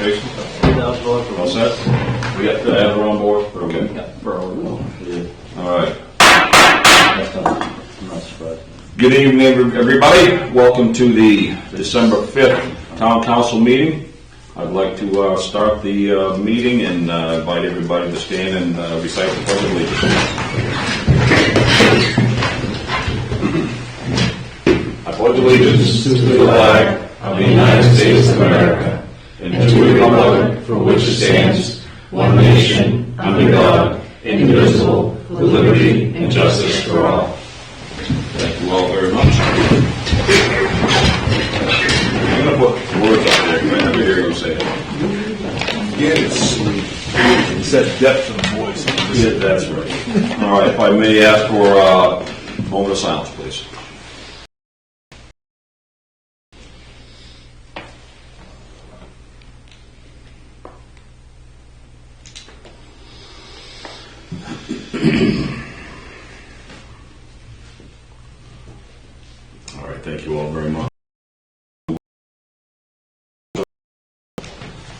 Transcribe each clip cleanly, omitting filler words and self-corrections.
Jason? $3,000. All set? We got the adder on board? Okay. All right. I'm not surprised. Good evening, everybody. Welcome to the December 5th Town Council meeting. I'd like to start the meeting and invite everybody to stand and recite the Pledge of Allegiance. I pledge allegiance to the flag of the United States of America and to the republic for which it stands, one nation, under God, indivisible, with liberty and justice for all. Thank you all very much. I'm going to put words up there because I never hear you say it. Yes. It's that depth of voice. Yeah, that's right. All right, if I may ask for a moment of silence, please. All right, thank you all very much.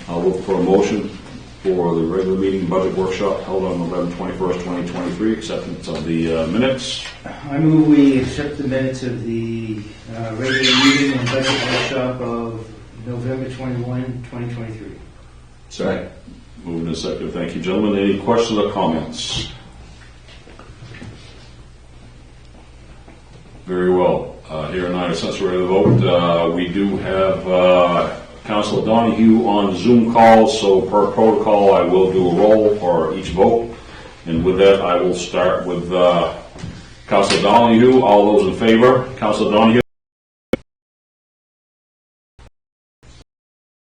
I'll look for a motion for the regular meeting budget workshop held on November 21st, 2023, acceptance of the minutes. I move we accept the minutes of the regular meeting and budget workshop of November 21, 2023. Second. Moving to second. Thank you, gentlemen. Any questions or comments? Very well. Here and I, since we're ready to vote, we do have Councilor Donahue on Zoom call, so per protocol, I will do a roll for each vote. And with that, I will start with Councilor Donahue. All those in favor? Councilor Donahue?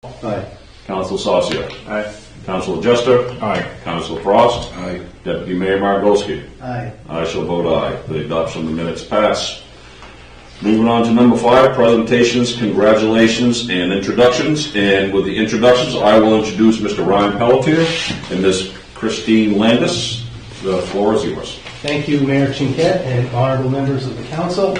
Aye. Councilor Saucia? Aye. Councilor Jester? Aye. Councilor Frost? Aye. Deputy Mayor Margolski? Aye. I shall vote aye. The adoption of the minutes pass. Moving on to number 5, presentations, congratulations, and introductions. And with the introductions, I will introduce Mr. Ryan Pelletier and Ms. Christine Landis. The floor is yours. Thank you, Mayor Chinquette and honorable members of the council.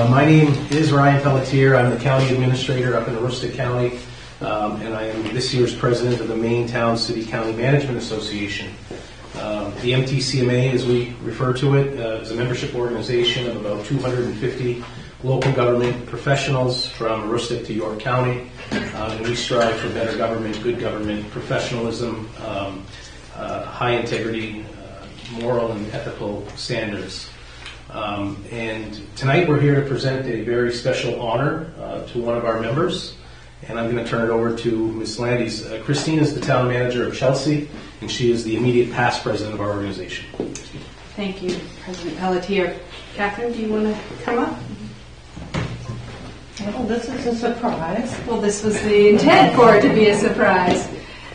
My name is Ryan Pelletier. I'm the county administrator up in Aroostook County, and I am this year's president of the Maine Town City County Management Association. The MTCMA, as we refer to it, is a membership organization of about 250 local government professionals from Aroostook to York County, and we strive for better government, good government, professionalism, high integrity, moral and ethical standards. And tonight we're here to present a very special honor to one of our members, and I'm going to turn it over to Ms. Landis. Christine is the town manager of Chelsea, and she is the immediate past president of our organization. Thank you, President Pelletier. Catherine, do you want to come up? Well, this is a surprise. Well, this was the intent for it to be a surprise.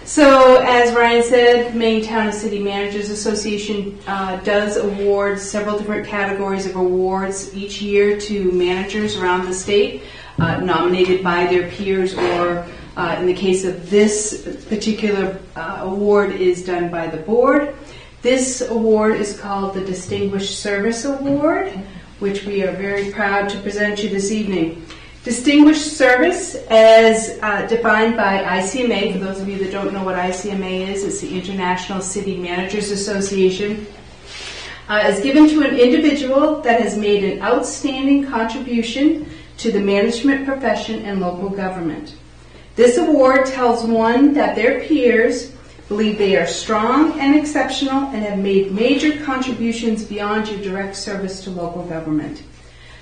So, as Ryan said, Maine Town and City Managers Association does award several different categories of awards each year to managers around the state, nominated by their peers, or in the case of this particular award, is done by the board. This award is called the Distinguished Service Award, which we are very proud to present you this evening. Distinguished Service, as defined by ICMA, for those of you that don't know what ICMA is, it's the International City Managers Association, is given to an individual that has made an outstanding contribution to the management profession and local government. This award tells one that their peers believe they are strong and exceptional and have made major contributions beyond your direct service to local government.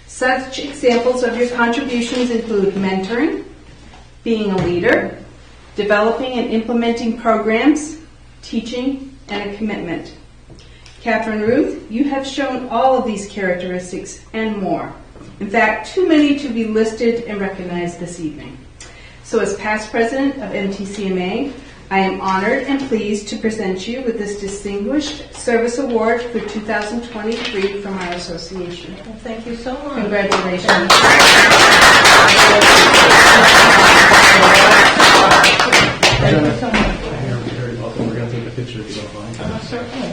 Such examples of your contributions include mentoring, being a leader, developing and implementing programs, teaching, and a commitment. Catherine Ruth, you have shown all of these characteristics and more. In fact, too many to be listed and recognized this evening. So as past president of MTCMA, I am honored and pleased to present you with this Distinguished Service Award for 2023 from our association. Well, thank you so much. Congratulations. Thank you so much. You're very welcome. We're going to take a picture if you don't mind. Certainly.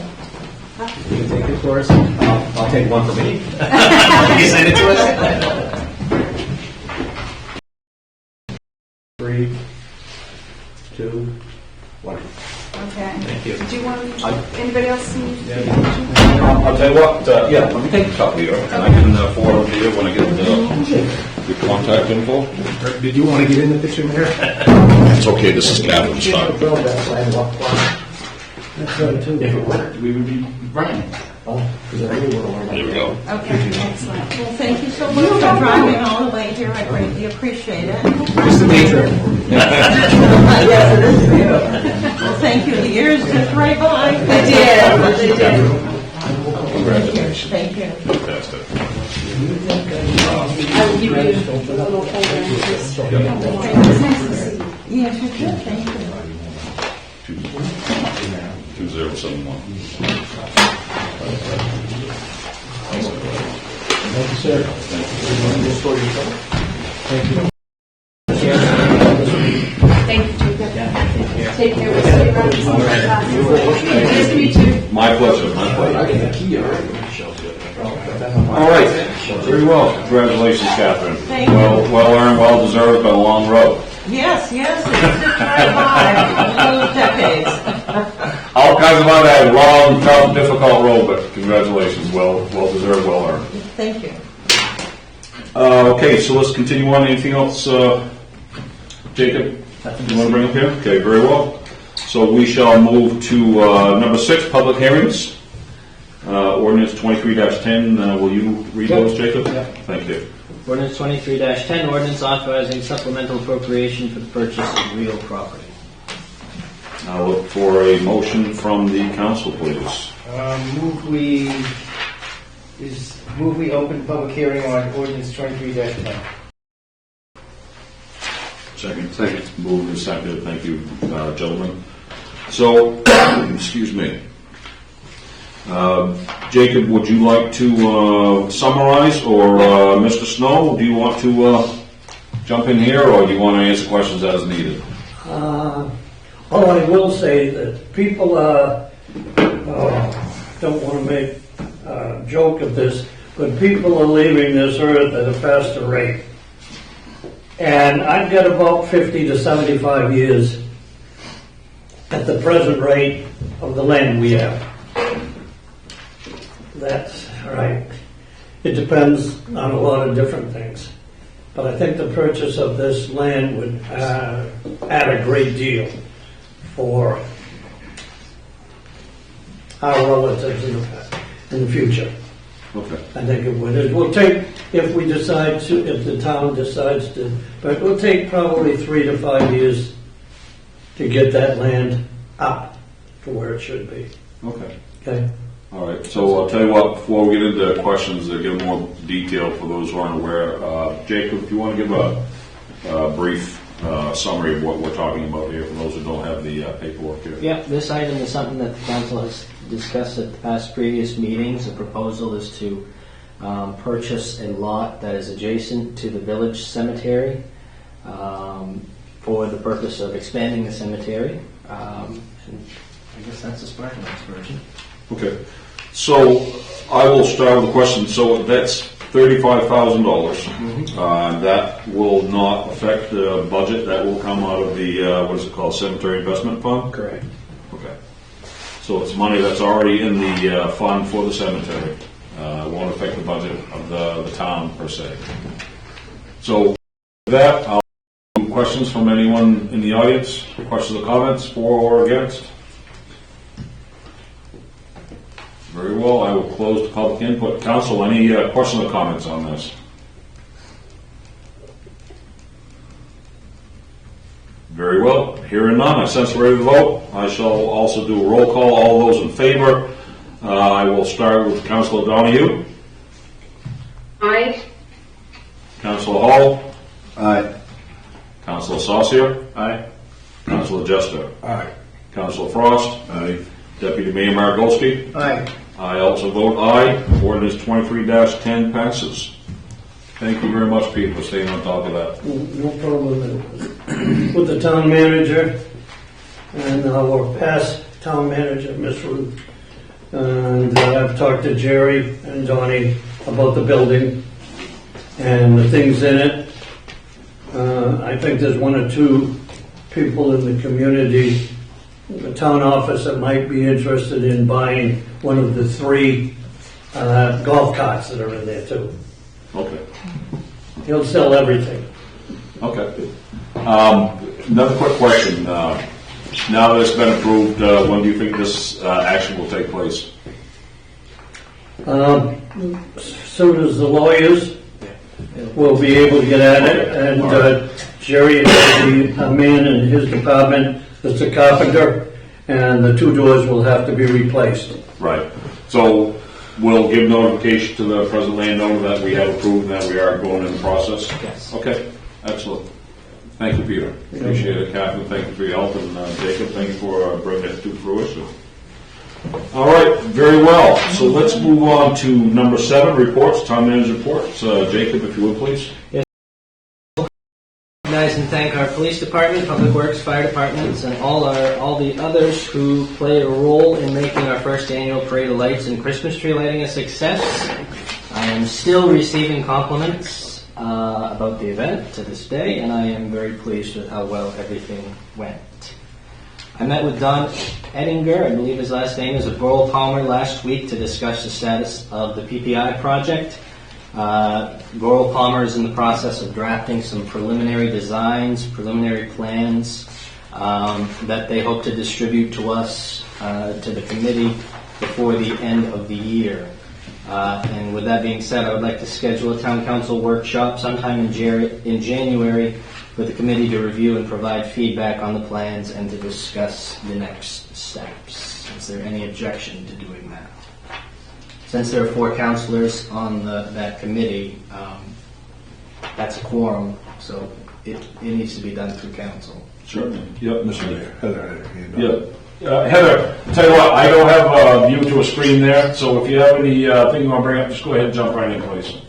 You can take it for us. I'll take one for me. Can you send it to us? 3, 2. 2. Okay. Thank you. Do you want, anybody else need? I'll tell you what, yeah, let me take a copy here, and I can forward them to you when I get the contact info. Did you want to get in the picture, Mayor? It's okay, this is Catherine's time. If it worked, we would be running. There we go. Okay, excellent. Well, thank you so much for driving all the way here. I greatly appreciate it. It's the nature. Yes, it is for you. Well, thank you. The years just right by. They did. Congratulations. Thank you. Fantastic. I will give you a little folder and just. It's nice to see you. Yes, you did. Thank you. 2071. Thank you, sir. Thank you, Jacob. Take care. We'll see you around. Nice to meet you. My pleasure, my pleasure. All right, very well. Congratulations, Catherine. Thank you. Well earned, well deserved, but a long road. Yes, yes, it's just right by. Decades. All kinds of other long, tough, difficult road, but congratulations, well deserved, well earned. Thank you. Okay, so let's continue on. Anything else, Jacob? You want to bring up here? Okay, very well. So we shall move to number 6, public hearings. Ordinance 23-10. Will you read those, Jacob? Yep. Thank you. Ordinance 23-10, ordinance authorizing supplemental appropriation for the purchase of real property. I'll look for a motion from the council, please. Move we open public hearing on ordinance 23-10. Second. Moved and seconded. Thank you, gentlemen. So, excuse me. Jacob, would you like to summarize, or Mr. Snow, do you want to jump in here, or do you want to answer questions as needed? Well, I will say that people don't want to make a joke of this, but people are leaving this earth at a faster rate. And I've got about 50 to 75 years at the present rate of the land we have. That's right. It depends on a lot of different things. But I think the purchase of this land would add a great deal for our relatives in the future. Okay. I think it would. It will take, if we decide to, if the town decides to, but it will take probably 3 to 5 years to get that land up to where it should be. Okay. Okay? All right. So I'll tell you what, before we get into questions that give more detail for those who aren't aware, Jacob, if you want to give a brief summary of what we're talking about here for those who don't have the paperwork here. Yep, this item is something that the council has discussed at the past previous meetings. The proposal is to purchase a lot that is adjacent to the village cemetery for the purpose of expanding the cemetery. And I guess that's the Spartan's version. Okay. So I will start with a question. So that's $35,000. That will not affect the budget. That will come out of the, what is it called, Cemetery Investment Fund? Correct. Okay. So it's money that's already in the fund for the cemetery. It won't affect the budget of the town per se. So with that, I'll do questions from anyone in the audience. Questions or comments for or against? Very well. I will close the public input. Council, any questions or comments on this? Very well. Hearing none, I sense we're ready to vote. I shall also do a roll call. All those in favor. I will start with Councilor Donahue. Aye. Councilor Hall. Aye. Councilor Saucier. Aye. Councilor Jester. Aye. Councilor Frost. Aye. Deputy Mayor Margolski. Aye. I also vote aye. Ordinance 23-10 passes. Thank you very much, Peter, for staying on top of that. No problem with the town manager and our past town manager, Miss Ruth. And I've talked to Jerry and Donnie about the building and the things in it. I think there's one or two people in the community, the town office that might be interested in buying one of the 3 golf carts that are in there too. Okay. He'll sell everything. Okay. Another quick question. Now that it's been approved, when do you think this action will take place? Soon as the lawyers will be able to get at it, and Jerry will be a man in his department that's a carpenter, and the 2 doors will have to be replaced. Right. So we'll give notification to the present landowner that we have approved and that we are going in the process? Yes. Okay, excellent. Thank you, Peter. Appreciate it. Catherine, thank you for your help. And Jacob, thank you for bringing it to fruition. All right, very well. So let's move on to number 7, reports, town manager's reports. Jacob, if you would, please. Recognize and thank our police department, public works, fire departments, and all the others who play a role in making our first annual parade of lights and Christmas tree lighting a success. I am still receiving compliments about the event to this day, and I am very pleased with how well everything went. I met with Don Ettinger, I believe his last name is, of Burl Palmer last week to discuss the status of the PPI project. Goral Palmer is in the process of drafting some preliminary designs, preliminary plans that they hope to distribute to us, to the committee, before the end of the year. And with that being said, I would like to schedule a town council workshop sometime in January for the committee to review and provide feedback on the plans and to discuss the next steps. Is there any objection to doing that? Since there are 4 councilors on that committee, that's a quorum, so it needs to be done through council. Certainly. Yep. Mr. Mayor, Heather, Yeah. Heather, tell you what, I don't have a view to a screen there, so if you have any thing you want to bring up, just go ahead and jump right in, please.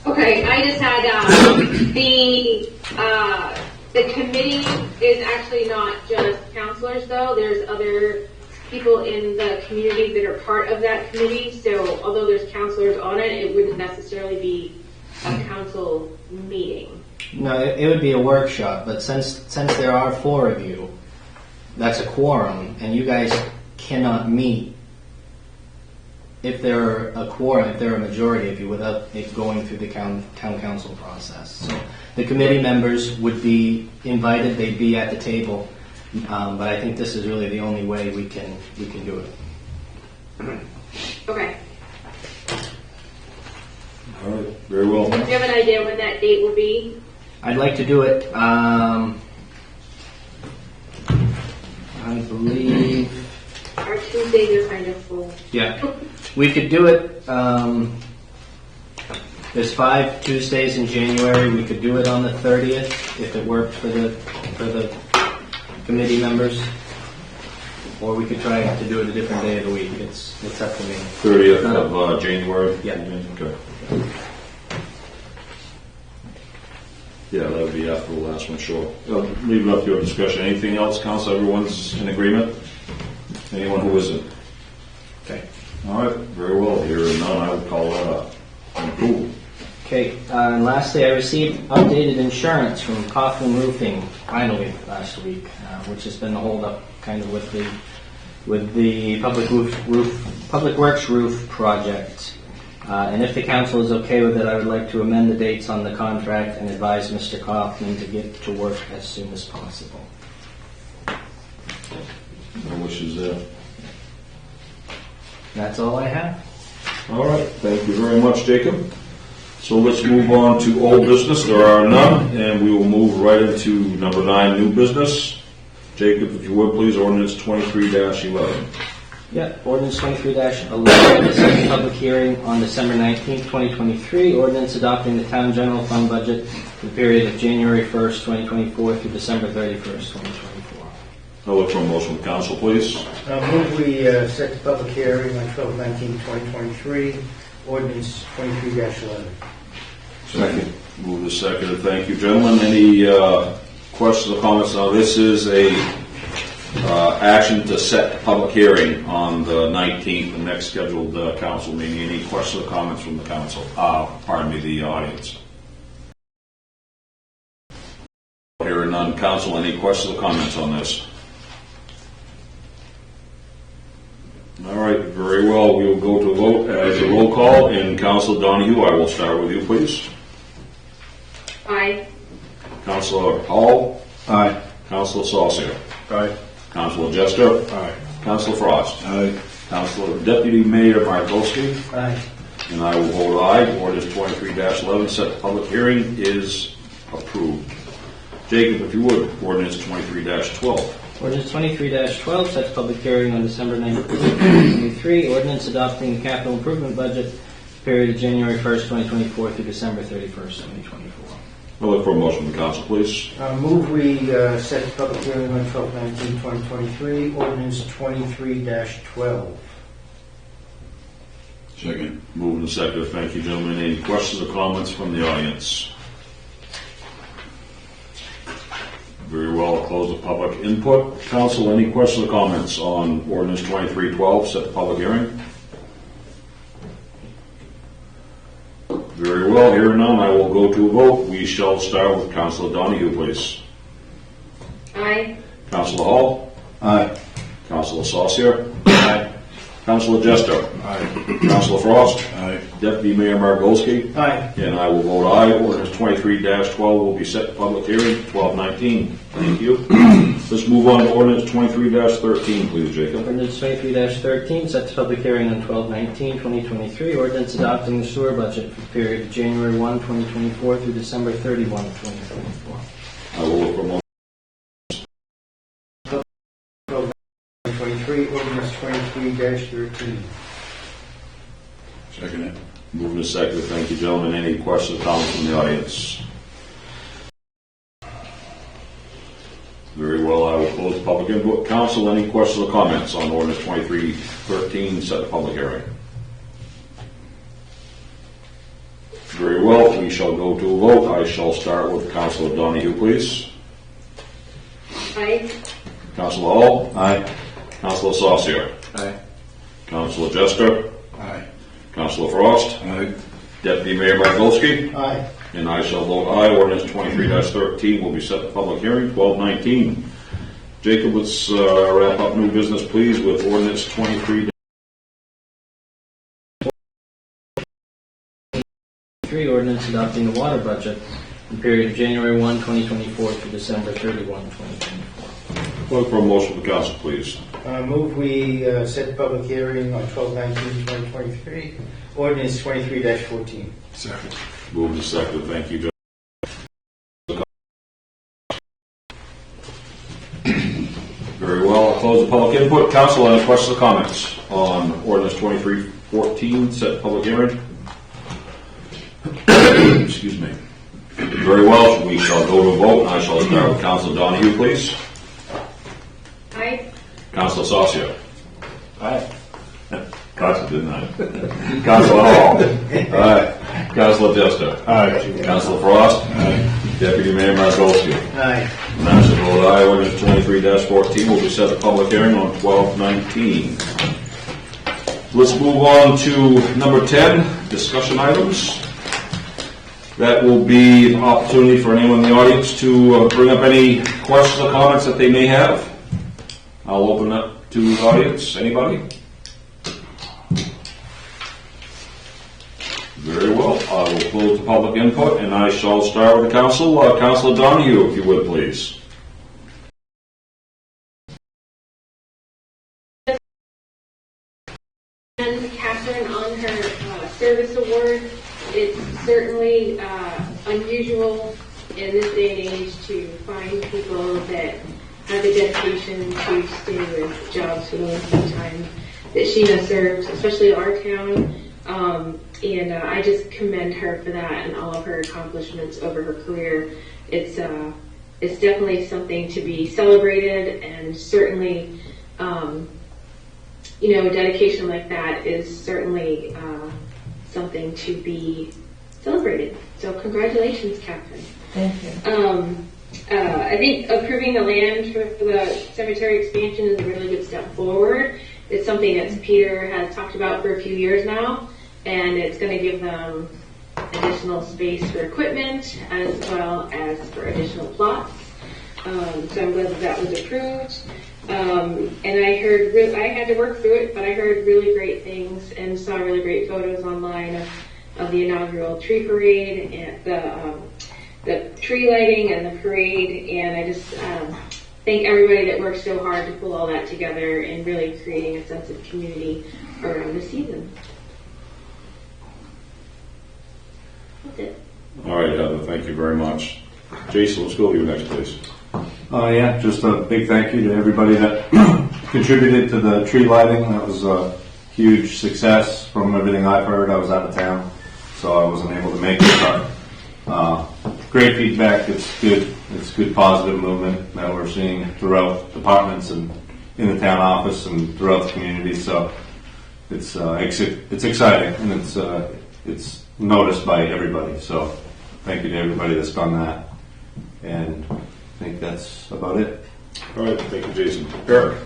Okay, I just had the committee is actually not just counselors though. There's other people in the community that are part of that committee. So although there's counselors on it, it wouldn't necessarily be a council meeting. No, it would be a workshop, but since there are 4 of you, that's a quorum, and you guys cannot meet if they're a quorum, if they're a majority of you, without it going through the town council process. So the committee members would be invited; they'd be at the table, but I think this is really the only way we can do it. Okay. All right, very well. Do you have an idea when that date will be? I'd like to do it. I believe. Our Tuesdays are kind of full. Yeah, we could do it. There's 5 Tuesdays in January. We could do it on the 30th if it worked for the committee members, or we could try to do it a different day of the week. It's up to me. 30th of January? Yeah. Okay. Yeah, that would be after the last one, sure. Leave it up to your discussion. Anything else, Council? Everyone's in agreement? Anyone who isn't? Okay. All right, very well. Hearing none, I would call that an approval. Okay, and lastly, I received updated insurance from Coughlin Roofing finally last week, which has been the holdup kind of with the public works roof project. And if the council is okay with it, I would like to amend the dates on the contract and advise Mr. Coughlin to get to work as soon as possible. No wishes there. That's all I have. All right, thank you very much, Jacob. So let's move on to old business. There are none, and we will move right into number 9, new business. Jacob, if you would, please, ordinance 23-11. Yeah, ordinance 23-11, second public hearing on December 19th, 2023. Ordinance adopting the town general fund budget for the period of January 1st, 2024 through December 31st, 2024. I'll look for a motion from council, please. Move we set the public hearing on 12/19/2023, ordinance 23-11. Second. Move to second. Thank you, gentlemen. Any questions or comments? Now, this is a action to set the public hearing on the 19th, the next scheduled council meeting. Any questions or comments from the council? The audience. Hearing none. Council, any questions or comments on this? All right, very well. We will go to a vote as a roll call. And Councilor Donahue, I will start with you, please. Aye. Councilor Hall. Aye. Councilor Saucier. Aye. Councilor Jester. Aye. Councilor Frost. Aye. Councilor Deputy Mayor Markowski. Aye. And I will vote aye. Ordinance 23-11, set public hearing, is approved. Jacob, if you would, ordinance 23-12. Ordinance 23-12 sets public hearing on December 19th, 2023. Ordinance adopting the capital improvement budget period of January 1st, 2024 through December 31st, 2024. I'll look for a motion from the council, please. Move we set the public hearing on 12/19/2023, ordinance 23-12. Second. Moving and seconded. Thank you, gentlemen. Any questions or comments from the audience? Very well. I'll close the public input. Council, any questions or comments on ordinance 23-12, set the public hearing? Very well. Hearing none, I will go to a vote. We shall start with Councilor Donahue, please. Aye. Councilor Hall. Aye. Councilor Saucier. Aye. Councilor Jester. Aye. Councilor Frost. Aye. Deputy Mayor Margolski. Aye. And I will vote aye. Ordinance 23-12 will be set to public hearing 12/19. Thank you. Let's move on to ordinance 23-13, please, Jacob. Ordinance 23-13 sets public hearing on 12/19/2023. Ordinance adopting the sewer budget for the period of January 1, 2024 through December 31, 2024. I will look for a motion. 23, ordinance 23-13. Second it. Moving to second. Thank you, gentlemen. Any questions or comments from the audience? Very well. I will close the public input. Council, any questions or comments on ordinance 23-13, set the public hearing? Very well. We shall go to a vote. I shall start with Councilor Donahue, please. Aye. Councilor Hall. Aye. Councilor Saucier. Aye. Councilor Jester. Aye. Councilor Frost. Aye. Deputy Mayor Margolski. Aye. And I shall vote aye. Ordinance 23-13 will be set to public hearing 12/19. Jacob, let's wrap up new business, please, with ordinance 23. Ordinance adopting the water budget for the period of January 1, 2024 through December 31, 2024. Look for a motion from the council, please. Move we set the public hearing on 12/19/2023, ordinance 23-14. Second. Moved and seconded. Thank you, Joe. Very well. I'll close the public input. Council, any questions or comments on ordinance 23-14, set public hearing? Excuse me. Very well. We shall go to a vote. I shall start with Councilor Donahue, please. Aye. Councilor Saucier. Aye. Councilor didn't I? Councilor Hall. Aye. Councilor Jester. Aye. Councilor Frost. Aye. Deputy Mayor Margolski. Aye. And I shall vote aye. Ordinance 23-14 will be set to public hearing on 12/19. Let's move on to number 10, discussion items. That will be an opportunity for anyone in the audience to bring up any questions or comments that they may have. I'll open up to the audience. Anybody? Very well. I will close the public input, and I shall start with the council. Councilor Donahue, if you would, please. And Catherine on her service award. It's certainly unusual in this day and age to find people that have the dedication to stay with jobs for the length of time that she has served, especially our town. And I just commend her for that and all of her accomplishments over her career. It's definitely something to be celebrated, and certainly, a dedication like that is certainly something to be celebrated. So congratulations, Catherine. Thank you. I think approving the land for the cemetery expansion is a really good step forward. It's something that Peter has talked about for a few years now, and it's going to give them additional space for equipment as well as for additional plots. So I'm glad that was approved. And I heard, I had to work through it, but I heard really great things and saw really great photos online of the inaugural tree parade and the tree lighting and the parade. And I just thank everybody that worked so hard to pull all that together and really creating a sense of community around the season. That's it. All right, Heather, thank you very much. Jason, let's go to you next, please. Yeah, just a big thank you to everybody that contributed to the tree lighting. That was a huge success from everything I've heard. I was out of town, so I wasn't able to make it, but great feedback. It's good. It's good positive movement that we're seeing throughout departments and in the town office and throughout the community. So it's exciting and it's noticed by everybody. So thank you to everybody that's done that. And I think that's about it. All right, thank you, Jason. Eric?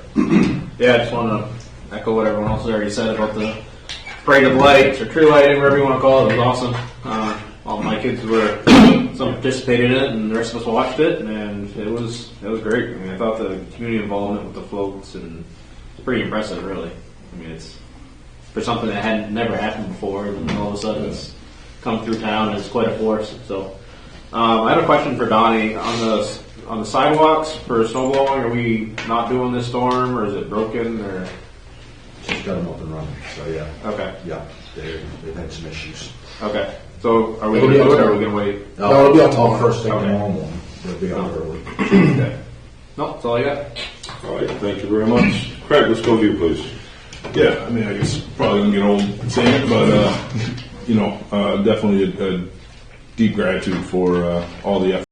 Yeah, I just want to echo what everyone else has already said about the parade of lights or tree lighting, whatever you want to call it. It was awesome. All my kids some participated in it, and the rest of us watched it, and it was great. I mean, I thought the community involvement with the floats and it's pretty impressive, really. I mean, it's for something that had never happened before, and all of a sudden it's come through town. It's quite a force. So, I have a question for Donnie on the sidewalks for snow blowing. Are we not doing this storm, or is it broken, or? Just got them up and running, so yeah. Okay. Yeah, they've had some issues. Okay. So are we going to do it, or are we going to wait? No, it'll be up tomorrow first thing Okay. tomorrow morning. They'll be out early. Okay. No, that's all I got. All right, thank you very much. Craig, let's go to you, please. Yeah, I mean, I guess probably gonna get old saying it, but definitely a deep gratitude for all the effort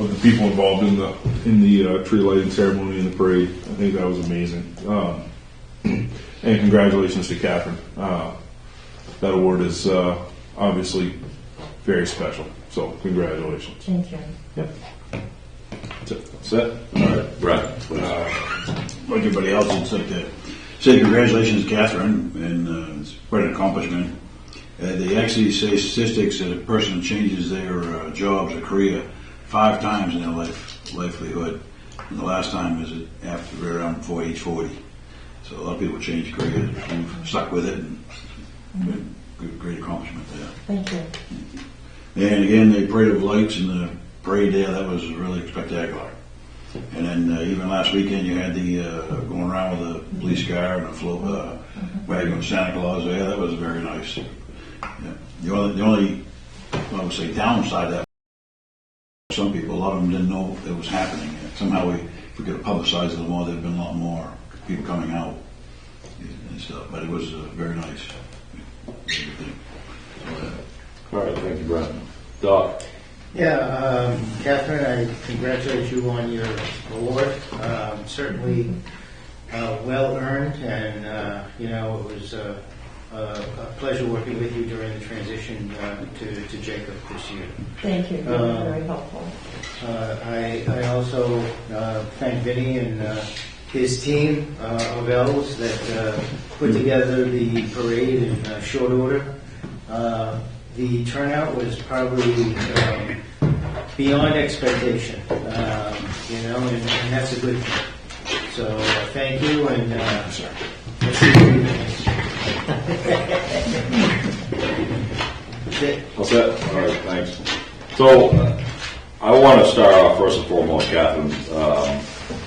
of the people involved in the tree lighting ceremony and the parade. I think that was amazing. And congratulations to Catherine. That award is obviously very special. So congratulations. Thank you. Yep. That's it? All right, Brett, please. Like everybody else, I'd like to say congratulations to Catherine, and it's quite an accomplishment. They actually say statistics that a person changes their jobs or career 5 times in their livelihood. And the last time is after around before age 40. So a lot of people change careers. We've stuck with it, and great accomplishment there. Thank you. And again, the parade of lights and the parade there, that was really spectacular. And then even last weekend, you had the going around with the police car and a float wagon with Santa Claus there. That was very nice. Yeah. The only I would say downside of that, some people, a lot of them didn't know it was happening. Somehow if we could have publicized it more, there'd been a lot more people coming out and stuff. But it was very nice. All right, thank you, Brett. Doc? Yeah, Catherine, I congratulate you on your award. Certainly well earned, and it was a pleasure working with you during the transition to Jacob this year. Thank you. Very helpful. I also thank Vinny and his team of elves that put together the parade in short order. The turnout was probably beyond expectation, and that's a good thing. So thank you, and let's see what you think. That's it. All set? All right, thanks. So, I want to start off first and foremost, Catherine.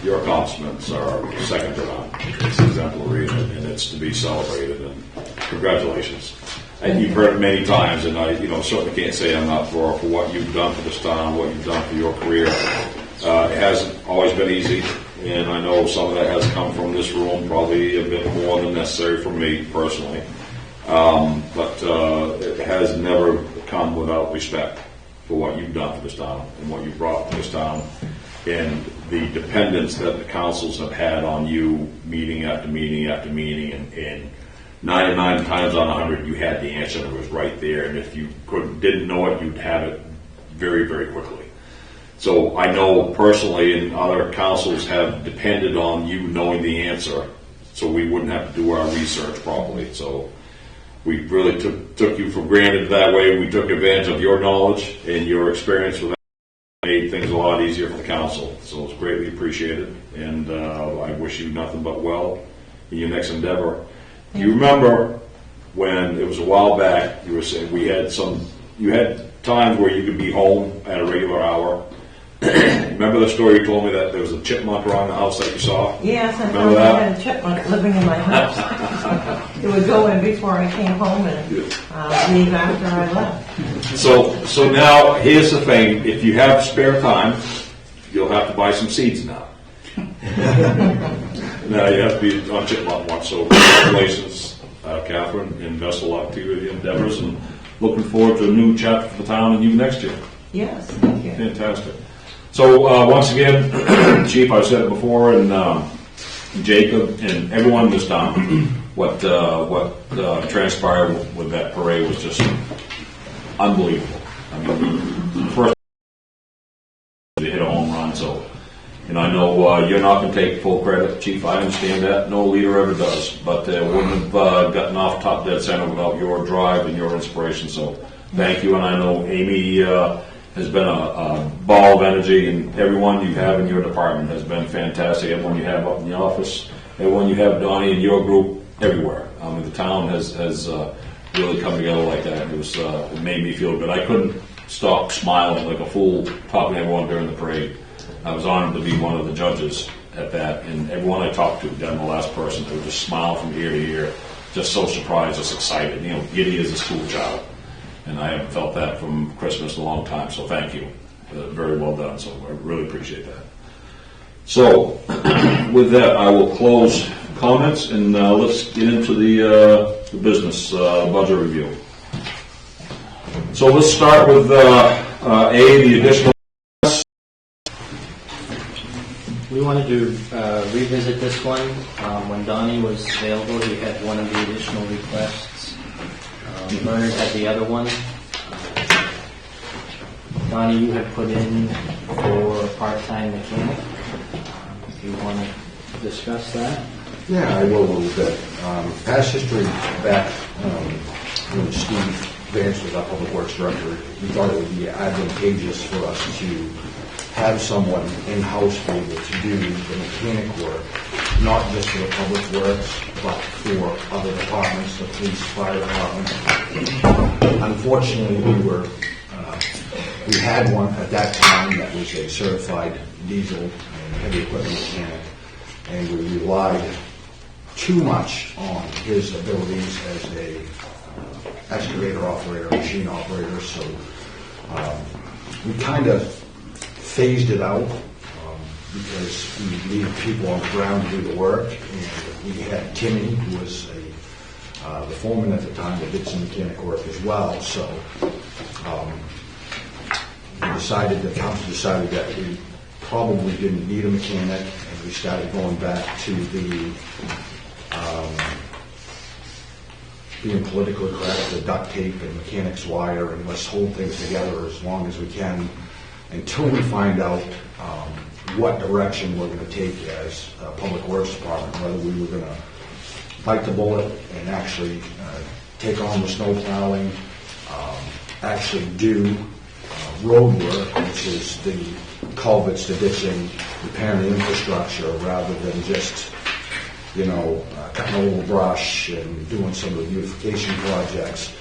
Your accomplishments are second to none. It's exemplary, and it's to be celebrated. And congratulations. And you've heard it many times, and I, certainly can't say enough for what you've done for this town, what you've done for your career. It hasn't always been easy, and I know some of that has come from this room, probably a bit more than necessary for me personally. But it has never come without respect for what you've done for this town and what you've brought to this town, and the dependence that the councils have had on you, meeting after meeting after meeting, and 99 times on 100 you had the answer that was right there, and if you didn't know it, you'd have it very, very quickly. So I know personally, and other councils have depended on you knowing the answer, so we wouldn't have to do our research properly. So we really took you for granted that way. We took advantage of your knowledge and your experience with that, made made things a lot easier for the council. So it's greatly appreciated, and I wish you nothing but well in your next endeavor. Do you remember when it was a while back? You were saying you had times where you could be home at a regular hour. Remember the story you told me that there was a chipmunk around the house that you saw? Yes, and Remember I that? had a chipmunk living in my house. It would go in before I came home and leave after I left. So now here's the thing: if you have spare time, you'll have to buy some seeds now. Now you have to be on chipmunk watch. So congratulations, Catherine, and best of luck to you with your endeavors, and looking forward to a new chapter for the town and you next year. Yes, thank you. Fantastic. So once again, Chief, I've said it before, and Jacob and everyone in this town, what transpired with that parade was just unbelievable. I mean, first they hit a home run, so I know you're not going to take full credit, Chief. I understand that. No leader ever does, but wouldn't have gotten off top dead center without your drive and your inspiration. So thank you, and I know Amy has been a ball of energy, and everyone you have in your department has been fantastic. Everyone you have up in the office, everyone you have, Donnie, and your group, everywhere. I mean, the town has really come together like that. It made me feel good. I couldn't stop smiling like a fool talking to everyone during the parade. I was honored to be one of the judges at that, and everyone I talked to, down the last person, they would just smile from ear to ear, just so surprised, just excited, giddy as a school child. And I haven't felt that from Christmas in a long time, so thank you. Very well done, so I really appreciate that. So, with that, I will close comments, and let's get into the business budget review. So let's start with the additional. We wanted to revisit this one. When Donnie was available, he had one of the additional requests. Bernard had the other one. Donnie, you had put in for a part-time mechanic. Do you want to discuss that? Yeah, I will a little bit. Past history back when Steve Vance was our public works director, we thought it would be advantageous for us to have someone in-house be able to do the mechanic work, not just for the public works, but for other departments, the police, fire department. Unfortunately, we had one at that time that was a certified diesel and heavy equipment mechanic, and we relied too much on his abilities as a excavator operator, machine operator, so we kind of phased it out because we needed people on the ground to do the work, and we had Timmy, who was the foreman at the time, that did some mechanic work as well, so the council decided that we probably didn't need a mechanic, and we started going back to the being politically correct, the duct tape and mechanics wire, and let's hold things together as long as we can until we find out what direction we're going to take as a public works department, whether we were going to bite the bullet and actually take on the snow plowing, actually do road work, which is the culverts, the ditching, repairing the infrastructure, rather than just cutting a little brush and doing some of the beautification projects.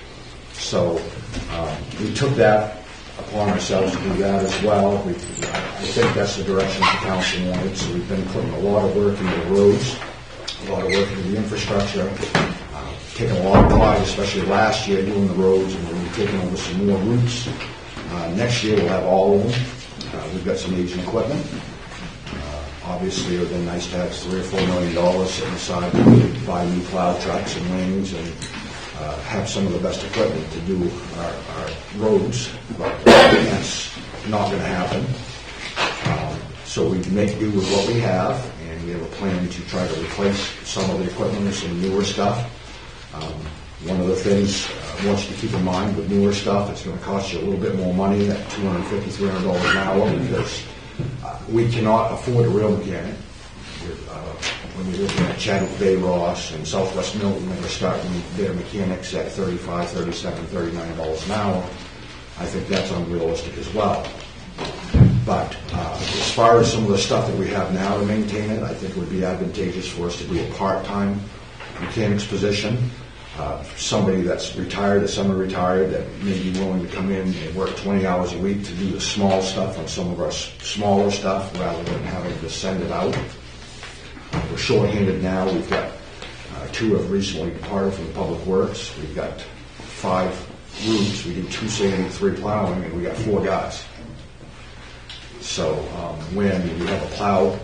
So we took that upon ourselves to do that as well. I think that's the direction the council wanted, so we've been putting a lot of work into the roads, a lot of work into the infrastructure, taking a lot of pride, especially last year, doing the roads, and we'll be taking over some more routes. Next year we'll have all of them. We've got some aging equipment. Obviously, it would have been nice to have $3 or $4 million set aside to buy new plow trucks and wings and have some of the best equipment to do our roads, but that's not going to happen. So we make do with what we have, and we have a plan to try to replace some of the equipment with some newer stuff. One of the things I want you to keep in mind with newer stuff, it's going to cost you a little bit more money at $250, $300 an hour, because we cannot afford a real mechanic. When you're looking at Chadwick Bay Ross and Southwest Milton, they're starting their mechanics at $35, $37, $39 an hour. I think that's unrealistic as well. But as far as some of the stuff that we have now to maintain it, I think it would be advantageous for us to do a part-time mechanic's position. Somebody that's retired or semi-retired that may be willing to come in and work 20 hours a week to do the small stuff on some of our smaller stuff rather than having to send it out. We're short-handed now. We've got 2 have recently departed from Public Works. We've got 5 routes. We do 2 sanding, 3 plowing, and we got 4 guys. So when we have a plow,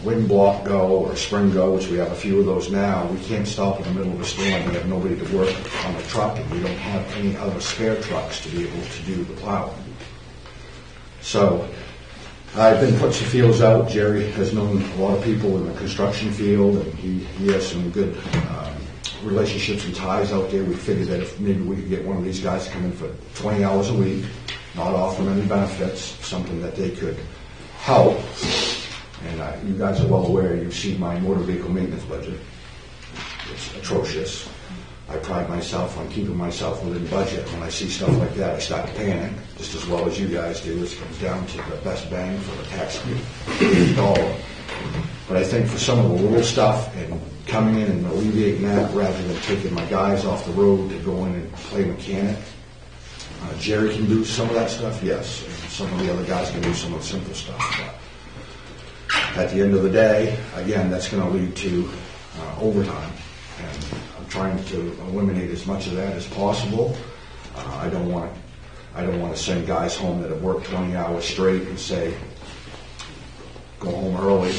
wind block go or spring go, which we have a few of those now, we can't stop in the middle of a storm. We have nobody to work on the truck, and we don't have any other spare trucks to be able to do the plowing. So I've been putting some feelers out. Jerry has known a lot of people in the construction field, and he has some good relationships and ties out there. We figured that if maybe we could get one of these guys to come in for 20 hours a week, not offer them any benefits, something that they could help. And you guys are well aware, you've seen my motor vehicle maintenance budget. It's atrocious. I pride myself on keeping myself within budget. When I see stuff like that, I start to panic, just as well as you guys do. It comes down to the best bang for the taxpayer dollar. But I think for some of the little stuff and coming in and alleviating that rather than taking my guys off the road to go in and play mechanic, Jerry can do some of that stuff, yes. And some of the other guys can do some of the simple stuff. But at the end of the day, again, that's going to lead to overtime. And I'm trying to eliminate as much of that as possible. I don't want to send guys home that have worked 20 hours straight and say, go home early,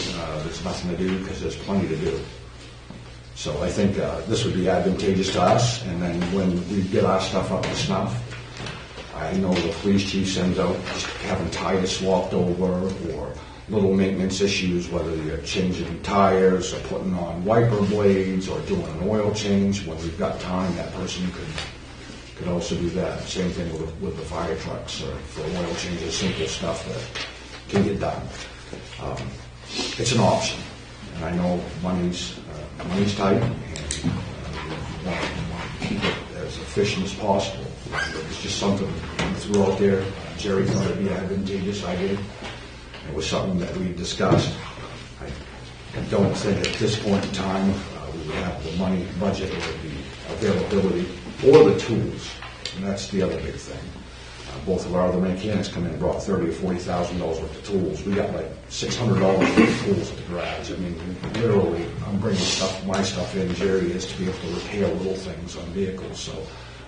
there's nothing to do, because there's plenty to do. So I think this would be advantageous to us, and then when we get our stuff up to snuff, I know the police chief sends out just having tires swapped over or little maintenance issues, whether you're changing tires or putting on wiper blades or doing an oil change. When we've got time, that person could also do that. Same thing with the fire trucks for oil changes, simple stuff that can get done. It's an option, and I know money's tight, and we want to keep it as efficient as possible. It's just something we threw out there. Jerry thought it'd be advantageous. I did. It was something that we discussed. I don't think at this point in time we would have the money, budget, or the availability, or the tools. And that's the other big thing. Both of our other mechanics come in and brought $30,000 or $40,000 worth of tools. We got like $600 worth of tools at the garage. I mean, literally, I'm bringing my stuff in. Jerry is to be able to repair little things on vehicles. So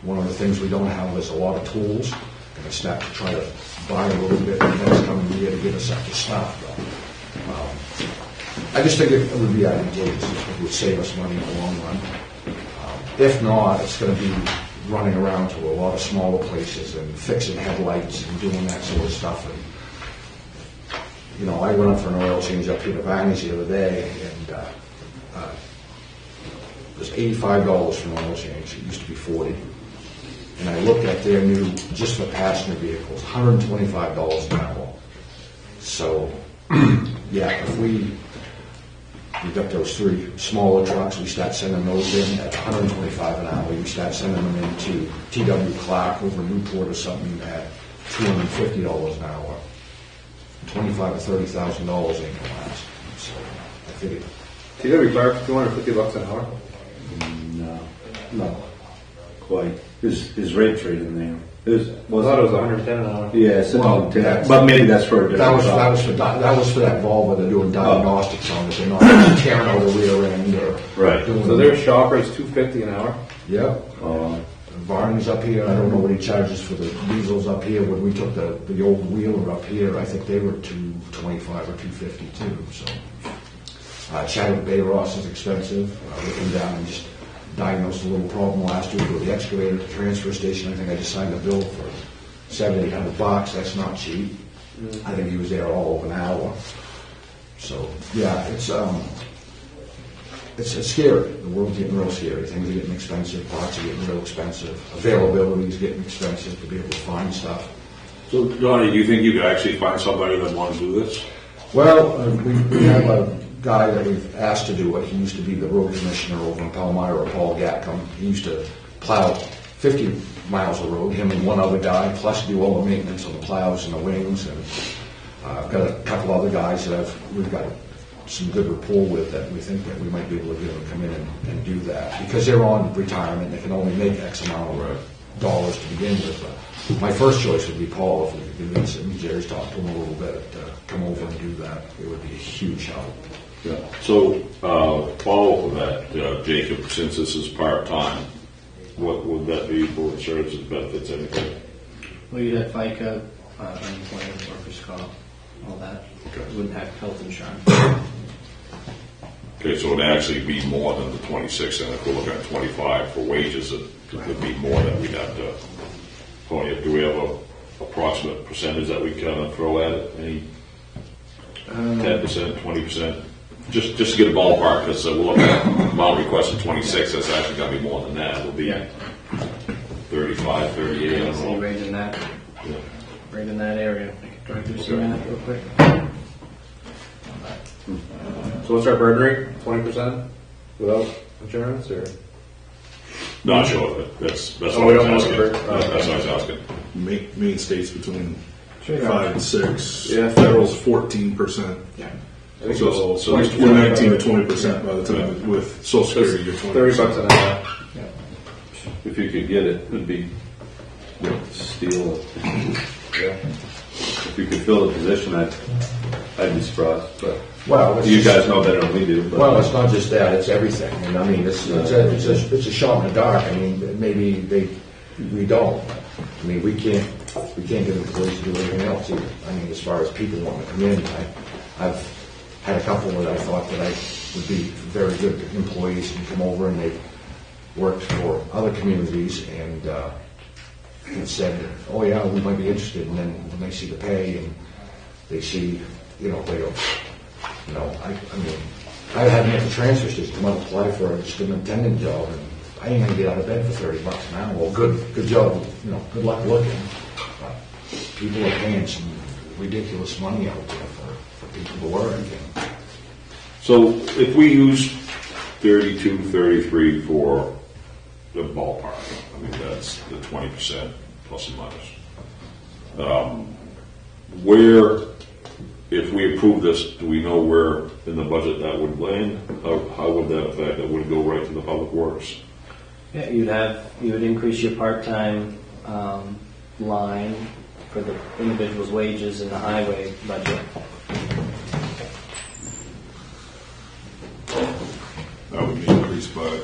one of the things we don't have is a lot of tools. And it's not to try to buy a little bit and next coming year to get us up to snuff. I just think it would be advantageous. It would save us money in the long run. If not, it's going to be running around to a lot of smaller places and fixing headlights and doing that sort of stuff. And, you know, I went up for an oil change up here to Viney's the other day, and it was $85 for an oil change. It used to be $40. And I looked at their new, just for passenger vehicles, $125 an hour. So, yeah, if we've got those 3 smaller trucks, we start sending those in at $125 an hour. We start sending them into T.W. Clark over Newport or something at $250 an hour. $25,000 to $30,000 ain't gonna last. So I figured. T.W. Clark, $250 an hour? No, quite. His rate trade in there. I thought it was 110 an hour. Yeah, it's Well, but maybe that's for a different that was for that Volvo. They're doing diagnostics on it. They're not tearing out the rear end or Right. doing. So their shopper is $250 an hour? Yep. Varney's up here. I don't know what he charges for the diesels up here. When we took the old Wheeler up here, I think they were $225 or $250 too. So Chadwick Bay Ross is expensive. We came down and just diagnosed a little problem last week with the excavator at the transfer station. I think I just signed a bill for $700-800. That's not cheap. I think he was there all of an hour. So yeah, it's scary. The world's getting real scary. Things are getting expensive. Parts are getting real expensive. Availability is getting expensive to be able to find stuff. So, Donnie, do you think you could actually find somebody that wants to do this? Well, we have a guy that we've asked to do it. He used to be the road commissioner over in Palmyra, Paul Gatcomb. He used to plow 50 miles of road, him and one other guy, plus do all the maintenance on the plows and the wings. And I've got a couple other guys that we've got some good rapport with that we think that we might be able to get them to come in and do that. Because they're on retirement, they can only make X amount of dollars to begin with. But my first choice would be Paul, if we could convince him. Jerry's talked to him a little bit, come over and do that. It would be a huge help. Yeah. So, follow up on that, Jacob, since this is part-time, what would that be for services, benefits, anything? Well, you'd have FICA, unemployment, workers' comp, all that. Okay. You wouldn't have health insurance. Okay, so it'd actually be more than the 26, and if we're looking at 25 for wages, it would be more that we'd have to pony up. Do we have a approximate percentage that we kind of throw at it? Any 10%, 20%? Just to get a ballpark, because we're looking at amount requested 26, that's actually got to be more than that. It'll be 35, 38, I don't know. Right in that, Yeah. right in that area. I could try to do some math real quick. So what's our burn rate? 20% without insurance, or? Not sure. That's Oh, what we I don't was know asking. the bird- That's what I was asking. Main states between Sure. 5 and 6. Yeah. Federal's 14%. Yeah. So, so it's 19 to 20% by the time with Social Security, you're 20%. $30 an hour. If you could get it, it'd be steal. Yeah. If you could fill the position, I'd be surprised. But Well, it's you just- guys know better than we do. But Well, it's not just that; it's everything. And I mean, it's a shot in the dark. I mean, maybe we don't. I mean, we can't get employees to do anything else either. I mean, as far as people wanting to come in, I've had a couple that I thought that I would be very good employees and come over, and they've worked for other communities and said, "Oh yeah, we might be interested." And then when they see the pay and they see, they go, I mean, I had met the transfer station come up to apply for just an attendant job, and I ain't gonna get out of bed for $30 an hour. Well, good job, good luck looking. But people are paying some ridiculous money out there for people to work. And So if we use 32, 33 for the ballpark, I mean, that's the 20% plus or minus. Where, if we approve this, do we know where in the budget that would land? How would that affect? That would go right to the public works? Yeah, you would increase your part-time line for the individual's wages in the highway budget. That would be increased by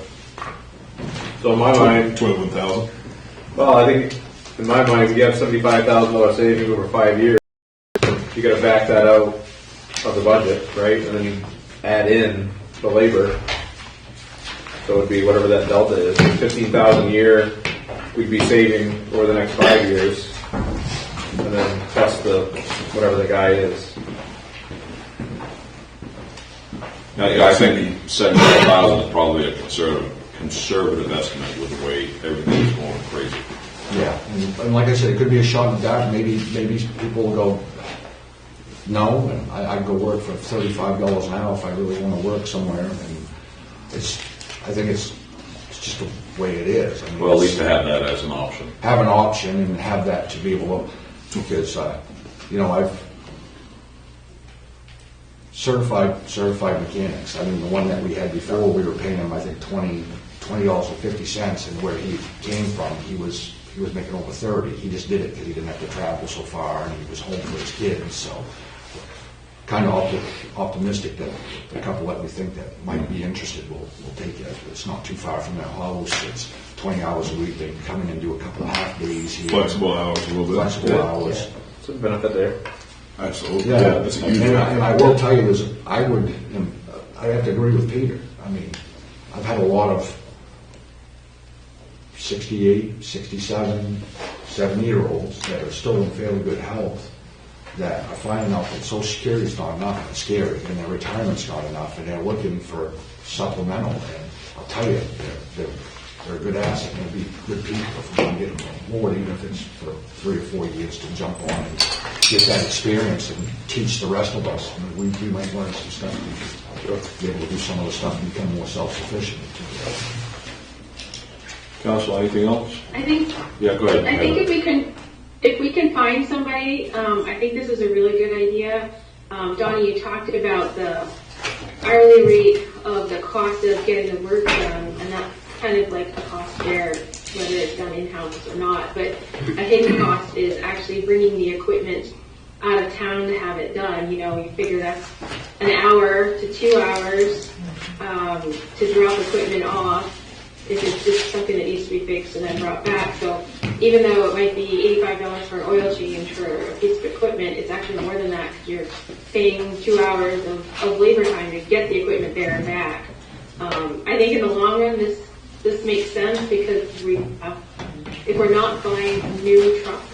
So in my mind, 21,000. well, I think in my mind, if you have $75,000 savings over 5 years, you got to back that out of the budget, right? And then you add in the labor. So it would be whatever that delta is. $15,000 a year, we'd be saving over the next 5 years, and then plus the whatever the guy is. I think 75,000 is probably a conservative estimate with the way everything's going crazy. yeah, and like I said, it could be a shot in the dark. Maybe people will go, no, and I'd go work for $35 an hour if I really want to work somewhere. And I think it's just the way it is. I mean, Well, at least to have that as an option. have an option and have that to be able to, because I've certified mechanics. I mean, the one that we had before, we were paying him, I think, $20.50, and where he came from, he was making over 30. He just did it because he didn't have to travel so far, and he was home for his kids. So, kind of optimistic that the couple that we think that might be interested will take it. It's not too far from their house. It's 20 hours a week. They can come in and do a couple of half days here. Flexible hours a little bit. Flexible hours. It's a benefit there. Absolutely. Yeah, That's a huge and benefit. I will tell you, I have to agree with Peter. I mean, I've had a lot of 68, 67, 70-year-olds that are still in fairly good health that are finding out that Social Security is not enough, and it's scary, and their retirement's not enough, and they're looking for supplemental. And I'll tell you, they're a good asset, and they'll be good people if we can get them on board, even if it's for 3 or 4 years to jump on and get that experience and teach the rest of us. I mean, we might learn some stuff. Be able to do some of the stuff and become more self-sufficient. Council, anything else? I think Yeah, go ahead. if we can If we can find somebody, I think this is a really good idea. Donnie, you talked about the hourly rate of the cost of getting the work done, and that's kind of like a cost share, whether it's done in-house or not. But a hidden cost is actually bringing the equipment out of town to have it done. You know, you figure that's an hour to 2 hours to drop equipment off if it's just something that needs to be fixed and then brought back. So even though it might be $85 for an oil change for a piece of equipment, it's actually more than that because you're paying 2 hours of labor time to get the equipment there and back. I think in the long run, this makes sense because if we're not buying new trucks,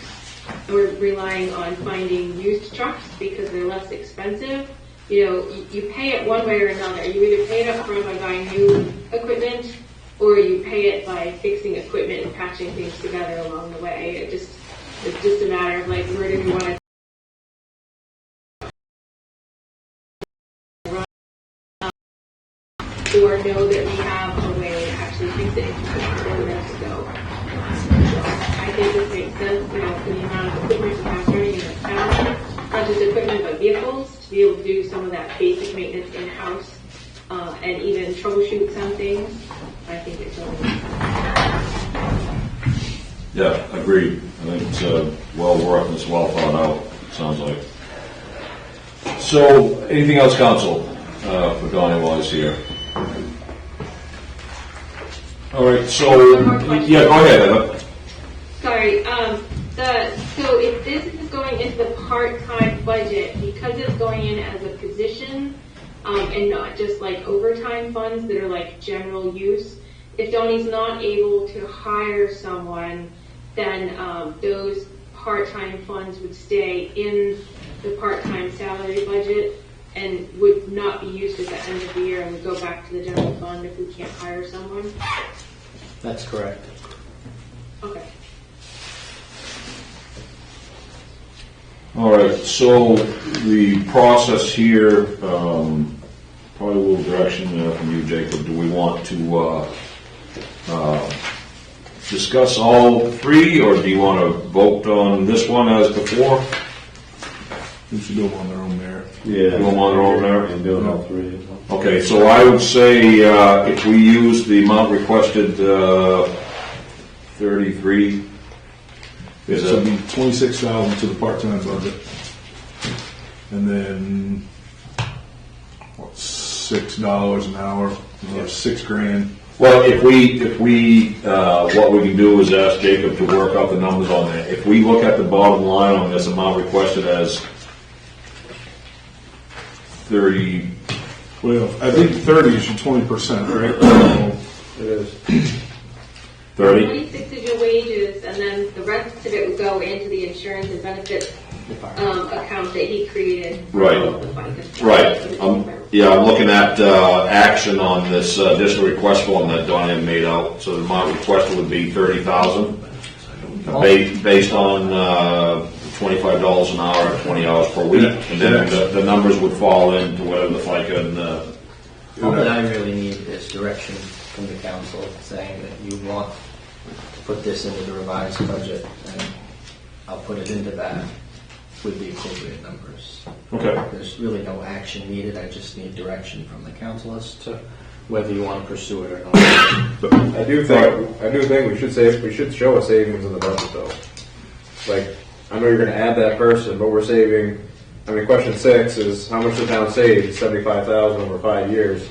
and we're relying on finding used trucks because they're less expensive, you know, you pay it one way or another. You either pay it up front by buying new equipment, or you pay it by fixing equipment and patching things together along the way. It's just a matter of like, where do we want to run, or know that we have a way to actually fix it before we have to go. I think this makes sense, you know, for the amount of equipment we have running in the town, not just equipment but vehicles, to be able to do some of that basic maintenance in-house and even troubleshoot some things. I think it's really Yeah, agreed. I think it's well worth and it's well thought out, it sounds like. So, anything else, Council, for Donnie while he's here? All right, so, One more question. yeah, go ahead, Eva. Sorry, so if this is going into the part-time budget, because it's going in as a position, and not just like overtime funds that are like general use, if Donnie's not able to hire someone, then those part-time funds would stay in the part-time salary budget and would not be used at the end of the year and would go back to the general fund if we can't hire someone? That's correct. Okay. All right, so the process here, probably a little direction from you, Jacob. Do we want to discuss all three, or do you want to vote on this one as before? We should do them on their own merit. Yeah. Do them on their own merit? And doing all three as well. Okay, so I would say if we use the amount requested, 33, is So it'd it? be 26,000 to the part-time budget. And then, what, $6 an hour, or $6,000. Well, if we, what we can do is ask Jacob to work out the numbers on that. If we look at the bottom line on this amount requested as 30, Well, I think 30 is your 20%, right? It is. 30? 26 is your wages, and then the rest of it would go into the insurance and benefits account that he created. Right. Right. Yeah, I'm looking at action on this additional request form that Donnie had made out. So the amount requested would be 30,000, based on $25 an hour at 20 hours per week, and then the numbers would fall into whatever the FICA and. All that I really need is direction from the council saying that you want to put this into the revised budget, and I'll put it into that with the appropriate numbers. Okay. There's really no action needed. I just need direction from the council as to whether you want to pursue it or not. I do think we should show a savings in the budget though. Like, I know you're going to add that person, but we're saving. I mean, question 6 is how much the town saved? $75,000 over 5 years.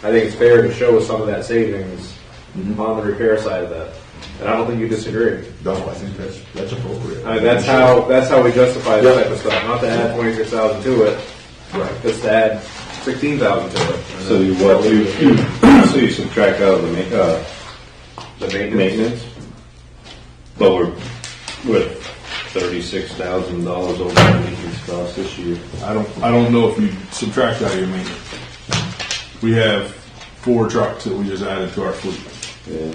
I think it's fair to show some of that savings on the repair side of that, and I don't think you disagree. No, I think that's appropriate. I mean, that's how we justify this type of stuff. Not to add 26,000 to it, Right. just to add 16,000 to it. And So you then- what? So you subtract out of the maintenance, but we're with $36,000 over maintenance costs this year. I don't know if you subtract out your maintenance. We have 4 trucks that we just added to our fleet. Yeah.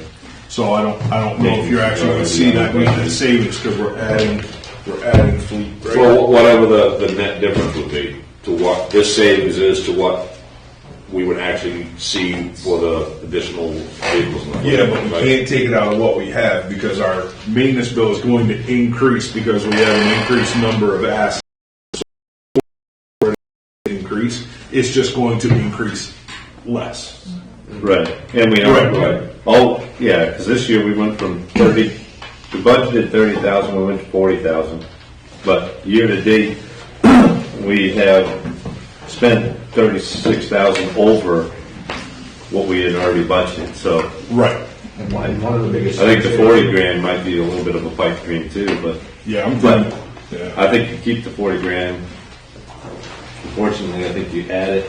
So I don't know if you're actually going to see that maintenance savings because we're adding fleet. Right? Well, whatever the net difference would be to what this savings is to what we would actually see for the additional vehicles. Yeah, but we can't take it out of what we have because our maintenance bill is going to increase because we have an increased number of assets. Increase, it's just going to increase less. Right, and we know, oh, yeah, because this year we went from 30, we budgeted 30,000, we went to 40,000. But year to date, we have spent 36,000 over what we had already budgeted, so. Right. And one of the biggest. I think the 40 grand might be a little bit of a pipe dream too, but. Yeah, I'm But thinking, yeah. I think you keep the 40 grand. Unfortunately, I think you add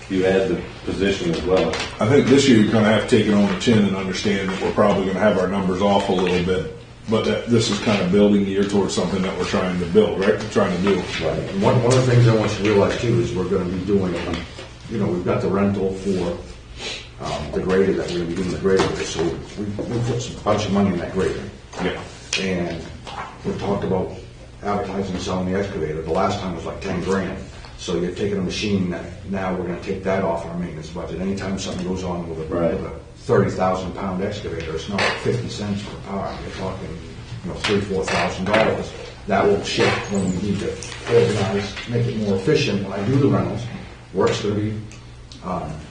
the position as well. I think this year you're going to have to take it on the chin and understand that we're probably going to have our numbers off a little bit. But that this is kind of building gear towards something that we're trying to build, right? Trying to do. Right. And one of the things I want you to realize too is we're going to be doing, we've got the rental for the grader that we're going to be doing the grader with. So we put a bunch of money in that grader. Yeah. And we talked about advertising and selling the excavator. The last time was like 10 grand. So you're taking a machine that now we're going to take that off our maintenance budget. Anytime something goes on with a 30,000 pound excavator, it's not 50 cents per pound. You're talking, $3,000-$4,000. That will shift when we need to organize, make it more efficient. When I do the rentals, work's going to be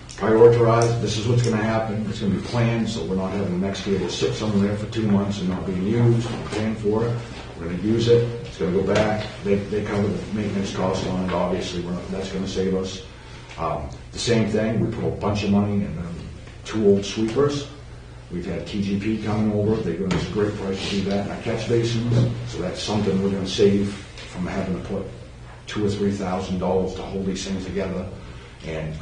prioritized. This is what's going to happen. It's going to be planned, so we're not having the next year to sit somewhere there for 2 months and not being used. We're paying for it. We're going to use it. It's going to go back. They cover the maintenance costs on it. Obviously, that's going to save us. The same thing. We put a bunch of money in 2 old sweepers. We've had TGP coming over. They give us a great price to do that in our catch basins. So that's something we're going to save from having to put $2,000 or $3,000 to hold these things together. And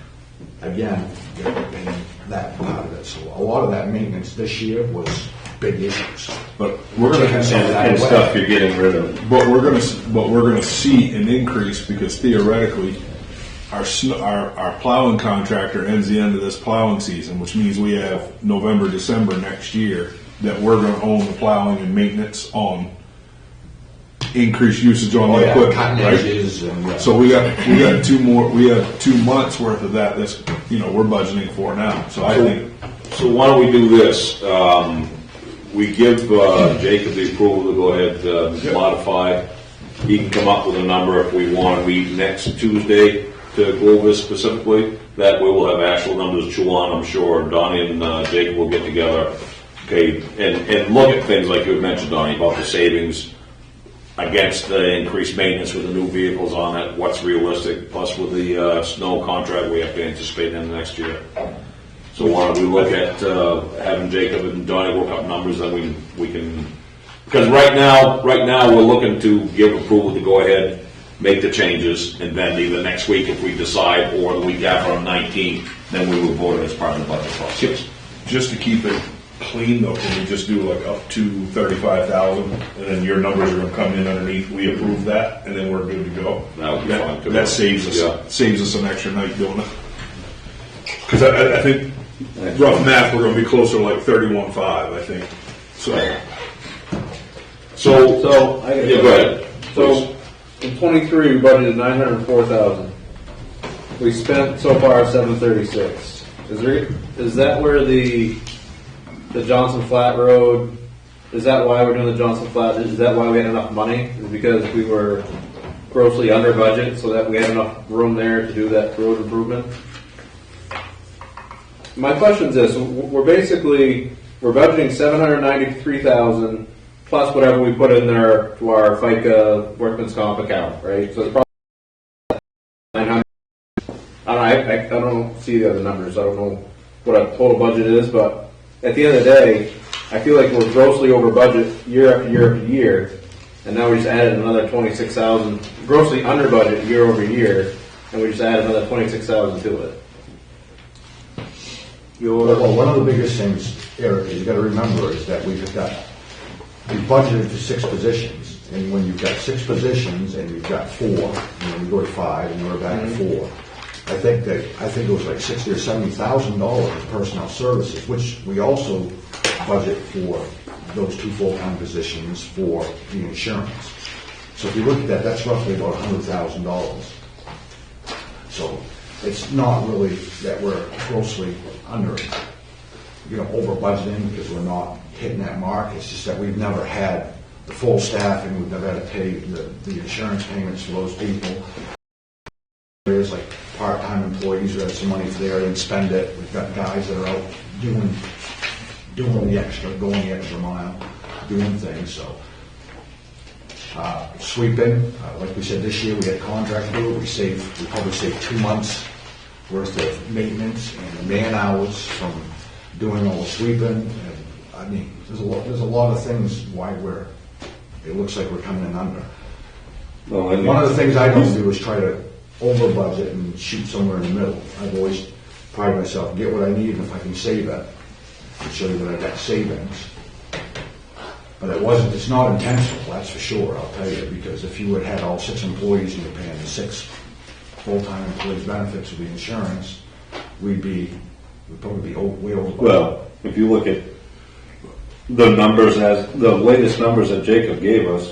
again, you're paying that part of it. So a lot of that maintenance this year was big issues. But we're going to have some And stuff you're getting rid of. But we're going to see an increase because theoretically, our plowing contractor ends the end of this plowing season, which means we have November, December next year that we're going to own the plowing and maintenance on increased usage on the equipment, cutting right? edges and, So we got 2 months worth of that. That's we're budgeting for now. So I think. So why don't we do this? We give Jacob the approval to go ahead modify. He can come up with a number if we want to meet next Tuesday to go over this specifically. That way we'll have actual numbers to chew on, I'm sure. Donnie and Jacob will get together, okay, and look at things like you had mentioned, Donnie, about the savings against the increased maintenance with the new vehicles on it, what's realistic, plus with the snow contract we have to anticipate in the next year. So why don't we look at having Jacob and Donnie work up numbers, then we can, because right now we're looking to give approval to go ahead, make the changes, and then either next week if we decide, or the week after on 19th, then we will vote it as part of the budget process. Just to keep it clean though, can we just do like up to 35,000 and then your numbers are going to come in underneath, we approve that, and then we're good to go? That would be fine too. That saves us an extra night doing it. Because I think rough math, we're going to be closer to like 31.5, I think. So I gotta yeah, go ahead. So in 23, we budgeted 904,000. We spent so far 736. Is that where the Johnson Flat Road? Is that why we're doing the Johnson Flat? Is that why we had enough money? Is it because we were grossly under budget, so that we had enough room there to do that road improvement? My question is this: we're budgeting 793,000 plus whatever we put in there to our FICA workman's comp account, right? So it's probably 900. I don't see the other numbers. I don't know what our total budget is, but at the end of the day, I feel like we're grossly over budget year after year after year, and now we just added another 26,000, grossly under budget year over year, and we just added another 26,000 to it. Well, one of the biggest things, Eric, is you got to remember is that we budgeted for 6 positions, and when you've got 6 positions and you've got 4, and then you go to 5, and you're back to 4. I think it was like $60,000 or $70,000 in personnel services, which we also budget for those 2 full-time positions for the insurance. So if you look at that, that's roughly about $100,000. So it's not really that we're grossly under, over budgeting because we're not hitting that mark. It's just that we've never had the full staffing, we've never had to pay the insurance payments for those people. There's like part-time employees who have some money there, and spend it. We've got guys that are out doing the extra, going the extra mile, doing things, so. Sweeping, like we said, this year we had a contract to do it. We probably saved 2 months worth of maintenance and man hours from doing all the sweeping. And I mean, there's a lot of things why it looks like we're coming in under. Well, and One of the things I don't do is try to over budget and shoot somewhere in the middle. I've always prided myself, get what I need, and if I can save it, I'll show you that I got savings. But it's not intentional, that's for sure, I'll tell you, because if you had all 6 employees and you're paying the 6 full-time employees benefits with the insurance, we'd probably be way over budget. well, if you look at the latest numbers that Jacob gave us,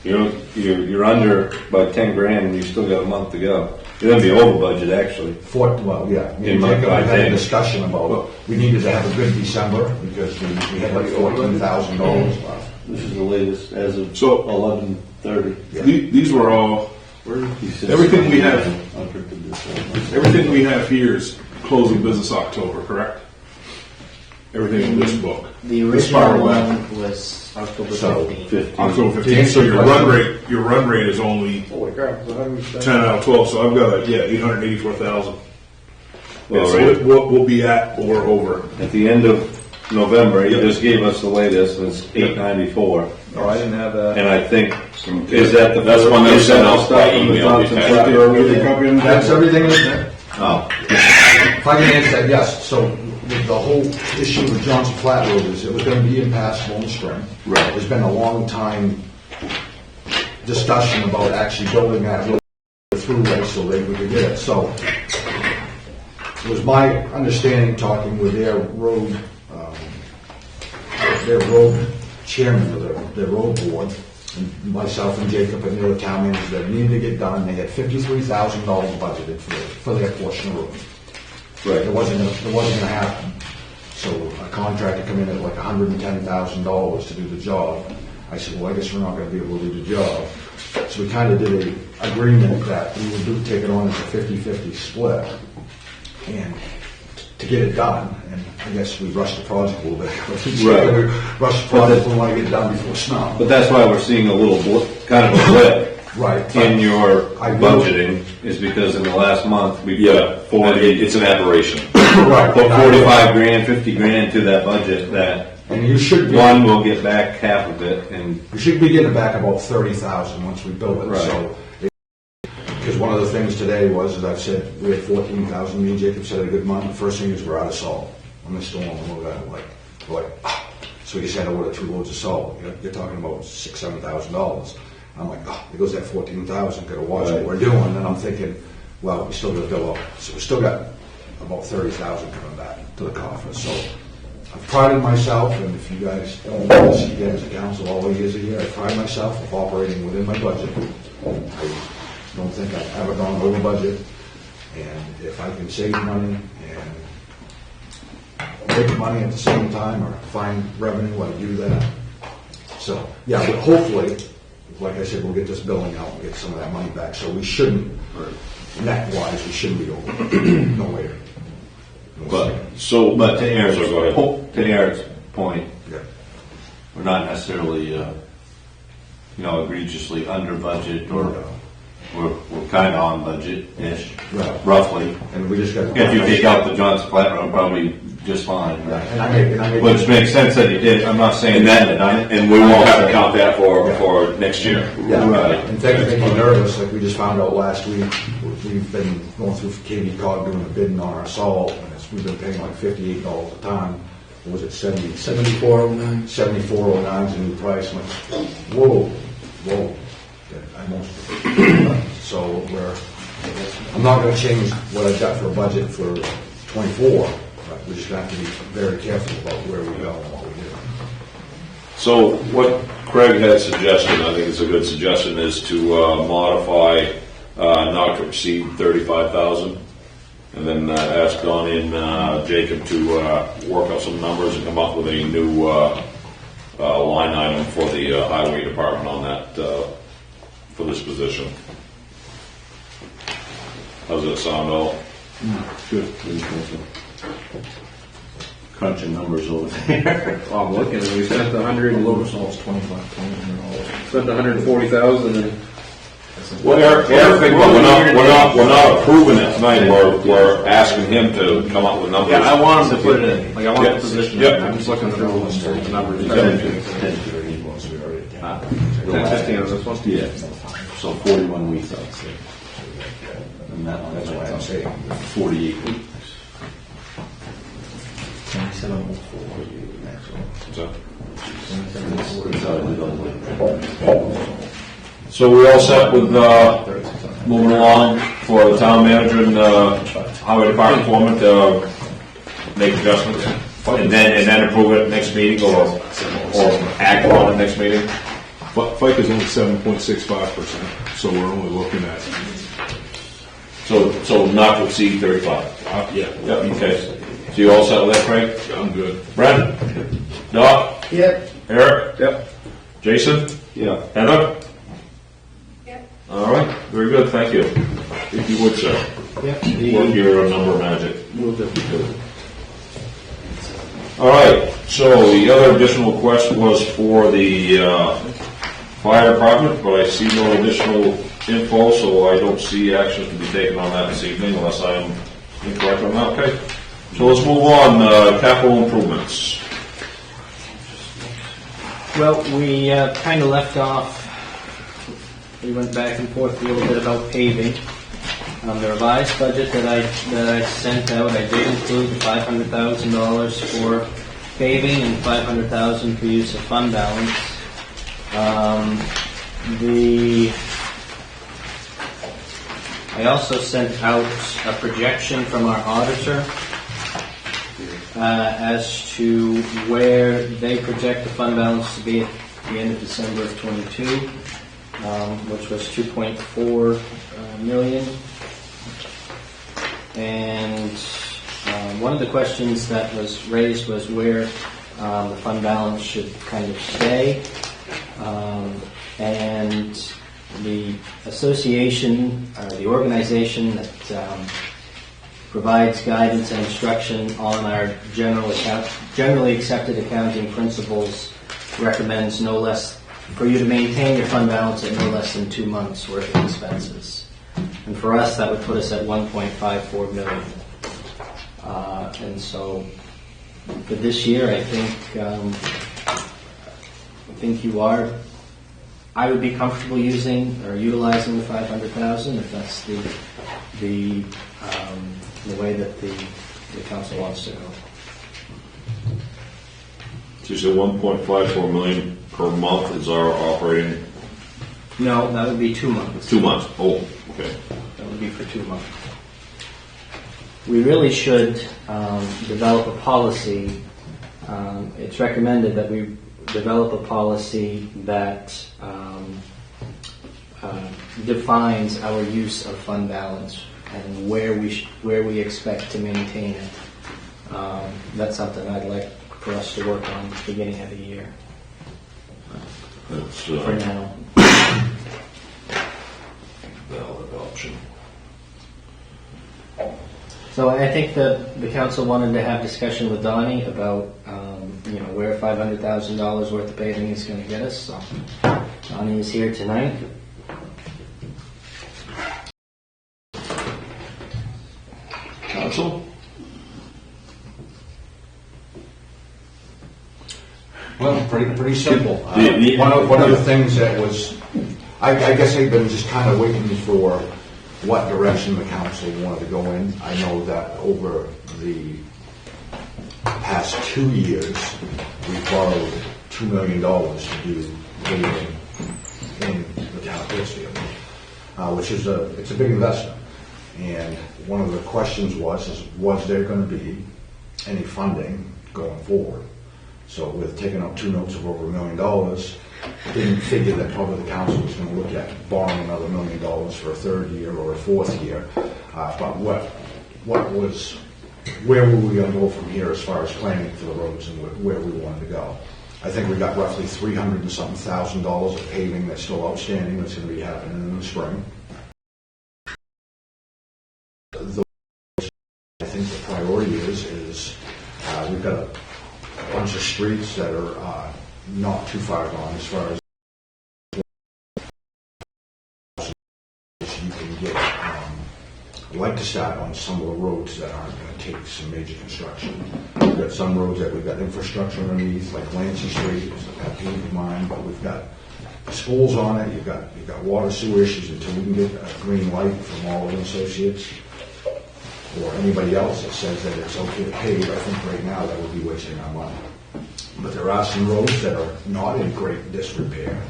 you're under by 10 grand and you still got a month to go. You're gonna be over budget actually. Me and Jacob had a discussion about, we needed to have a good December, because we had like $14,000 left. This is the latest as of So- 11/30. These were all, everything we have, everything we have here is closing business October, correct? Everything in this book. The This far original away. one was October So, 15th. October 15th, so your run rate is only 10 out of 12, so I've got, 884,000. Well, So right. we'll be at or over. At the end of November, he just gave us the latest, and it's 894. Oh, I didn't have that. And I think, is that the? That's one that was is that sent the out stuff by from the email, Johnson you Flat guys. Road? That's everything in there. Oh, If I can answer that, yes. So the whole issue with Johnson Flat Road is it was going to be impassable in the spring. Right. There's been a long time discussion about actually building that road throughway so that we could get it. So it was my understanding, talking with their road chairman of their road board, and myself and Jacob and the other town managers that needed to get done. They had $53,000 budgeted for their portion of the road. right. It wasn't going to happen. So a contractor come in at like $110,000 to do the job. I said, well, I guess we're not going to be able to do the job. So we kind of did an agreement that we would take it on as a 50-50 split, and to get it done. And I guess we rushed the project a little bit. Right. We rushed the project. We want to get it done before snow. But that's why we're seeing a little kind of a blip Right. in your I will- budgeting, is because in the last month, we Yeah, put 40, it's an aberration. Right. put 45 grand, 50 grand to that budget that And you should be. one will get back half of it, and We should be getting back about 30,000 once we build it. Right. So, because one of the things today was, as I've said, we had 14,000. Me and Jacob said a good month. The first thing is we're out of salt on the storm. We're like, so we just had to order 2 loads of salt. You're talking about $6,000-7,000. I'm like, there goes that 14,000. Got to watch what we're doing. And I'm thinking, well, we still got to go up. So we still got about 30,000 coming back to the coffers. So I've prided myself, and if you guys don't know this again as a council all the years a year, I pride myself of operating within my budget. I don't think I've ever gone over budget, and if I can save money and make money at the same time or find revenue, I do that. So, yeah, but hopefully, like I said, we'll get this billing out and get some of that money back. So we shouldn't, net-wise, we shouldn't be over. No way. But but to Aaron's, So go ahead. to Aaron's point, Yeah. we're not necessarily, egregiously under budget, or we're kind of on budget-ish, Right. roughly. And we just got. If you take out the Johnson Flat Road, probably just fine. Yeah, and I make. Which makes sense that you did. I'm not saying And we won't have to count that for next year. Yeah, Right. in fact, it made me nervous, like we just found out last week, we've been going through KV Cog doing a bidding on our salt, and we've been paying like $58 a ton. What was it, 7409. 7409 is the new price. I'm like, whoa. Yeah, so I'm not gonna change what I've got for a budget for '24, but we're just gonna have to be very careful about where we go and what we do. So what Craig had suggested, I think it's a good suggestion, is to modify not to exceed 35,000. And then ask Don and Jacob to work out some numbers and come up with a new line item for the highway department on that, for this position. How's that sound, all? Good. Crunching numbers over there. Oh, I'm looking, and we spent the spent 140,000 and Well, Eric, we're not approving it tonight, we're asking him to come up with numbers. yeah, I want him to put it in. Like I want Yep. the position. Yep. I'm just looking through the numbers. 10:15 on this one. Yeah. So 41 weeks, I'd say. And that's why I'm saying 48 weeks. So we're all set with moving along for the town manager and highway department foreman to make adjustments and then approve it next meeting or act on it next meeting. FICA is only 7.65%, so we're only looking at, So not to exceed 35. yeah, Yep. Okay. So you all set with that, Craig? I'm good. Brent? Doc? Yep. Eric? Yep. Jason? Yeah. Heather? Yep. All right. Very good. Thank you. If you would, sir. Yep. Work your number magic. All right, so the other additional request was for the fire department, but I see no additional info, so I don't see action to be taken on that this evening unless I'm incorrect on that. Okay, so let's move on, capital improvements. Well, we kind of left off, we went back and forth a little bit about paving. The revised budget that I sent out, I did include the $500,000 for paving and $500,000 for use of fund balance. I also sent out a projection from our auditor as to where they project the fund balance to be at the end of December of 22, which was 2.4 million. And one of the questions that was raised was where the fund balance should kind of stay. And the association, or the organization that provides guidance and instruction on our generally accepted accounting principles recommends no less, for you to maintain your fund balance at no less than 2 months worth of expenses. And for us, that would put us at 1.54 million. And so for this year, I think you are. I would be comfortable using or utilizing the 500,000 if that's the way that the council wants to go. So you said 1.54 million per month is our operating. No, that would be 2 months. 2 months. Oh, okay. That would be for 2 months. We really should develop a policy. It's recommended that we develop a policy that defines our use of fund balance and where we expect to maintain it. That's something I'd like for us to work on at the beginning of the year. That's For now. valid option. So I think that the council wanted to have discussion with Donnie about, where $500,000 worth of paving is going to get us. So Donnie is here tonight. Council? Well, pretty simple. The- One of the things that was, I guess I've been just kind of waiting for what direction the council wanted to go in. I know that over the past 2 years, we borrowed $2 million to do paving in the town of Pittsfield, which is it's a big investment. And one of the questions was there going to be any funding going forward So with taking out 2 notes of over $1 million, didn't figure that probably the council was going to look at borrowing another $1 million for a third year or a fourth year. But where were we going to go from here as far as planning for the roads and where we wanted to go? I think we got roughly $300 and something thousand of paving that's still outstanding that's going to be happening in the spring. I think the priority is we've got a bunch of streets that are not too far gone as far as you can get. I'd like to start on some of the roads that aren't going to take some major construction. We've got some roads that we've got infrastructure underneath, like Lancey Street, is a pet peeve of mine, but we've got schools on it, you've got water sewer issues until we can get a green light from all the associates or anybody else that says that it's okay to pave. I think right now that would be wasting our money. But there are some roads that are not in great disrepair,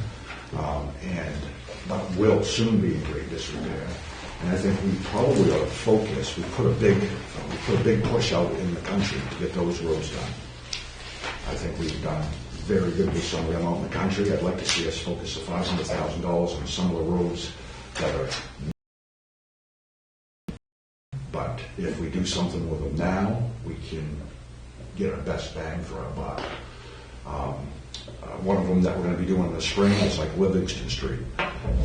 but will soon be in great disrepair. And I think we probably ought to focus. We put a big push out in the country to get those roads done. I think we've done very good with some of them out in the country. I'd like to see us focus the $500,000 on some of the roads that are. But if we do something with them now, we can get our best bang for our buck. One of them that we're going to be doing in the spring is like Livingston Street.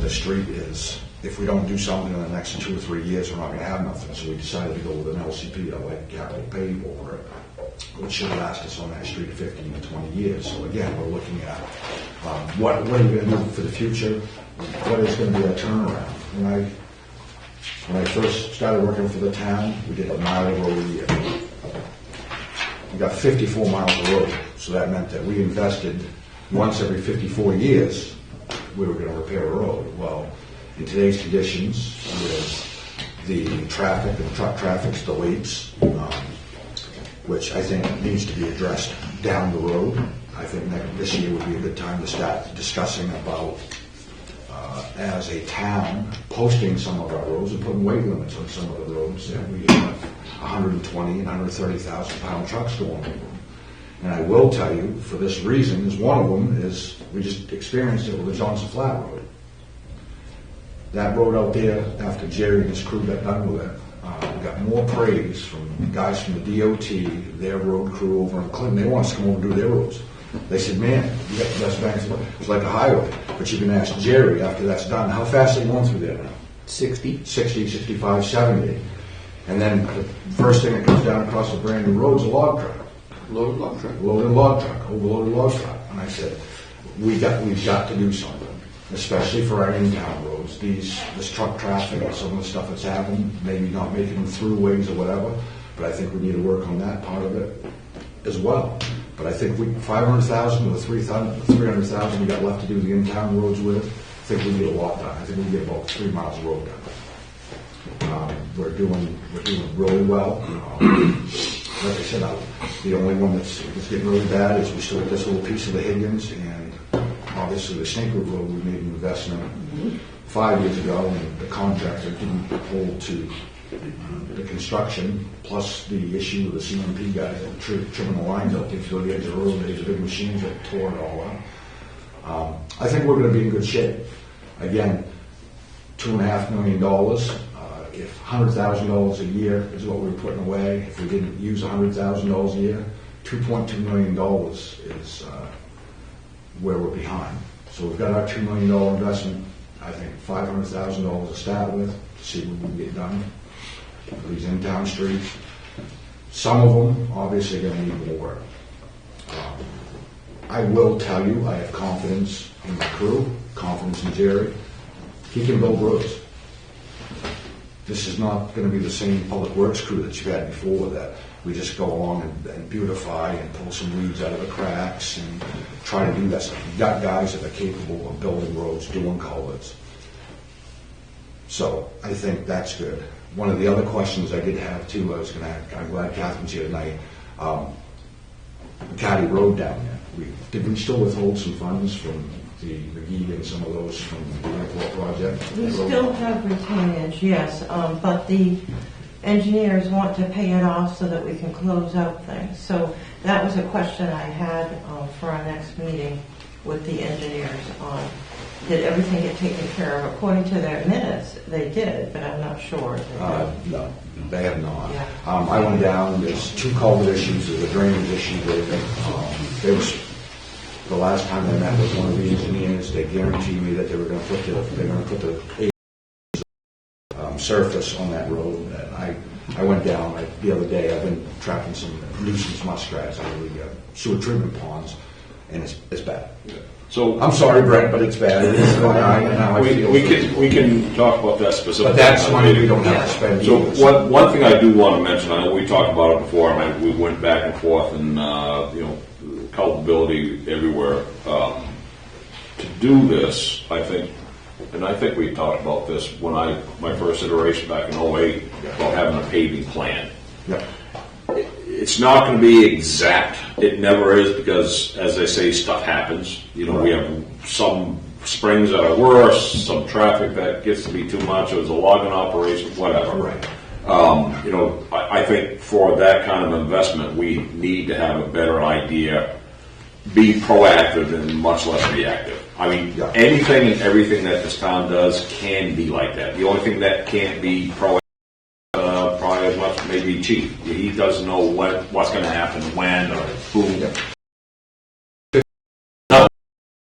The street is, if we don't do something in the next 2 or 3 years, we're not going to have nothing. So we decided to go with an LCP, like capital pave over it, which should last us on that street 15 to 20 years. So again, we're looking at what are we going to do for the future? What is going to be our turnaround? When I first started working for the town, we did a mile of road a year. We got 54 miles of road, so that meant that we invested once every 54 years, we were going to repair a road. Well, in today's conditions, with the traffic, the truck traffic's delays, which I think needs to be addressed down the road. I think that this year would be a good time to start discussing about, as a town, posting some of our roads and putting weight limits on some of the roads that we have 120 and 130,000 pound trucks going over them. And I will tell you, for this reason, is one of them is we just experienced it with the Johnson Flat Road. That road out there, after Jerry and his crew got done with it, we got more praise from guys from the DOT, their road crew over in Clinton. They want us to come over and do their roads. They said, man, you got the best banks. It's like a highway. But you can ask Jerry after that's done, how fast are they going through there now? 60, 65, 70. And then the first thing that comes down across the brand new road is a log truck. Loaded log truck. Loaded log truck, overloaded log truck. And I said, we've got to do something, especially for our in-town roads. This truck traffic and some of the stuff that's happened, maybe not making them through ways or whatever, but I think we need to work on that part of it as well. But I think 500,000 with the 300,000 we got left to do the in-town roads with, I think we can get a lot done. I think we can get about 3 miles of road done. We're doing really well. Like I said, the only one that's getting really bad is we still have this little piece of the Higgins, and obviously the Snake Road we made an investment 5 years ago, and the contractor didn't hold to the construction, plus the issue with the CMP guys that were trimming the lines out there to the edge of the road. There's big machines that tore it all up. I think we're going to be in good shape. Again, $2.5 million. If $100,000 a year is what we're putting away, if we didn't use $100,000 a year, $2.2 million is where we're behind. So we've got our $2 million investment. I think $500,000 to start with to see what we can get done for these in-town streets. Some of them obviously are going to need more work. I will tell you, I have confidence in the crew, confidence in Jerry. He can build roads. This is not going to be the same public works crew that you've had before, that we just go along and beautify and pull some weeds out of the cracks and try to do that stuff. You've got guys that are capable of building roads, doing culverts. So I think that's good. One of the other questions I did have too, I'm glad Catherine's here tonight. McCarty Road down there. Did we still withhold some funds from the McGee and some of those from the airport project? We still have retainage, yes, but the engineers want to pay it off so that we can close out things. So that was a question I had for our next meeting with the engineers on, did everything get taken care of? According to their minutes, they did, but I'm not sure. No, they have not. Yeah. I went down, there's 2 culvert issues, there's a drainage issue. There was, the last time I met with one of the engineers, they guaranteed me that they were going to put the surface on that road. And I went down the other day, I've been trapping some nuisance muskrats out of the sewer treatment ponds, and it's bad. So I'm sorry, Brett, but it's bad. It is going on, and how I feel. we can talk about that specifically. But that's money we don't have to spend. So either. one thing I do want to mention, I know we talked about it before, and we went back and forth, and culpability everywhere. To do this, I think we talked about this when my first iteration back in 2008 about having a paving plan. Yeah. It's not going to be exact. It never is, because, as they say, stuff happens. We have some springs that are worse, some traffic that gets to be too much. It was a logging operation, whatever. Right. I think for that kind of investment, we need to have a better idea, be proactive and much less reactive. I mean, anything and everything that this town does can be like that. The only thing that can't be proactive, probably as much, maybe chief. He doesn't know what's going to happen, when, or who.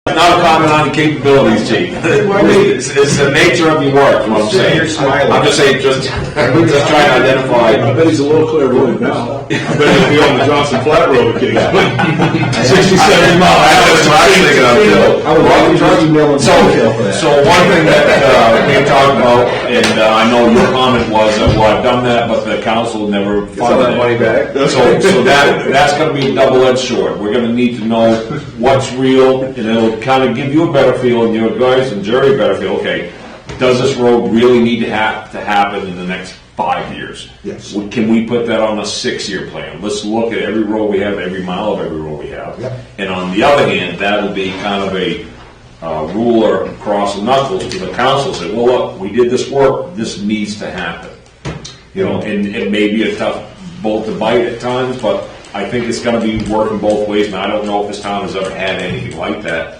Not a comment on your capabilities, chief. It's the nature of your work, is what I'm saying. You're smiling. I'm just saying, just trying to identify. I bet he's a little clairvoyant now. I bet he'll be on the Johnson Flat Road occasionally. 67 miles. That's what I was thinking of, too. I would love to email him detail for that. So one thing that we talked about, and I know your comment was that, well, I've done that, but the council never funded it. money back. So that's going to be a double-edged sword. We're going to need to know what's real, and it'll kind of give you a better feel, and your guys and Jerry a better feel. Okay, does this road really need to happen in the next 5 years? Yes. Can we put that on a 6-year plan? Let's look at every road we have, every mile of every road we have. Yep. And on the other hand, that'll be kind of a ruler across the knuckles to the council. Say, well, look, we did this work. This needs to happen. And it may be a tough bolt to bite at times, but I think it's going to be working both ways. And I don't know if this town has ever had anything like that.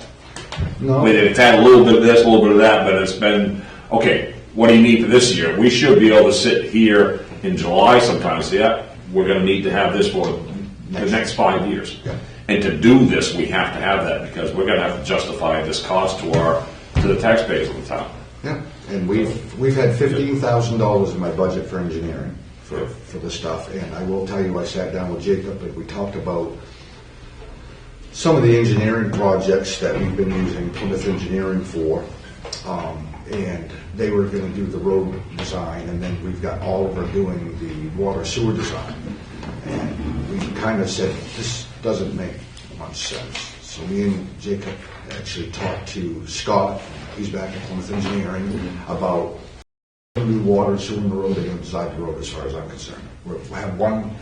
No. It's had a little bit of this, a little bit of that, but it's been, okay, what do you need for this year? We should be able to sit here in July sometimes, we're going to need to have this for the next 5 years. Yeah. And to do this, we have to have that, because we're going to have to justify this cost to the taxpayers of the town. Yeah, and we've had $15,000 in my budget for engineering for this stuff, and I will tell you, I sat down with Jacob and we talked about some of the engineering projects that we've been using Plymouth Engineering for, and they were going to do the road design, and then we've got Oliver doing the water sewer design, and we kind of said this doesn't make much sense. So me and Jacob actually talked to Scott, he's back at Plymouth Engineering, about new water and sewer in the road. They're going to design the road as far as I'm concerned. We'll have one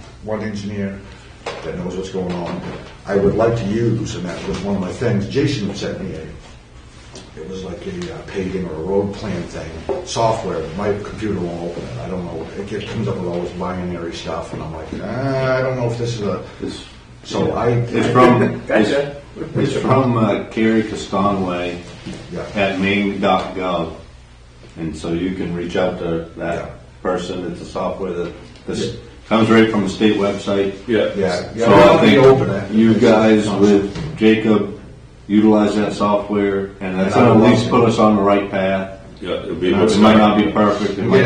engineer that knows what's going on. I would like to use, and that was one of my things, Jason sent me it was like a paving or a road plan thing, software. My computer won't open it. I don't know. It comes up with all this binary stuff, and I'm like, I don't know if this is It's from Kerry Castonway at maine.gov, and so you can reach out to that person. It's a software that comes right from the state website. So I think you guys with Jacob utilize that software, and that's going to at least put us on the right path. It might not be perfect, but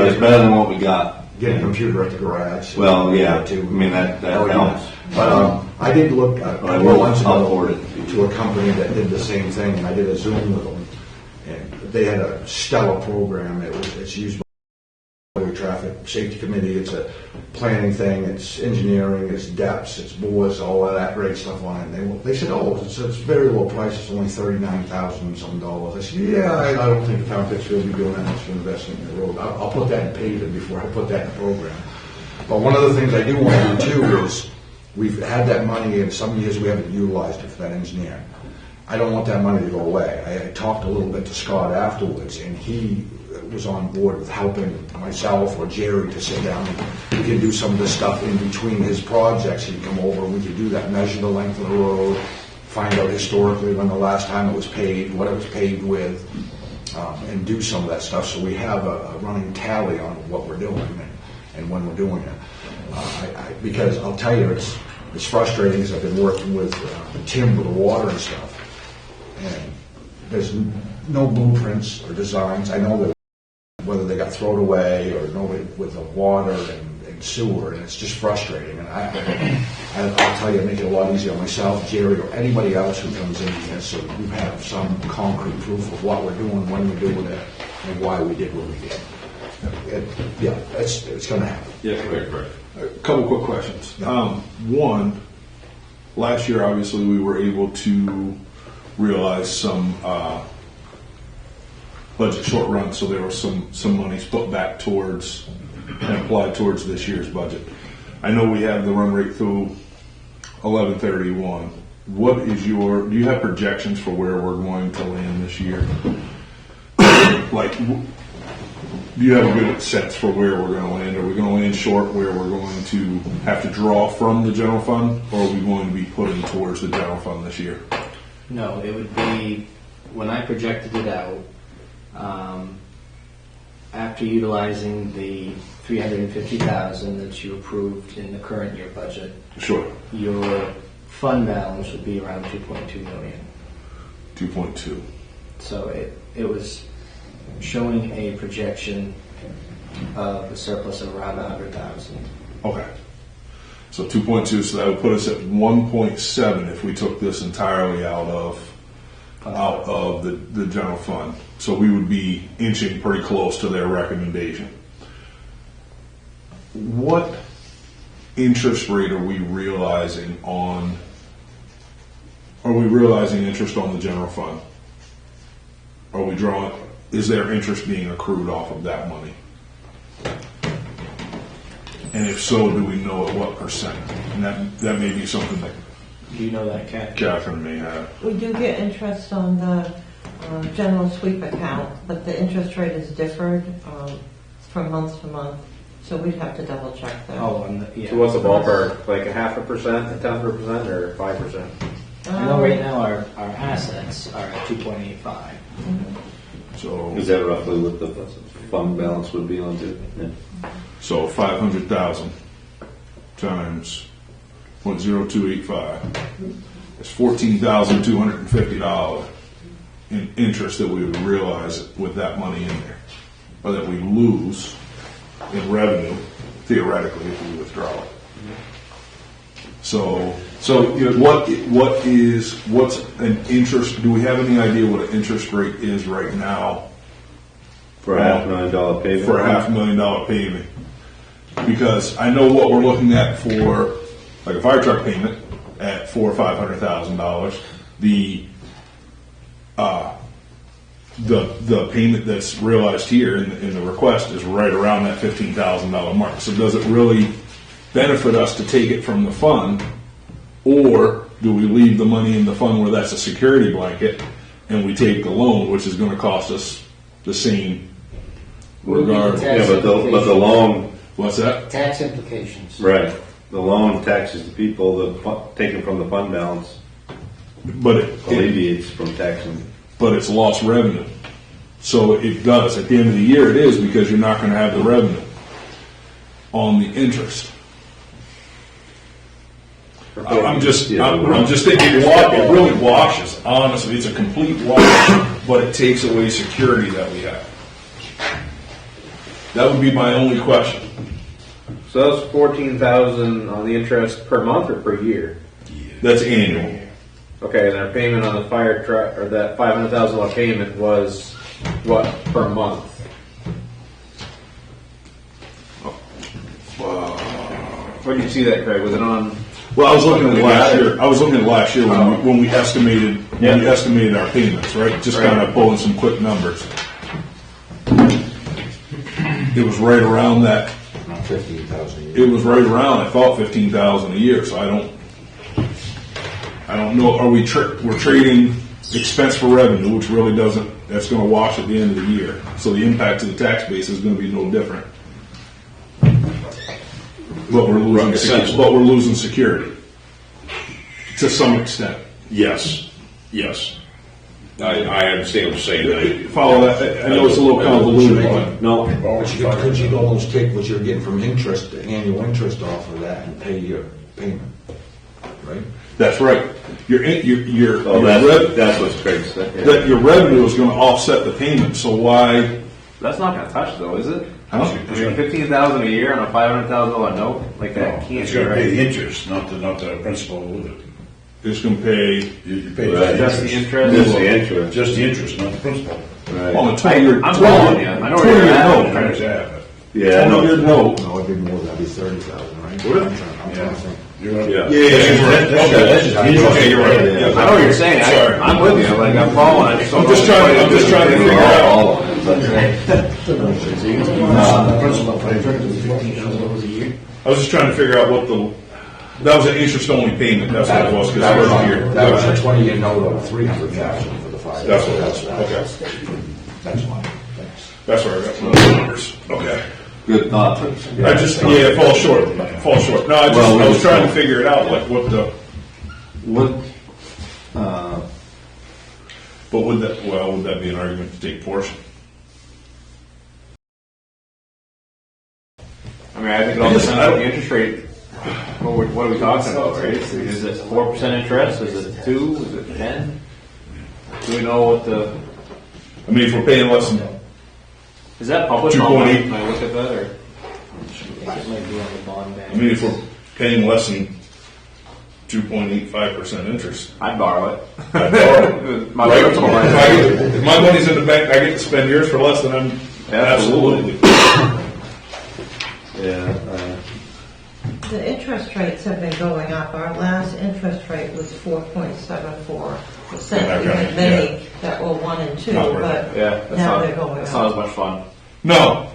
it's better than what we got. Get a computer at the garage. Well, yeah, I mean that helps. But I did look a couple of months I'll ago to a company that did the same thing, and I did a Zoom with them, and they had a stellar program. It's used by the traffic safety committee. It's a planning thing. It's engineering. It's depths. It's boards. All of that great stuff on it. And they said, it's very low price. It's only $39,000 some dollars. I said, I don't think the town will be doing that much for investment in the road. I'll put that in paving before I put that in the program. But one of the things I do want to do too is we've had that money, and some years we haven't utilized it for that engineer. I don't want that money to go away. I talked a little bit to Scott afterwards, and he was on board with helping myself or Jerry to sit down. We can do some of this stuff in between his projects. He'd come over, we could do that, measure the length of the road, find out historically when the last time it was paved, what it was paved with, and do some of that stuff. So we have a running tally on what we're doing and when we're doing it. Because I'll tell you, it's frustrating as I've been working with Tim with the water and stuff. And there's no blueprints or designs. I know that whether they got thrown away or nobody with the water and sewer, and it's just frustrating. And I'll tell you, I make it a lot easier on myself, Jerry, or anybody else who comes in here, so we have some concrete proof of what we're doing, when we're doing it, and why we did what we did. It's going to happen. Yeah, correct. A couple quick questions. One, last year, obviously, we were able to realize some budget short run, so there was some money put back towards and applied towards this year's budget. I know we have the run rate through 11/31. What is do you have projections for where we're going to land this year? Like, do you have a good sense for where we're going to land? Are we going to land short where we're going to have to draw from the general fund, or are we going to be putting towards the general fund this year? No, it would be, when I projected it out, after utilizing the $350,000 that you approved in the current year budget, Sure. your fund balance would be around $2.2 million. 2.2. So it was showing a projection of a surplus of around $100,000. Okay. So 2.2, so that would put us at 1.7 if we took this entirely out of the general fund. So we would be inching pretty close to their recommendation. What interest rate are we realizing on? Are we realizing interest on the general fund? Are we drawing? Is there interest being accrued off of that money? And if so, do we know at what percent? And that may be something that Do you know that, Kat? Catherine may have. We do get interest on the general sweep account, but the interest rate is differed from month to month, so we'd have to double check that. Oh, yeah. So what's the ballpark? Like 0.5%, 1/10%, or 5%? I know right now our assets are at 2.85. So Is that roughly what the fund balance would be on to? Yeah. So 500,000 times 0.0285 is $14,250 in interest that we would realize with that money in there, or that we lose in revenue theoretically if we withdraw it. So what's an interest? Do we have any idea what an interest rate is right now For a $500,000 payment? for a $500,000 payment? Because I know what we're looking at for like a fire truck payment at $400,000 or $500,000. The payment that's realized here in the request is right around that $15,000 mark. So does it really benefit us to take it from the fund, or do we leave the money in the fund where that's a security blanket and we take the loan, which is going to cost us the same regard? Yeah, but the loan, What's that? Tax implications. right, the loan taxes the people, taken from the fund balance But it alleviates from taxing. but it's lost revenue. So it does. At the end of the year, it is, because you're not going to have the revenue on the interest. I'm just thinking it really washes. Honestly, it's a complete wash, but it takes away security that we have. That would be my only question. So that's 14,000 on the interest per month or per year? That's annual. Okay, and our payment on the fire truck, or that $500,000 payment was what per month? Where did you see that, Craig? Was it on? Well, I was looking at last year. I was looking at last year when we estimated our payments, right? Just kind of pulling some quick numbers. It was right around that. Around 15,000 a year. It was right around. I thought 15,000 a year. So I don't know. Are we're trading expense for revenue, which really doesn't, that's gonna wash at the end of the year. So the impact to the tax base is gonna be no different. But we're losing security. To some extent. Yes, yes. I understand what you're saying. Follow that, I know it's a little convoluted, but. No, Could you almost take what you're getting from interest, annual interest off of that and pay your payment, right? That's right. Oh, that's what's Craig said. Yeah. That your revenue is gonna offset the payment, so why? That's not going to touch though, is it? Huh? I mean, $15,000 a year on a $500,000 note, like that can't It's be gonna pay right. the interest, not the principal with it. It's gonna pay You pay Just the interest. Just the interest. Just the interest, not the principal. Right. on a 20-year. I'm following you. I know where you're at. Yeah, no, 20-year note. No, it'd be more, that'd be 30,000, right? Would it? I'm trying to think. yeah. Okay, you're right. I know what you're saying. Sorry. I'm with you. Like I'm following. I just don't I'm just trying to figure out. All of it, but, Principal pay $15,000 a year. I was just trying to figure out what that was an interest-only payment, that's what it was, because that was a year. That was a 20-year note of 300,000 for the 5. That's what it was, okay. That's fine, thanks. That's where I got the numbers, okay. good thought. I just, it falls short. No, I was trying to figure it out, like what the, What, but would that be an argument to take portion? I mean, I think it all depends on the interest rate. What are we talking about, right? Is it 4% interest? Is it 2? Is it 10? Do we know what the? I mean, if we're paying less than, Is that published 2.8. online? Can I look at that or? It might be on the bond bank. I mean, if we're paying less than 2.85% interest. I'd borrow it. I'd borrow it. My Right? personal If my money's in the bank, I get to spend yours for less than I'm, absolutely. yeah, The interest rates have been going up. Our last interest rate was 4.74%. We had many that were 1 and 2, Not worth but Yeah, that's now not. they're going That's not as up. much fun. No.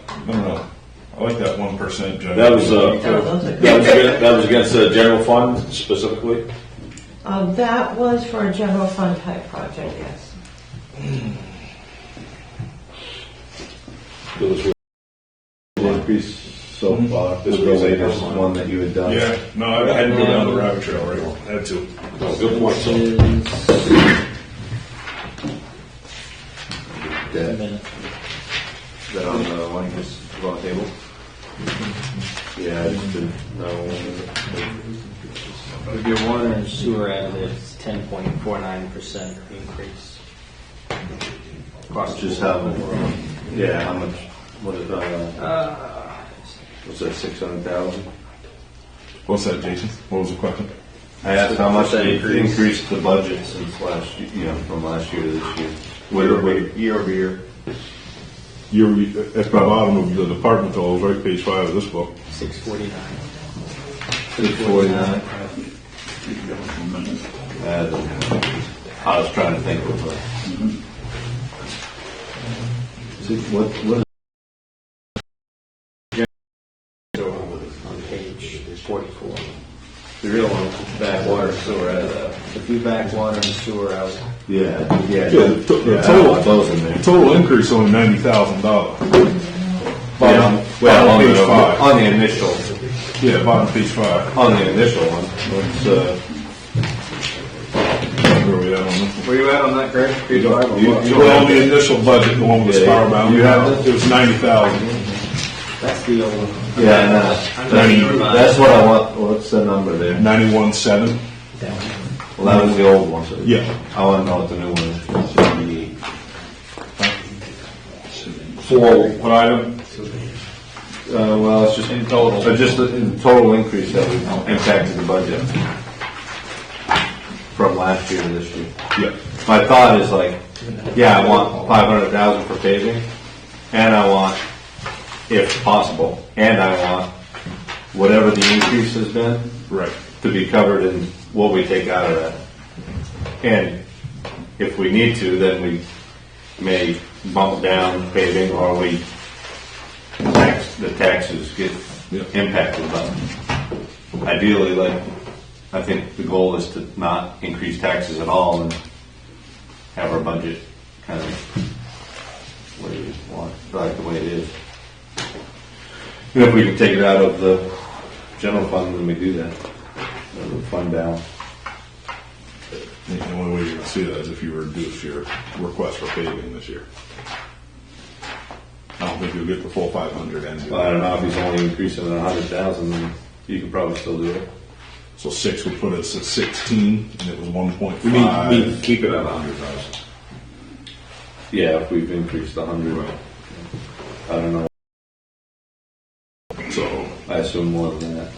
I like that 1%, John. that was, Oh, those are that was against the general fund specifically? That was for a general fund type project, yes. there was an increase so far. This was the latest one that you had done. Yeah, no, I had to go down the rabbit trail, right? I had to. Good point, so. Is that on the one you just put on the table? Yeah, I just didn't know. With your water and sewer out of it, it's 10.49% increase. Cost just how, yeah, how much, what is, was that 600,000? What's that, Jason? What was the question? I asked how much they increased the budget since last, from last year to this year. Year over year. You're at the bottom of the department totals, right, page 5 of this book. 649. 649. I was trying to think of what On page 44. The real one, back water and sewer out of that. If you back water and sewer out, yeah. The Those in there. total increase only $90,000. Well, Bottom on page the, 5. on the initial, Yeah, bottom page 5. on the initial one, it's, Where are we at on this? Where you at on that, Craig? Page 5? Well, on the initial budget, the one with the star bound. You have this? It was 90,000. that's the old one. yeah, that's what I want, what's the number there? 91.7. Well, that was the old one. Yeah. I want to know what the new one is. 78. For what item? Well, it's just in total. Just the total increase that impacted the budget from last year to this year. Yeah. My thought is like, yeah, I want 500,000 for paving, and I want, if possible, and I want whatever the increase has been Right. to be covered in what we take out of that. And if we need to, then we may bump down paving, or the taxes get impacted. But ideally, like, I think the goal is to not increase taxes at all, and have our budget kind of where we want, like the way it is. And if we can take it out of the general fund, then we do that. The fund balance. The only way you're going to see that is if you reduce your request for paving this year. I don't think you'll get the full 500 and Well, I don't know if he's only increasing it 100,000, then you could probably still do it. So 6 would put us at 16, and it was 1.5. We need to keep it at 100,000. Yeah, if we've increased 100. I don't know. So I assume more than that.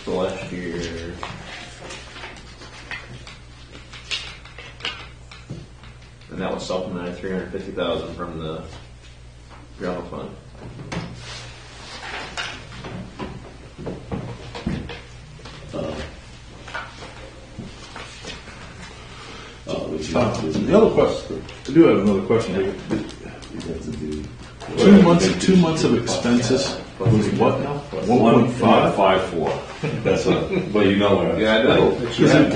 So last year, and that was supplemented 350,000 from the general fund. the other question, I do have another question. 2 months of expenses was what now? 1.5? 1.54. That's what you know. Where Yeah, I know. But you have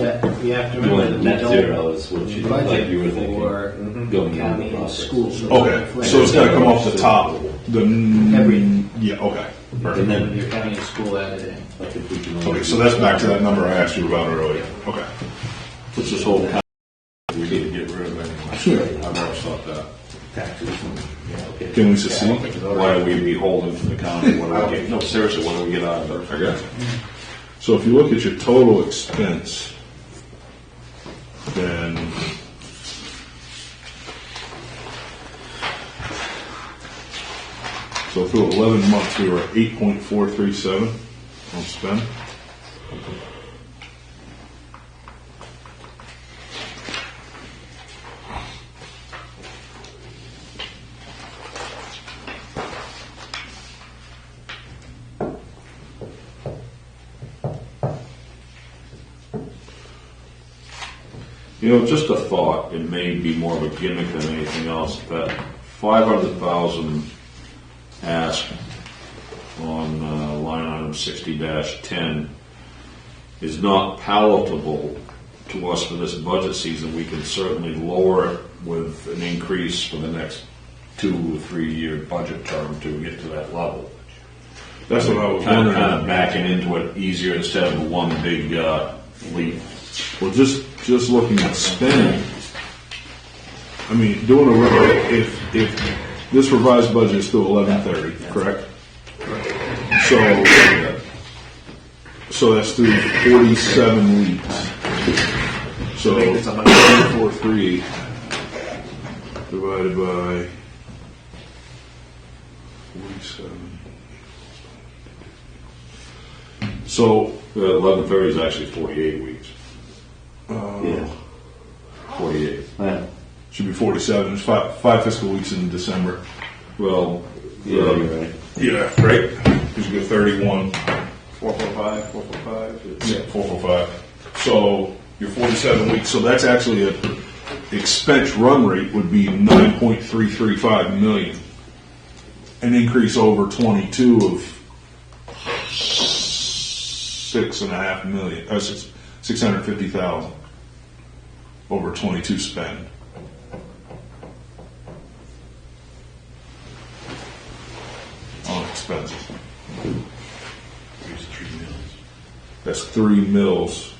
to remember that we net don't zero is what you like budget you were thinking. for Going county into the and process. schools. Okay, so it's got to come off the top. Every- Yeah, okay. And then your county and school added in. Like if we can Okay, so that's back to that number I asked you about earlier. Okay. Which this whole county, we need to get rid of anyway. I've always thought that. taxes. Okay. Can we secede? Why are we beholden to the county? What do we get? No, seriously, what do we get out of it? I guess. So if you look at your total expense, then so through 11 months we were at 8.437 on spend. You know, just a thought, it may be more of a gimmick than anything else, that 500,000 asked on line item 60-10 is not palatable to us for this budget season. We can certainly lower it with an increase for the next 2 or 3 year budget term to get to that level. That's what I was Kind wondering. of backing into it easier instead of one big leap. Well, just looking at spending, I mean, doing if this revised budget is through 11/30, correct? So that's through 47 weeks. So 143 divided by 47. So 11/30 is actually 48 weeks. Yeah. 48. Yeah. should be 47. It's five fiscal weeks in December. Well, Yeah, you're right. Yeah, right. Because you go 31. 445, 445. Yeah, 445. So you're 47 weeks. So that's actually a expense run rate would be 9.335 million, an increase over 22 of 6.5 million. 650,000 over 22 spend. On expenses. That's 3 mils.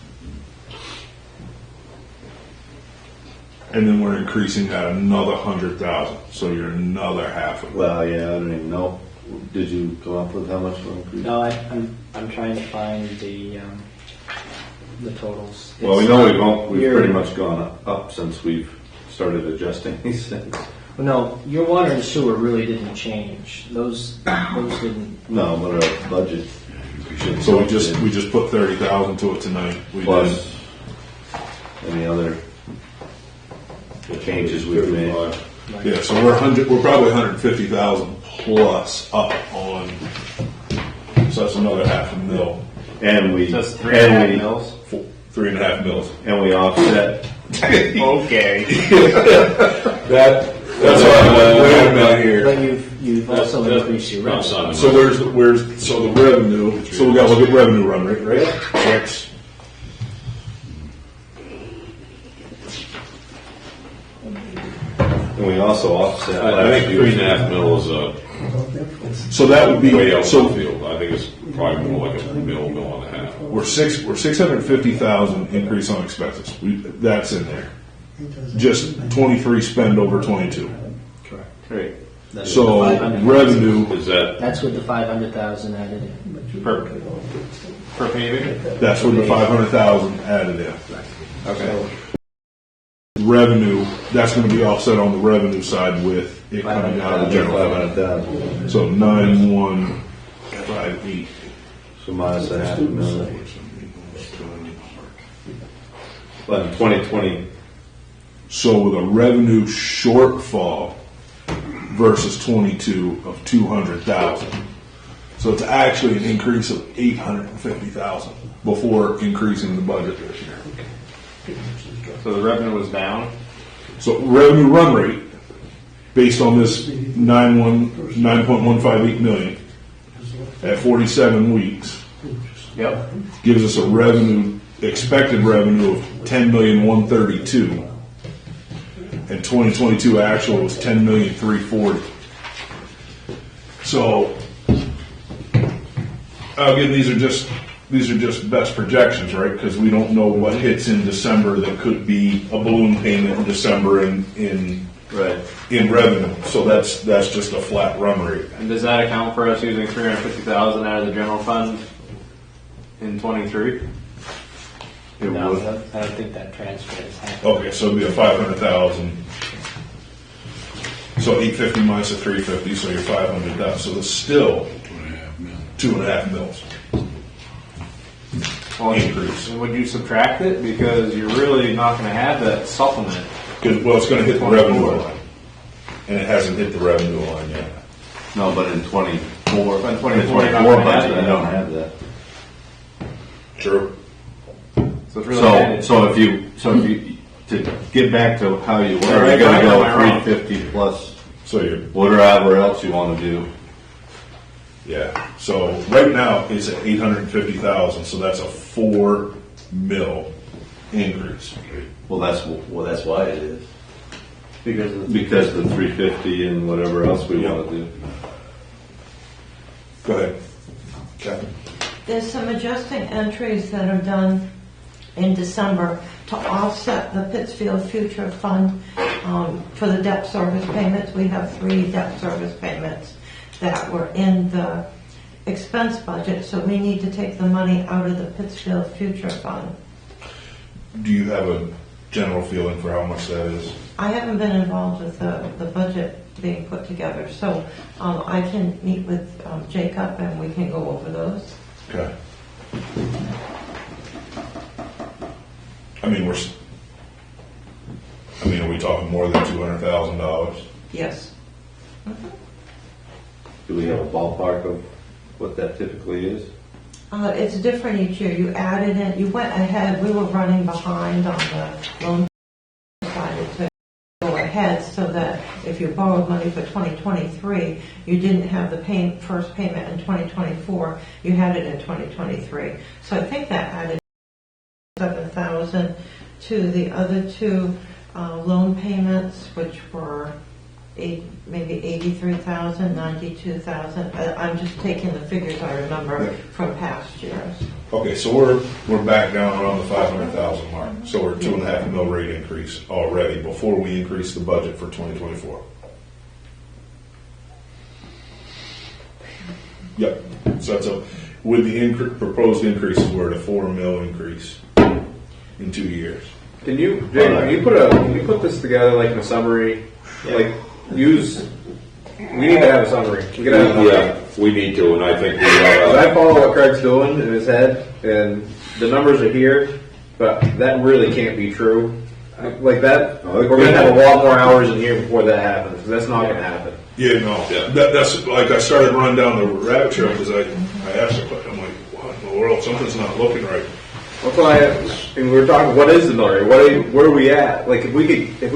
And then we're increasing that another 100,000. So you're another half of it. Well, yeah, I don't even know. Did you come up with how much we're increasing? No, I'm trying to find the totals. Well, we It's- know we've you're- pretty much gone up since we've started adjusting these things. No, your water and sewer really didn't change. Those didn't. No, but our budget. So we just put 30,000 to it tonight. We Plus any other changes we've made. Yeah, so we're probably 150,000 plus up on. So that's another half a mil. And we, Just and 3.5 we, mils. 3.5 mils. and we offset. Okay. That's what I'm here. But you you've also increased your revenue. So so the revenue, so we gotta look at revenue run rate, right? So that's, And we also offset. I think $3.5 mil is so that would be, way out so the field. I think it's probably more like a mil and a half. we're 650,000 increase on expenses. That's in there. Just 23 spend over 22. Great. That's So with the 500,000. revenue, Is that, That's with the 500,000 added in. Per paving? that's with the 500,000 added in. Okay. Revenue, that's gonna be offset on the revenue side with it coming out of the general fund. 500,000. So 9158. So minus a half a million. But in 2020, So with a revenue shortfall versus 22 of 200,000. So it's actually an increase of 850,000 before increasing the budget this year. So the revenue was down. So revenue run rate, based on this 9.158 million at 47 weeks, Yep. gives us a revenue, expected revenue of 10,132,000. And 2022 actual was 10,340,000. So, again, these are just best projections, right? Because we don't know what hits in December that could be a balloon payment in December in right. revenue. So that's just a flat run rate. And does that account for us using 350,000 out of the general fund in 23? It No, would. I don't think that transfer is happening. Okay, so it'd be a 500,000. So 850 minus a 350, so you're 500,000. So it's still 2.5 mils. Well, Increase. and would you subtract it? Because you're really not going to have that supplement. Well, it's going to hit the revenue line, and it hasn't hit the revenue line yet. No, but in 24, In 24, in you're not 24 gonna have budget, that. you don't have that. True. So it's really added. So if you to get back to how you were, Right, you're going to am I go wrong? 350 plus So you're whatever else you want to do. yeah. So right now it's at 850,000. So that's a 4 mil increase. Well, that's why it is. Because of Because of the 350 and whatever else we want to do. Go ahead, Captain. There's some adjusting entries that are done in December to offset the Pittsfield Future Fund for the debt service payments. We have 3 debt service payments that were in the expense budget, so we need to take the money out of the Pittsfield Future Fund. Do you have a general feeling for how much that is? I haven't been involved with the budget being put together, so I can meet with Jacob and we can go over those. Okay. I mean, are we talking more than $200,000? Yes. Do we have a ballpark of what that typically is? It's different each year. You added in, you went ahead, we were running behind on the loan. Decided to go ahead so that if you borrowed money for 2023, you didn't have the first payment in 2024, you had it in 2023. So I think that added 7,000 to the other 2 loan payments, which were maybe 83,000, 92,000. I'm just taking the figures I remember from past years. Okay, so we're back down around the 500,000 mark. So we're 2.5 mil rate increase already before we increase the budget for 2024. Yep. So that's with the proposed increases, we're at a 4 mil increase in 2 years. Can you, Jay, can you put this together like in a summary? Like we need to have a summary. We gotta have a yeah, we need to, and I think we I follow what Craig's doing in his head, and the numbers are here, but that really can't be true. Like that, we're gonna have a lot more hours in here before that happens. 'Cause that's not gonna happen. Yeah, no. That's like I started running down the rabbit trail because I asked the question. I'm like, what in the world? Something's not looking right. That's why, and we were talking. What is the number? Where are we at? Like if we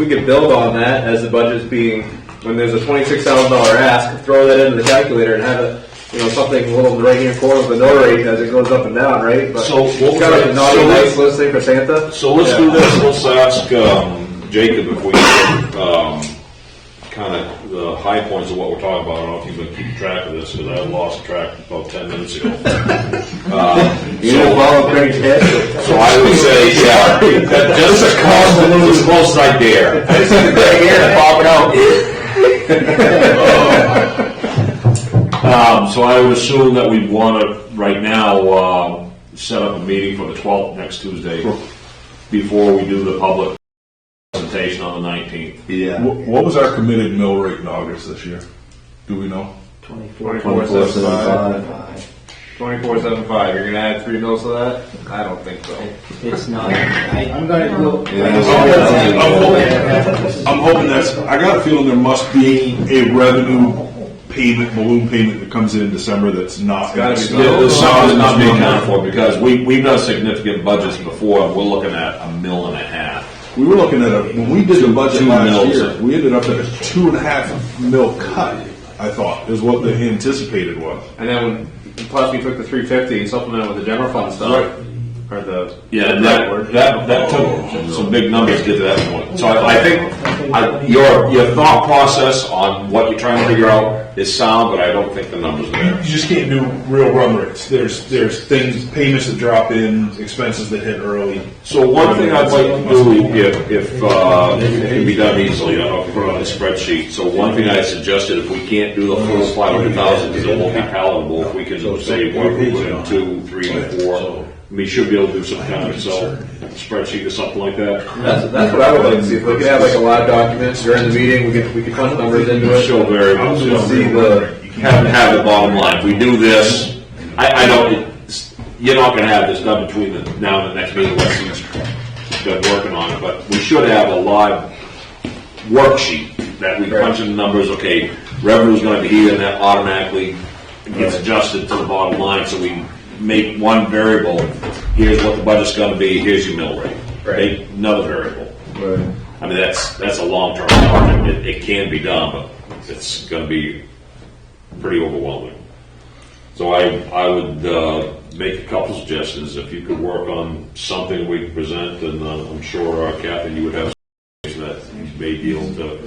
could build on that as the budget's being when there's a $26,000 ask, throw that into the calculator and have it, something a little in the right hand corner of the mill rate as it goes up and down, right? But So what it's was got like that? a naughty So nice listing for Santa. So let's do this, let's ask Jacob if we can, kind of the high points of what we're talking about. I don't know if you've been keeping track of this, because I lost track about 10 minutes ago. follow Craig's head? So I would say, yeah, just as close as I dare. I just see the gray hair popping out. So I would assume that we'd want to, right now, set up a meeting for the 12th, next Tuesday, before we do the public presentation on the 19th. Yeah. What was our committed mill rate in August this year? Do we know? 24.75. 24.75. You're gonna add 3 mils to that? I don't think so. It's not. I'm going to go. I'm hoping I got a feeling there must be a revenue payment, balloon payment that comes in December that's not. gotta be Yeah, there's something that's not being accounted for, because we've done significant budgets before, and we're looking at $1.5 million. We were looking at when we did the budget 2 last mils. year, we ended up at a 2.5 mil cut, I thought, is what the anticipated was. And then plus we took the 350 and supplemented with the general fund stuff. Or the Yeah, and that took some big numbers to get to that point. So I think your thought process on what you're trying to figure out is sound, but I don't think the numbers are there. You just can't do real run rates. There's things, payments that drop in, expenses that hit early. So one thing I'd like to do, if it can be done easily, I don't know if you put it on the spreadsheet. So one thing I suggested, if we can't do the full 500,000, because it won't be palatable, if we can say, what if we put in 2, 3, 4, we should be able to do some kind of Excel spreadsheet or something like that. That's what I would like to see. If we could have like a lot of documents during the meeting, we could punch numbers into it. Show variables. See Have the bottom line. If we do this, I don't. You're not going to have this done between now and the next meeting unless he's been working on it. But we should have a live worksheet that we punch in the numbers. Okay, revenue's going to be here, and that automatically gets adjusted to the bottom line. So we make one variable. Here's what the budget's going to be. Here's your mill rate. Make another variable. Right. I mean, that's a long-term project. It can be done, but it's going to be pretty overwhelming. So I would make a couple suggestions. If you could work on something we could present, and I'm sure Kathy, you would have something that you may be able to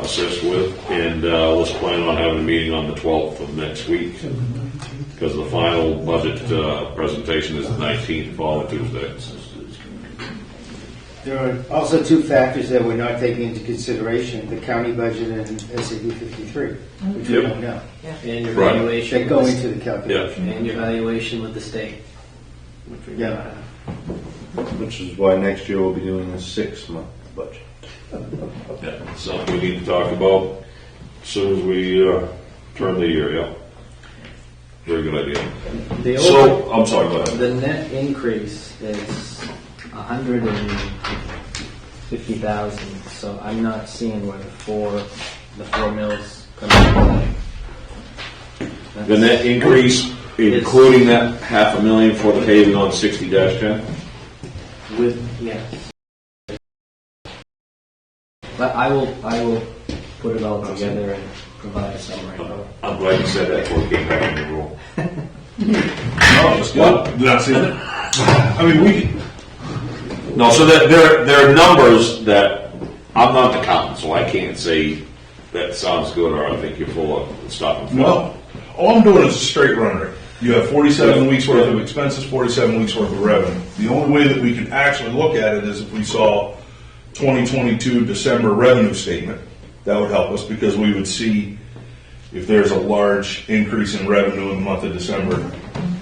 assist with. And let's plan on having a meeting on the 12th of next week, because the final budget presentation is the 19th, following Tuesday. There are also 2 factors that we're not taking into consideration: the county budget and SAB 53, which we Yep. don't know. And your Right. valuation. They go into the calculation. And your valuation with the state. Which we Yeah. Which is why next year we'll be doing a 6-month budget. Yeah, something we need to talk about as soon as we turn the year, yeah. Very good idea. The So, I'm sorry, go ahead. The net increase is 150,000, so I'm not seeing where the four mills come in. The net increase, including that $500,000 for the paving on 60-10? With, yes. But I will put it all together and provide a summary. I'm glad you said that before we came back in the room. What? Did I see that? I mean, we. No, so that there are numbers that, I'm not the accountant, so I can't say that sounds good or I think you're full of stuff. And No. All I'm doing is a straight run rate. You have 47 weeks worth of expenses, 47 weeks worth of revenue. The only way that we can actually look at it is if we saw 2022 December revenue statement. That would help us, because we would see if there's a large increase in revenue in the month of December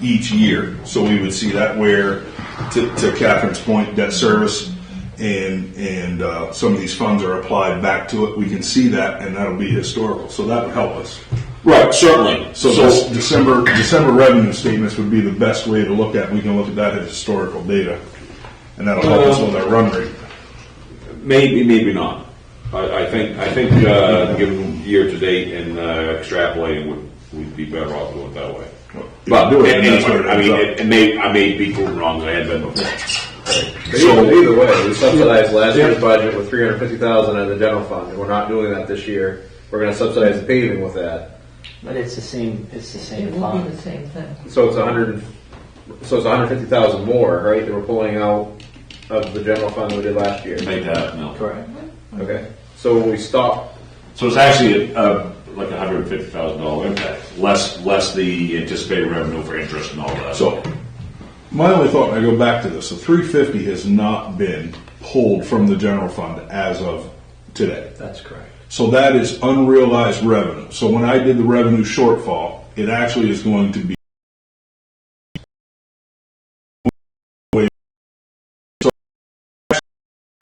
each year. So we would see that where, to Catherine's point, debt service and some of these funds are applied back to it. We can see that, and that'll be historical. So that would help us. Right, certainly. So this December revenue statements would be the best way to look at. We can look at that as historical data, and that'll help us with our run rate. Maybe, maybe not. I think given year to date and extrapolating would be better off doing it that way. But do it, and that's anyway, what it I mean, ends up. I may be proven wrong. I had been before. But either way, we subsidized last year's budget with $350,000 in the general fund, and we're not doing that this year. We're going to subsidize the paving with that. But it's the same. It's the same It will fund. be the same thing. So it's $150,000 more, right? That we're pulling out of the general fund we did last year. Make that, no. Correct. Okay. So when we stop, So it's actually like a $150,000 impact, less the anticipated revenue for interest and all that. So, my only thought, and I go back to this, the 350 has not been pulled from the general fund as of today. That's correct. So that is unrealized revenue. So when I did the revenue shortfall, it actually is going to be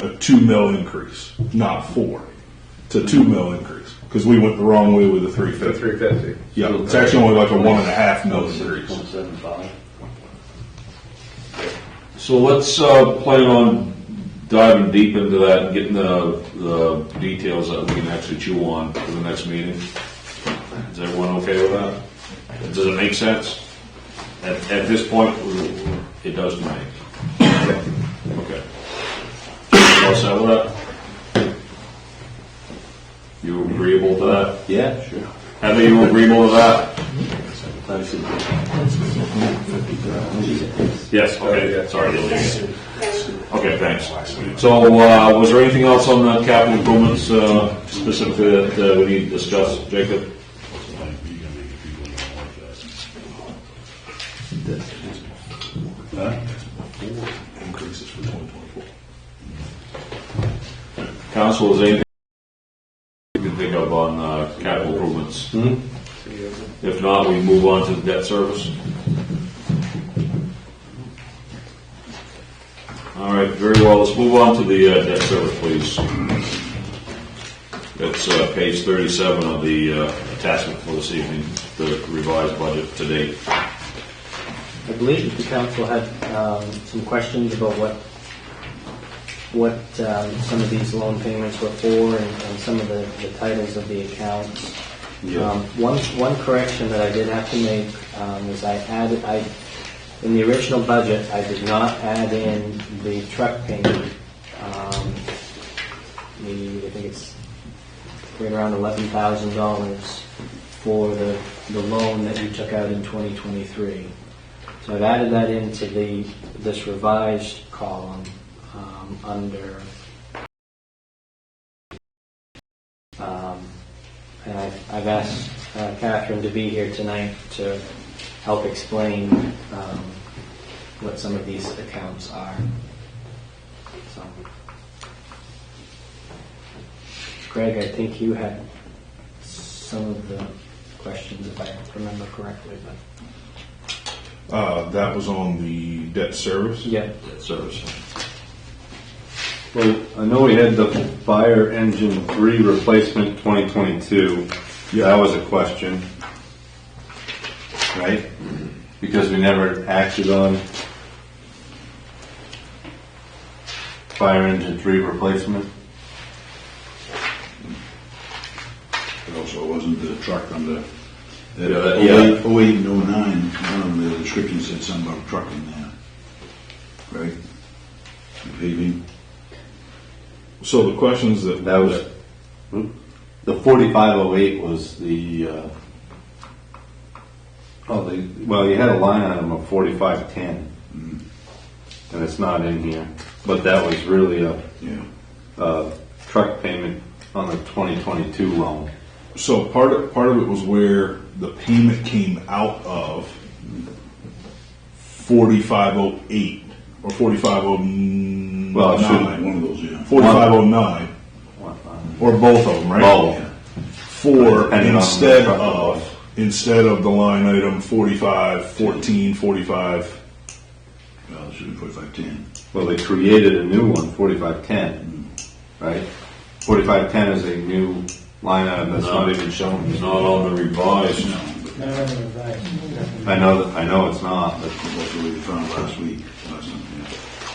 a 2 mil increase, not 4. It's a 2 mil increase because we went the wrong way with the the 350. 350. Yeah, it's actually only like a 1.5 mil increase. So let's plan on diving deep into that and getting the details that we can actually chew on for the next meeting. Is everyone okay with that? Does it make sense? At this point, it does to me. Okay. All set with that? You agreeable to that? Yeah, sure. Heather, you agreeable to that? Yes, okay, sorry. Okay, thanks. So, was there anything else on the capital improvements specifically that we need to discuss, Jacob? Increases for 2024. Council, is there anything you can think of on capital improvements? If not, we move on to the debt service. All right, very well. Let's move on to the debt service, please. That's page 37 of the attachment for this evening, the revised budget to date. I believe that the council had some questions about what some of these loan payments were for and some of the titles of the accounts. Yeah. One correction that I did have to make is in the original budget, I did not add in the truck payment. I think it's right around $11,000 for the loan that you took out in 2023. So I've added that into this revised column under, and I've asked Catherine to be here tonight to help explain what some of these accounts are. So, Greg, I think you had some of the questions, if I remember correctly, but. That was on the debt service? Yeah. Debt service. Well, I know we had the fire engine 3 replacement 2022. Yeah, that was a question, right? Because we never acted on fire engine 3 replacement. But also, it wasn't the truck on the, that Yeah. 08 and 09, one of the descriptions said something about a truck in there. Right? The paving. So the questions that was the 4508 was the well, you had a line item of 4510, and it's not in here, but that was really a truck payment on the 2022 loan. So part of it was where the payment came out of 4508 or 4509. Well, it should be one of those, yeah. 4509 or both of them, right? Both. For Depending on instead of the line item 4514, 45. Well, it should be 4510. Well, they created a new one, 4510, right? 4510 is a new line item that's not even shown. It's not on the revised. I know it's not, but That's what we found last week.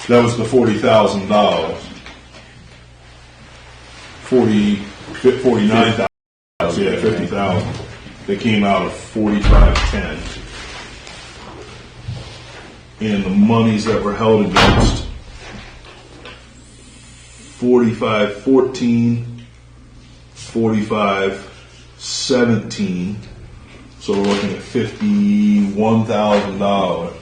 That was the $40,000. 49,000. Yeah, 50,000. They came out of 4510. And the monies that were held against 4514, 4517. So we're looking at $51,000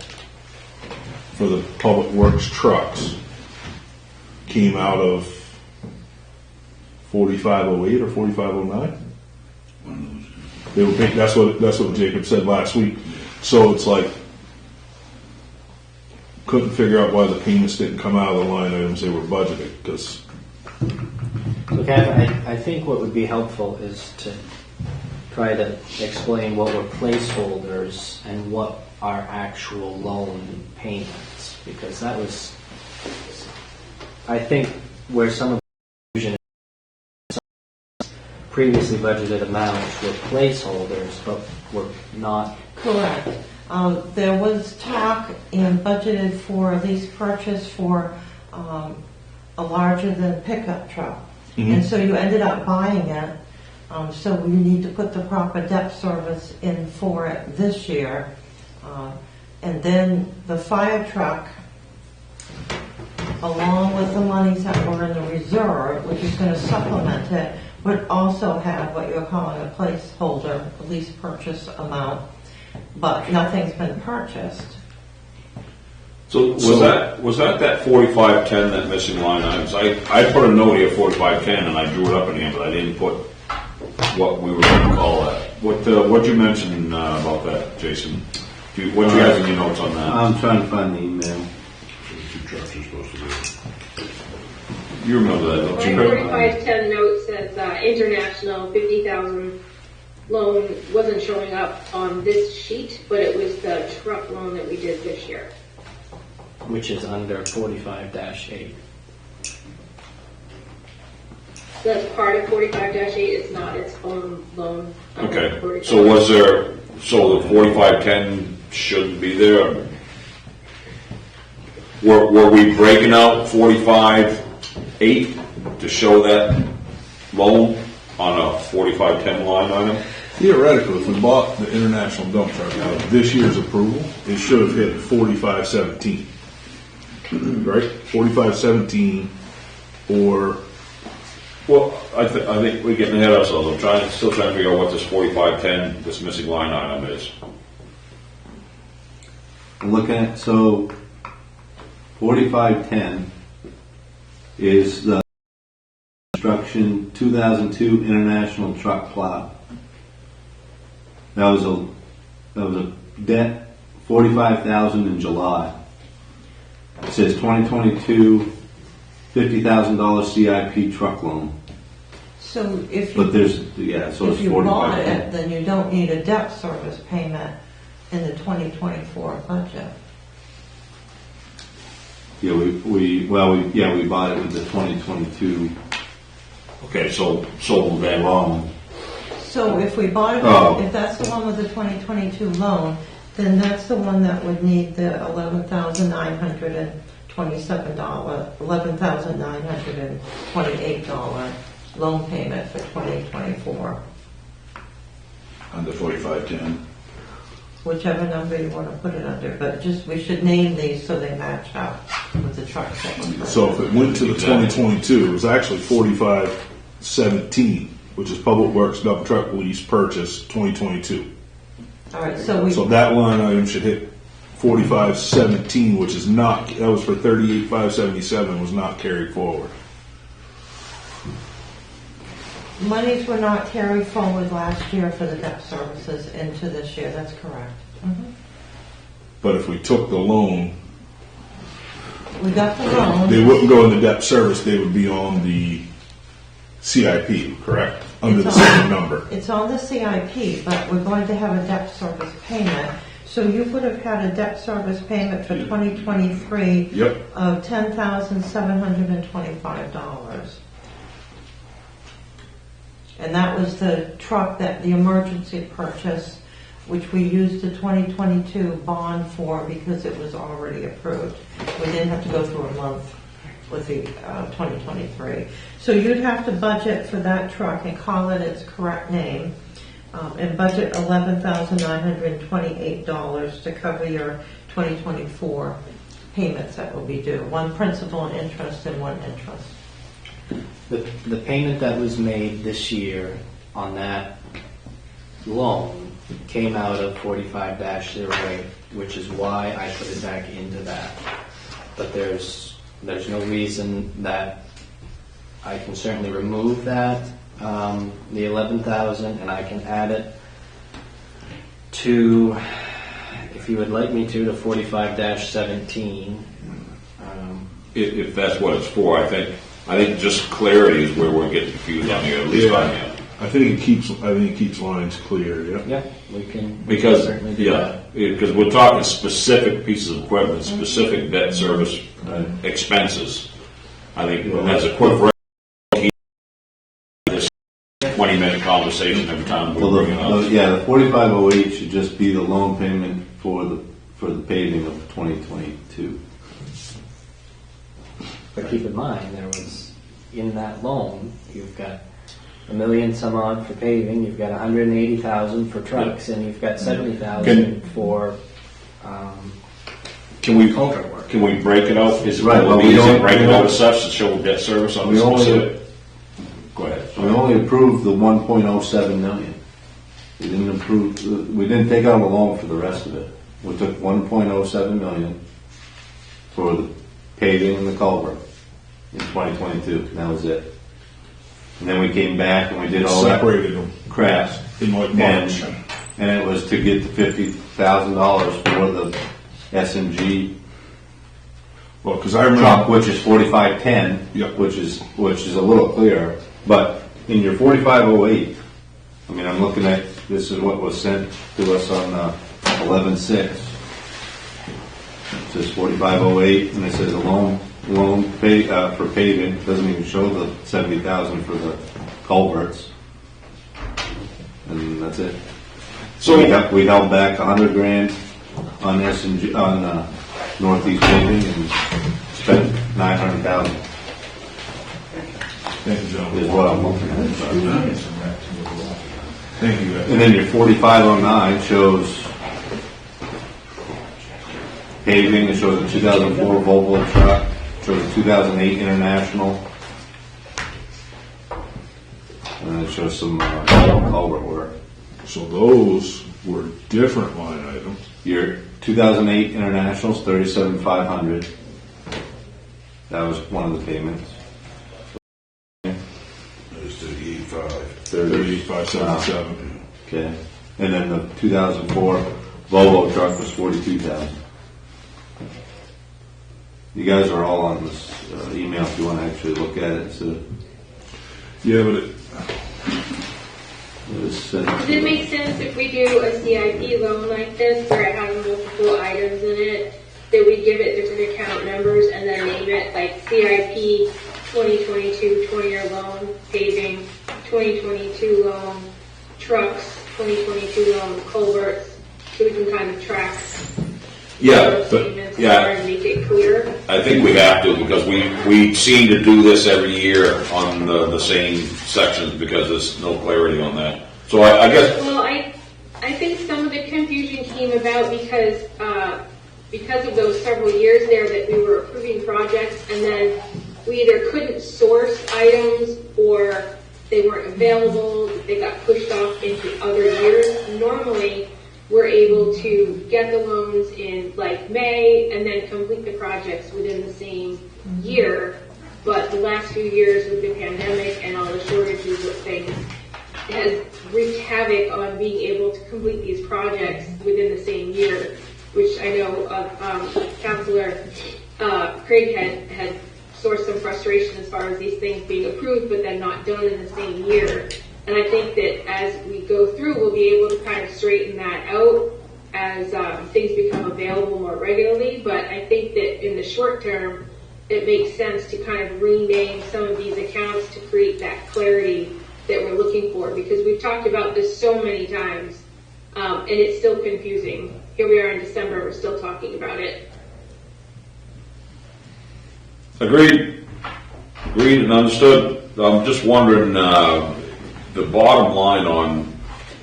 for the public works trucks. Came out of 4508 or 4509. They were paying, that's what Jacob said last week. So it's like, couldn't figure out why the payments didn't come out of the line items they were budgeted, because So Kevin, I think what would be helpful is to try to explain what were placeholders and what are actual loan payments, because that was, I think, where some of the confusion is. Previously budgeted amounts were placeholders, but were not. Correct. There was talk and budgeted for a lease purchase for a larger than pickup truck. And so you ended up buying it. So we need to put the proper debt service in for it this year. And then the fire truck, along with the monies that were in the reserve, which is going to supplement it, would also have what you're calling a placeholder, a lease purchase amount, but nothing's been purchased. So was that 4510, that missing line items? I put a note here, 4510, and I drew it up in here, but I didn't put what we were going to call that. What'd you mention about that, Jason? What you have in your notes on that? I'm trying to find the email. Two trucks are supposed to be. You remember that, don't My you? 4510 note says international 50,000 loan wasn't showing up on this sheet, but it was the truck loan that we did this year. Which is under 45-8. That's part of 45-8. It's not its own loan. Okay. So was there? So the 4510 shouldn't be there. Were we breaking out 45.8 to show that loan on a 4510 line item? theoretically, if we bought the international dump truck out of this year's approval, it should have hit 4517. Right? 4517 or... Well, I think we're getting ahead of ourselves. I'm still trying to figure out what this 4510, this missing line item is. I'm looking at, so 4510 is the construction 2002 International Truck Plow. That was a debt, $45,000 in July. It says 2022 $50,000 CIP truck loan. So if But you, there's, so if it's you bought 45. it, then you don't need a debt service payment in the 2024 budget. Yeah, we bought it with the 2022. Okay, so then wrong. So if we bought it, Oh. if that's the one with the 2022 loan, then that's the one that would need the $11,928 loan payment for 2024. Under 4510. Whichever number you want to put it under, but just, we should name these so they match up with the trucks that were purchased. So if it went to the 2022, it was actually 4517, which is Public Works dump truck lease purchase 2022. All right, so we, So that line item should hit 4517, which is not, that was for 38,577, was not carried forward. monies were not carried forward last year for the debt services into this year, that's correct. But if we took the loan, We got the loan. they wouldn't go into debt service, they would be on the CIP, correct? Under the It's on- same number. It's on the CIP, but we're going to have a debt service payment. So you would have had a debt service payment for 2023 Yep. of $10,725. And that was the truck that the emergency purchase, which we used the 2022 bond for because it was already approved. We didn't have to go through a month with the 2023. So you'd have to budget for that truck and call it its correct name, and budget $11,928 to cover your 2024 payments that will be due. One principal and interest and one interest. The payment that was made this year on that loan came out of 45-08, which is why I put it back into that. But there's no reason that I can certainly remove that, the 11,000, and I can add it to, if you would like me to 45-17. If that's what it's for, I think just clarity is where we're getting confused on here, at least I am. I think it keeps lines clear, yeah. Yeah, we can Because, certainly do yeah, that. because we're talking specific pieces of equipment, specific debt service expenses. I think as a quick this 20-minute conversation every time we Well, bring it up. the 4508 should just be the loan payment for the paving of 2022. But keep in mind, there was, in that loan, you've got $1 million some odd for paving, you've got $180,000 for trucks, and you've got $70,000 for Can we culvert work. Can we break it out? Is it Right, well, easy we to don't- break we it out don't- as such to show debt service on We the only- specific? Go ahead. We only approved the 1.07 million. We didn't take out a loan for the rest of it. We took 1.07 million for the paving and the culvert in 2022. That was it. And then we came back and we did all that Separated them crap. in like And, March. and it was to get the $50,000 for the SMG Well, because I remember. truck, which is 4510, Yep. which is a little clearer. But in your 4508, I mean, I'm looking at, this is what was sent to us on 11/6. It says 4508, and it says a loan pay for paving. It doesn't even show the 70,000 for the culverts, and that's it. So- we held back 100 grand on SMG on Northeast paving and spent 900,000 Thank you, gentlemen. is what I'm looking at. Thank you, guys. And then your 4509 shows paving, it shows a 2004 Volvo truck, shows a 2008 International, and then it shows some culvert work. So those were different line items. Your 2008 International's 37,500. That was one of the payments. It's 38.5. 3577. Okay. And then the 2004 Volvo truck was 42,000. You guys are all on this email if you want to actually look at it. So Yeah, but it was sent Does it make sense if we do a CIP loan like this, where it has multiple items in it, that we give it different account numbers and then name it like CIP 2022 20-year loan, paving, 2022 loan, trucks, 2022 loan, culverts, so we can kind of track Yeah, those but, statements yeah. and make it clear? I think we have to because we seem to do this every year on the same sections because there's no clarity on that. So I guess Well, I think some of the confusion came about because of those several years there that we were approving projects and then we either couldn't source items or they weren't available, they got pushed off into other years. Normally, we're able to get the loans in like May and then complete the projects within the same year. But the last few years with the pandemic and all the shortages of things has wreaked havoc on being able to complete these projects within the same year, which I know Councilor Craig had sourced some frustration as far as these things being approved but then not done in the same year. And I think that as we go through, we'll be able to kind of straighten that out as things become available more regularly. But I think that in the short term, it makes sense to kind of rename some of these accounts to create that clarity that we're looking for, because we've talked about this so many times, and it's still confusing. Here we are in December, we're still talking about it. agreed and understood. I'm just wondering the bottom line on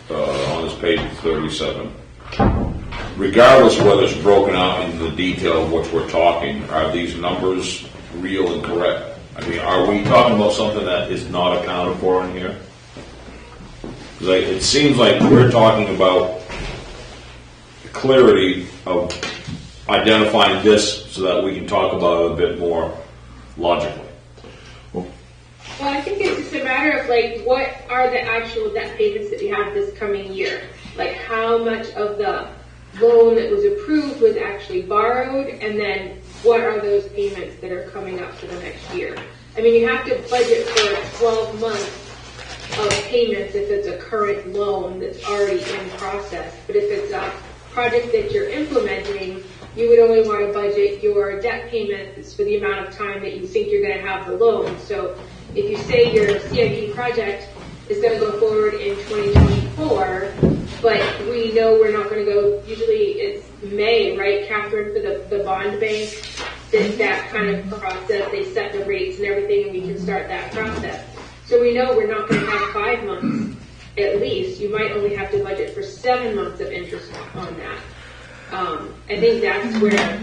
this page 37. Regardless of whether it's broken out into the detail of what we're talking, are these numbers real and correct? I mean, are we talking about something that is not accounted for in here? Because it seems like we're talking about clarity of identifying this so that we can talk about it a bit more logically. Well, I think it's just a matter of like, what are the actual debt payments that we have this coming year? Like, how much of the loan that was approved was actually borrowed, and then what are those payments that are coming up for the next year? I mean, you have to budget for 12 months of payments if it's a current loan that's already in process. But if it's a project that you're implementing, you would only want to budget your debt payments for the amount of time that you think you're going to have the loan. So if you say your CIP project is going to go forward in 2024, but we know we're not going to go, usually it's May, right, Catherine, for the bond bank, that kind of process, they set the rates and everything, and we can start that process. So we know we're not going to have 5 months at least. You might only have to budget for 7 months of interest on that. I think that's where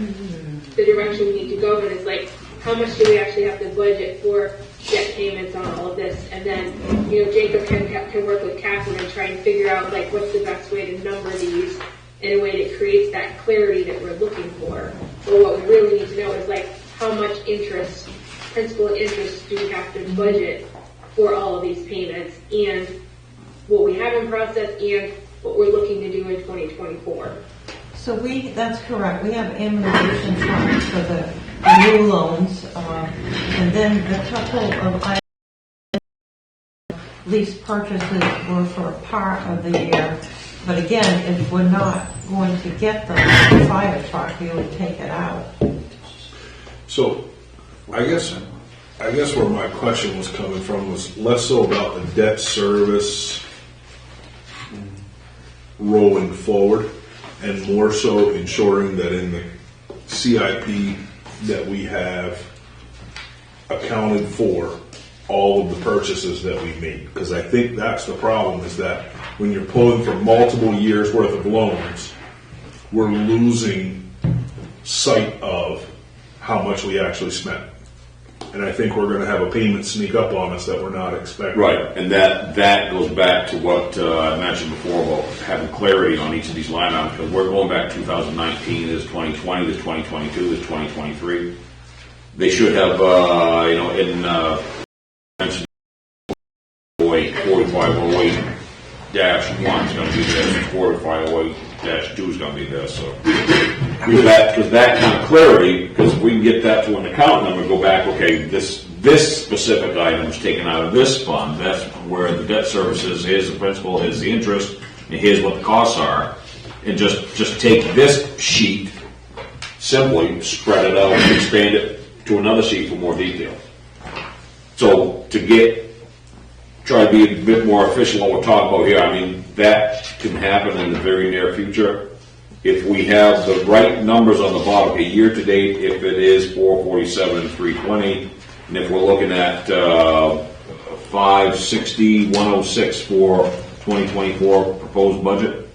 the direction we need to go, but it's like, how much do we actually have to budget for debt payments on all of this? And then, Jacob can work with Catherine and try and figure out, like, what's the best way to number these in a way that creates that clarity that we're looking for. But what we really need to know is, like, how much interest, principal and interest, do we have to budget for all of these payments, and what we have in process, and what we're looking to do in 2024. So that's correct. We have amortization funds for the new loans, and then the couple of lease purchases were for a part of the year. But again, if we're not going to get the fire truck, we would take it out. So, I guess where my question was coming from was less so about the debt service rolling forward, and more so ensuring that in the CIP that we have accounted for all of the purchases that we made. Because I think that's the problem, is that when you're pulling from multiple years worth of loans, we're losing sight of how much we actually spent. And I think we're going to have a payment sneak up on us that we're not expecting. Right, and that goes back to what I mentioned before about having clarity on each of these line items, because we're going back 2019, there's 2020, there's 2022, there's 2023. They should have, in mentioned 4508-1 is going to be this, 4508-2 is going to be this. So with that kind of clarity, because we can get that to an account number, go back, okay, this specific item is taken out of this fund, that's where the debt service is, here's the principal, here's the interest, and here's what the costs are, and just take this sheet, simply spread it out and expand it to another sheet for more detail. So to try to be a bit more efficient what we're talking about here, I mean, that can happen in the very near future. If we have the right numbers on the bottom, okay, year to date, if it is 447 and 320, and if we're looking at 560, 106 for 2024 proposed budget,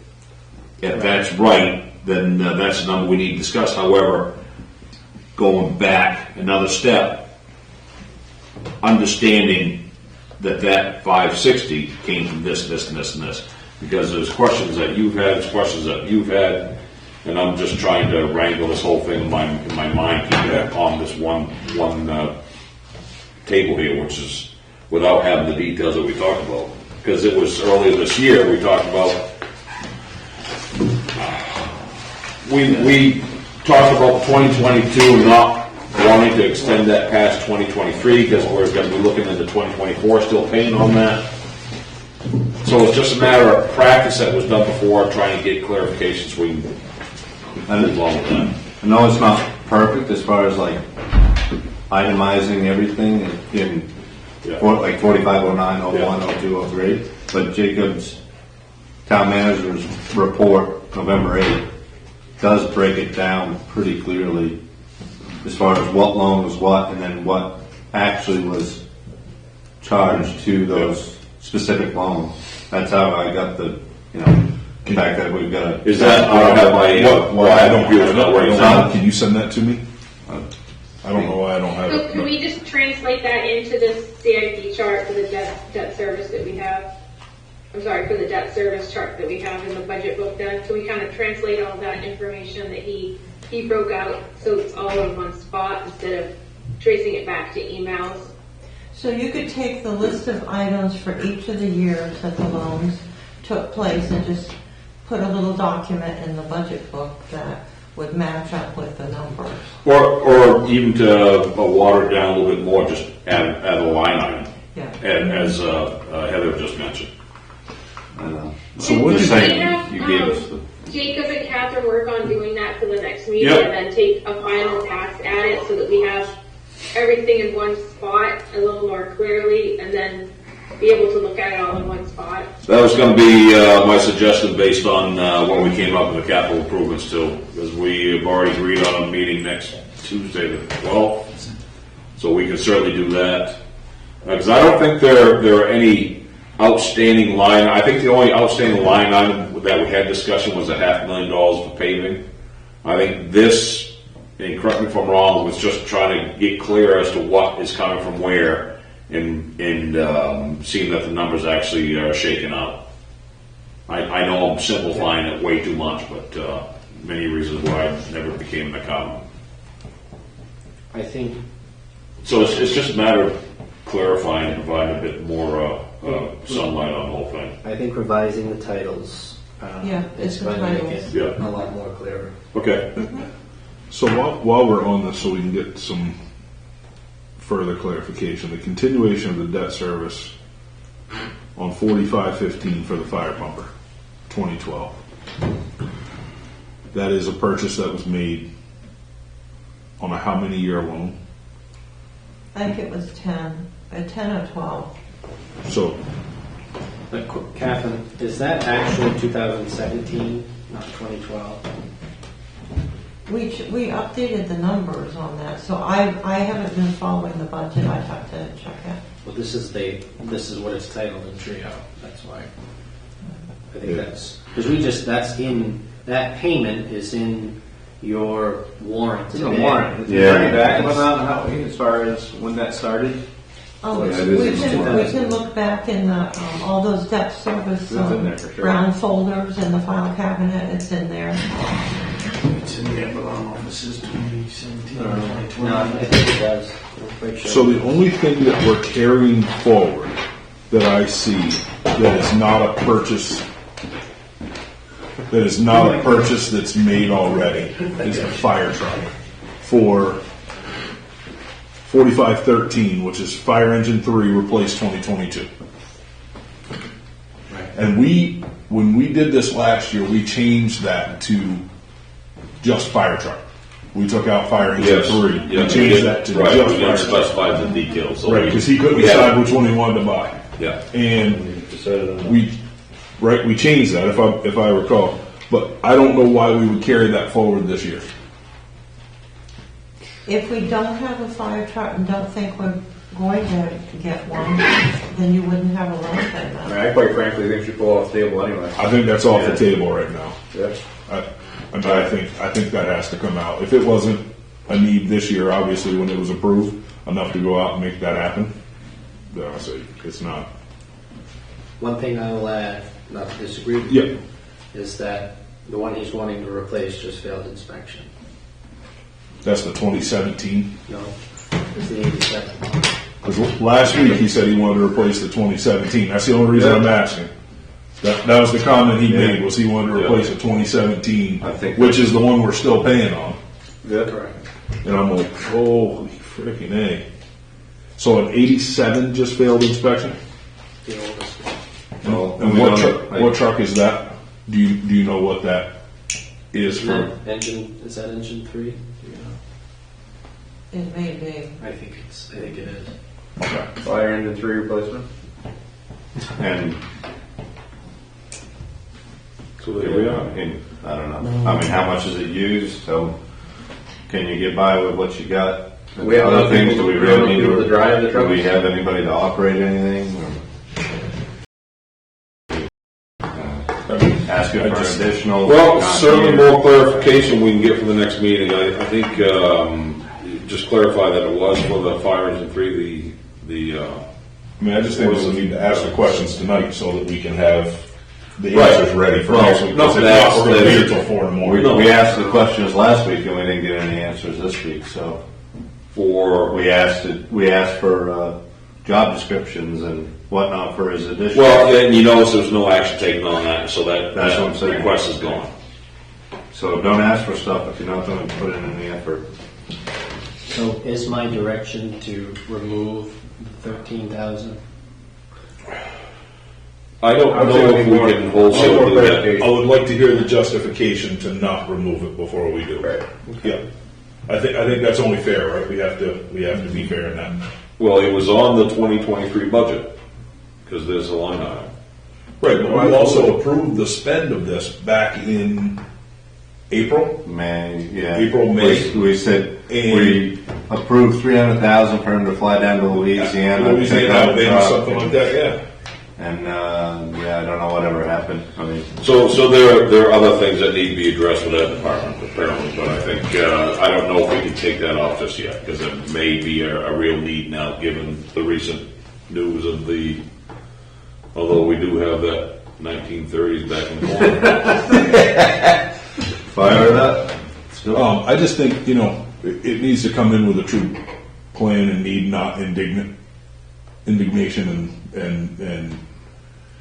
if that's right, then that's the number we need to discuss. However, going back another step, understanding that 560 came from this, and this. Because there's questions that you've had, and I'm just trying to wrangle this whole thing in my mind, keep that on this one table here, which is without having the details that we talked about. Because it was earlier this year we talked about, we talked about 2022 not wanting to extend that past 2023 because we're going to be looking into 2024, still paying on that. So it's just a matter of practice that was done before, trying to get clarifications so we can move along with that. I know it's not perfect as far as like itemizing everything in like 4509, 01, 02, 03, but Jacob's town manager's report, November 8th, does break it down pretty clearly as far as what loan was what and then what actually was charged to those specific loans. That's how I got the, fact that we've got a... Is that, I don't have my, I don't view it that way. Can you send that to me? I don't know why I don't have So it. can we just translate that into this CIP chart for the debt service that we have? I'm sorry, for the debt service chart that we have in the budget book then? Can we kind of translate all that information that he broke out so it's all in one spot instead of tracing it back to emails? So you could take the list of items for each of the years that the loans took place and just put a little document in the budget book that would match up with the numbers. Or even to water it down a little bit more, just add a line item, Yeah. as Heather just mentioned. So what Just did saying, you gave us the. Jacob and Catherine work on doing that for the next meeting Yep. and then take a final pass at it so that we have everything in one spot a little more clearly and then be able to look at it all in one spot. That was going to be my suggestion based on when we came up with the capital improvements too, because we have already agreed on a meeting next Tuesday the 12th, so we can certainly do that. Because I don't think there are any outstanding line. I think the only outstanding line item that we had discussion was $500,000 for paving. I think this, and correct me if I'm wrong, was just trying to get clear as to what is coming from where, and seeing that the numbers actually are shaken out. I know I'm simplifying it way too much, but many reasons why it never became an accountant. I think So it's just a matter of clarifying and providing a bit more sunlight on the whole thing. I think revising the titles. Yeah, is it's the going to make titles. it Yeah. a lot more clearer. Okay. So while we're on this, so we can get some further clarification, the continuation of the debt service on 4515 for the fire pumper, 2012. That is a purchase that was made on a how many year loan? I think it was 10 or 12. So But Catherine, is that actually 2017, not 2012? We updated the numbers on that, so I haven't been following the budget. I'd have to check it. Well, this is what it's titled in Trio. That's why. I think that's because that payment is in your warrant. It's in the today. warrant. It's Yeah. pretty back about how, as far as when that started. Oh, Yeah, it we is in can look back in the, all those debt service It's in there for sure. brown folders in the file cabinet. It's in there. It's in there, but I don't know if this is 2017 or No, 2020. I think it does. I'm quite sure. So the only thing that we're carrying forward that I see that is not a purchase that's made already is the fire truck for 4513, which is fire engine 3 replaced 2022. And when we did this last year, we changed that to just fire truck. We took out fire engine 3. Yeah, We changed that to right. just We didn't fire truck. specify the details. So Right, because he couldn't decide which one he wanted to buy. Yeah. And we changed that if I recall. But I don't know why we would carry that forward this year. If we don't have a fire truck and don't think we're going to get one, then you wouldn't have a loan payment. I quite frankly think she pull off the table anyway. I think that's off the table right now. Yeah. I think that has to come out. If it wasn't a need this year, obviously when it was approved enough to go out and make that happen, then I say it's not. One thing I will add, not to disagree with Yeah. you, is that the one he's wanting to replace just failed inspection. That's the 2017. No, it's the 87. Because last week he said he wanted to replace the 2017. That's the only reason I'm asking. That was the comment he made, was he wanted to replace the 2017, I think which is the one we're still paying on. Yeah. Correct. And I'm like, holy freaking A. So an 87 just failed inspection? The oldest one. Well, And we what, don't truck, know, what truck is that? Do you know what that is Isn't for? that engine, is that engine 3? Do you know? It may be. I think it is. Okay. Fire engine 3 replacement. And so there we are. And I don't know. I mean, how much is it used? So can you get by with what you got? We have Other enough things. people- Do we we have really enough need people to drive the Do trucks? we have anybody to operate anything? Or asking for additional? Well, certainly more clarification we can get for the next meeting. I think just clarify that it was for the fire engine 3, I mean, I just think we need to ask the questions tonight so that we can have the Right. answers ready for Well, next week. no, Because if that's- not, we're gonna be here that's- till 4 in the morning. We asked the questions last week and we didn't get any answers this week, so. We asked for job descriptions and whatnot for his addition. well, and you notice there's no action taken on that, so that's what I'm saying. request is gone. So don't ask for stuff if you're not going to put in any effort. So is my direction to remove the 13,000? I don't know if we can wholesale do that. I would like to hear the justification to not remove it before we do. Right. Yeah. I think that's only fair, right? We have to be fair in that. Well, it was on the 2023 budget, because there's a line item. Right, but we also approved the spend of this back in April. May, yeah. April, May. We said, And- we approved 300,000 for him to fly down to Louisiana. Louisiana, pick up maybe truck, something like that, yeah. And, yeah, I don't know whatever happened. I mean, So there are other things that need to be addressed with that department, apparently, but I think, I don't know if we can take that off just yet, because it may be a real need now, given the recent news of although we do have that 1930s back in the corner. fire it up. I just think, it needs to come in with a true plan and need, not indignation and